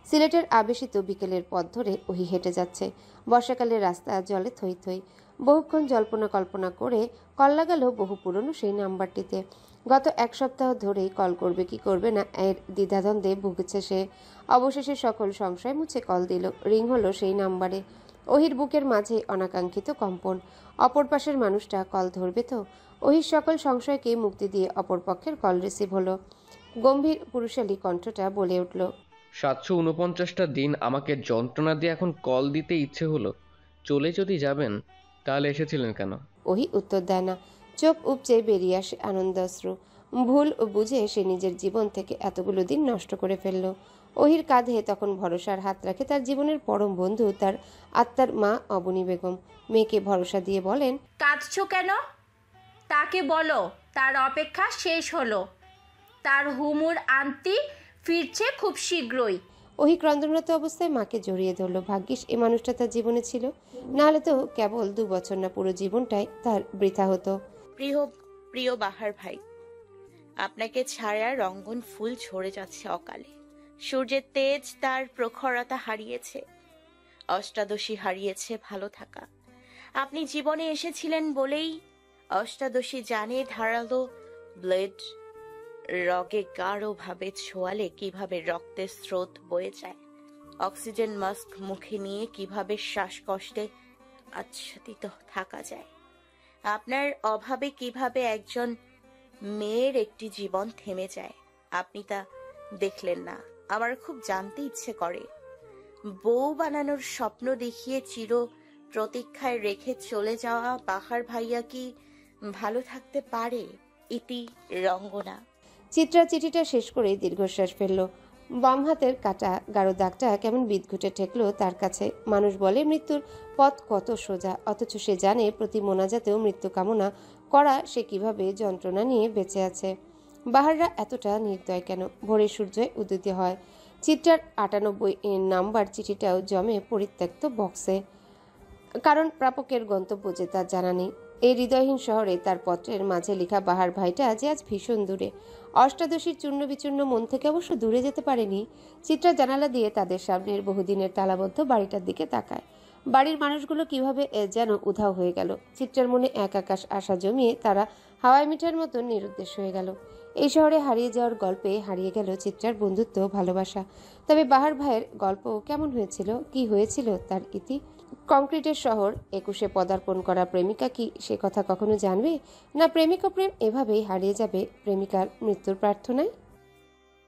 সিলেটের আবেশিত বিকেলের পথ ধরে ওহি হেঁটে যাচ্ছে। বর্ষাকালের রাস্তা জলে থই থই। বহুক্ষণ জল্পনা কল্পনা করে কল লাগালো বহু পুরনো সেই নাম্বারটিতে। গত 1 সপ্তাহ ধরেই কল করবে কি করবে না এর দ্বিধাদ্বন্দ্বে ভুগেছে সে। অবশেষে সকল সংশয় মুছে কল দিল। রিং হলো সেই নাম্বারে। ওহির বুকের মাঝে অনাকাঙ্ক্ষিত কম্পন। অপর পাশের মানুষটা কল ধরবে তো? ওহির সকল সংশয়কে মুক্তি দিয়ে অপর পক্ষের কল রিসিভ হলো। গম্ভীর পুরুষালী কণ্ঠটা বলে উঠল, 749টা দিন আমাকে যন্ত্রণা দিয়ে এখন কল দিতে ইচ্ছে হলো। চলে যদি যাবেন তাহলে এসেছিলেন কেন? ওহি উত্তর দেয় না। চোখ উপচে বেরিয়ে আসে আনন্দাশ্রু। ভুল বুঝে সে নিজের জীবন থেকে এতগুলো দিন নষ্ট করে ফেলল। ওহির কাঁধে তখন ভরসার হাত রাখে তার জীবনের পরম বন্ধু, তার আত্মার মা অবনী বেগম। মেয়েকে ভরসা দিয়ে বলেন, কাঁদছো কেন? তাকে বলো তার অপেক্ষা শেষ হলো, তার হুমুর আন্টি ফিরছে খুব শীঘ্রই। ওহি ক্রন্দনরত অবস্থায় মাকে জড়িয়ে ধরল। ভাগ্যিস এ মানুষটা তার জীবনে ছিল, নাহলে তো কেবল 2 বছর না পুরো জীবনটাই তার বৃথা হতো। প্রিয় বাহার ভাই, আপনাকে ছাড়া রঙ্গন ফুল ঝরে যাচ্ছে অকালে। সূর্যের তেজ তার প্রখরতা হারিয়েছে, অষ্টাদশী হারিয়েছে ভালো থাকা। আপনি জীবনে এসেছিলেন বলেই অষ্টাদশী জানে ধারালো ব্লেড রগে গাঢ়ভাবে ছোঁয়ালে কিভাবে রক্তের স্রোত বয়ে যায়, অক্সিজেন মাস্ক মুখে নিয়ে কিভাবে শ্বাসকষ্টে আচ্ছাদিত থাকা যায়। আপনার অভাবে কিভাবে একজন মেয়ের একটি জীবন থেমে যায়, আপনি তা দেখলেন না। আমার খুব জানতে ইচ্ছে করে, বউ বানানোর স্বপ্ন দেখিয়ে চির প্রতীক্ষায় রেখে চলে যাওয়া বাহার ভাইয়া কি ভালো থাকতে পারে? ইতি রঙ্গনা। চিত্রা চিঠিটা শেষ করে দীর্ঘশ্বাস ফেলল। বাম হাতের কাটা গাঢ় দাগটা কেমন বিদঘুটে ঠেকলো তার কাছে। মানুষ বলে মৃত্যুর পথ কত সোজা, অথচ সে জানে প্রতি মোনাজাতেও মৃত্যু কামনা করা সে কিভাবে যন্ত্রণা নিয়ে বেঁচে আছে। বাহাররা এতটা নির্দয় কেন? ভোরের সূর্যে উদিত হয়। চিত্রার 98 নাম্বার চিঠিটাও জমে পরিত্যক্ত বক্সে, কারণ প্রাপকের গন্তব্য যে তার জানা নেই। এই হৃদয়হীন শহরে তার পত্রের মাঝে লেখা বাহার ভাইটা যে আজ ভীষণ দূরে। অষ্টাদশীর চূর্ণ বিচূর্ণ মন থেকে অবশ্য দূরে যেতে পারেনি। চিত্রা জানালা দিয়ে তাদের সামনের বহুদিনের তালাবদ্ধ বাড়িটার দিকে তাকায়। বাড়ির মানুষগুলো কিভাবে যেন উধাও হয়ে গেল। চিত্রার মনে এক আকাশ আশা জমিয়ে তারা হাওয়াই মিঠার মতো নিরুদ্দেশ হয়ে গেল। এই শহরে হারিয়ে যাওয়ার গল্পে হারিয়ে গেল চিত্রার বন্ধুত্ব, ভালোবাসা। তবে বাহার ভাইয়ের গল্প কেমন হয়েছিল, কি হয়েছিল তার ইতি? কংক্রিটের শহর 21-এ পদার্পণ করা প্রেমিকা কি সে কথা কখনো জানবে? না প্রেমিক ও প্রেম এভাবেই হারিয়ে যাবে প্রেমিকার মৃত্যুর প্রার্থনায়?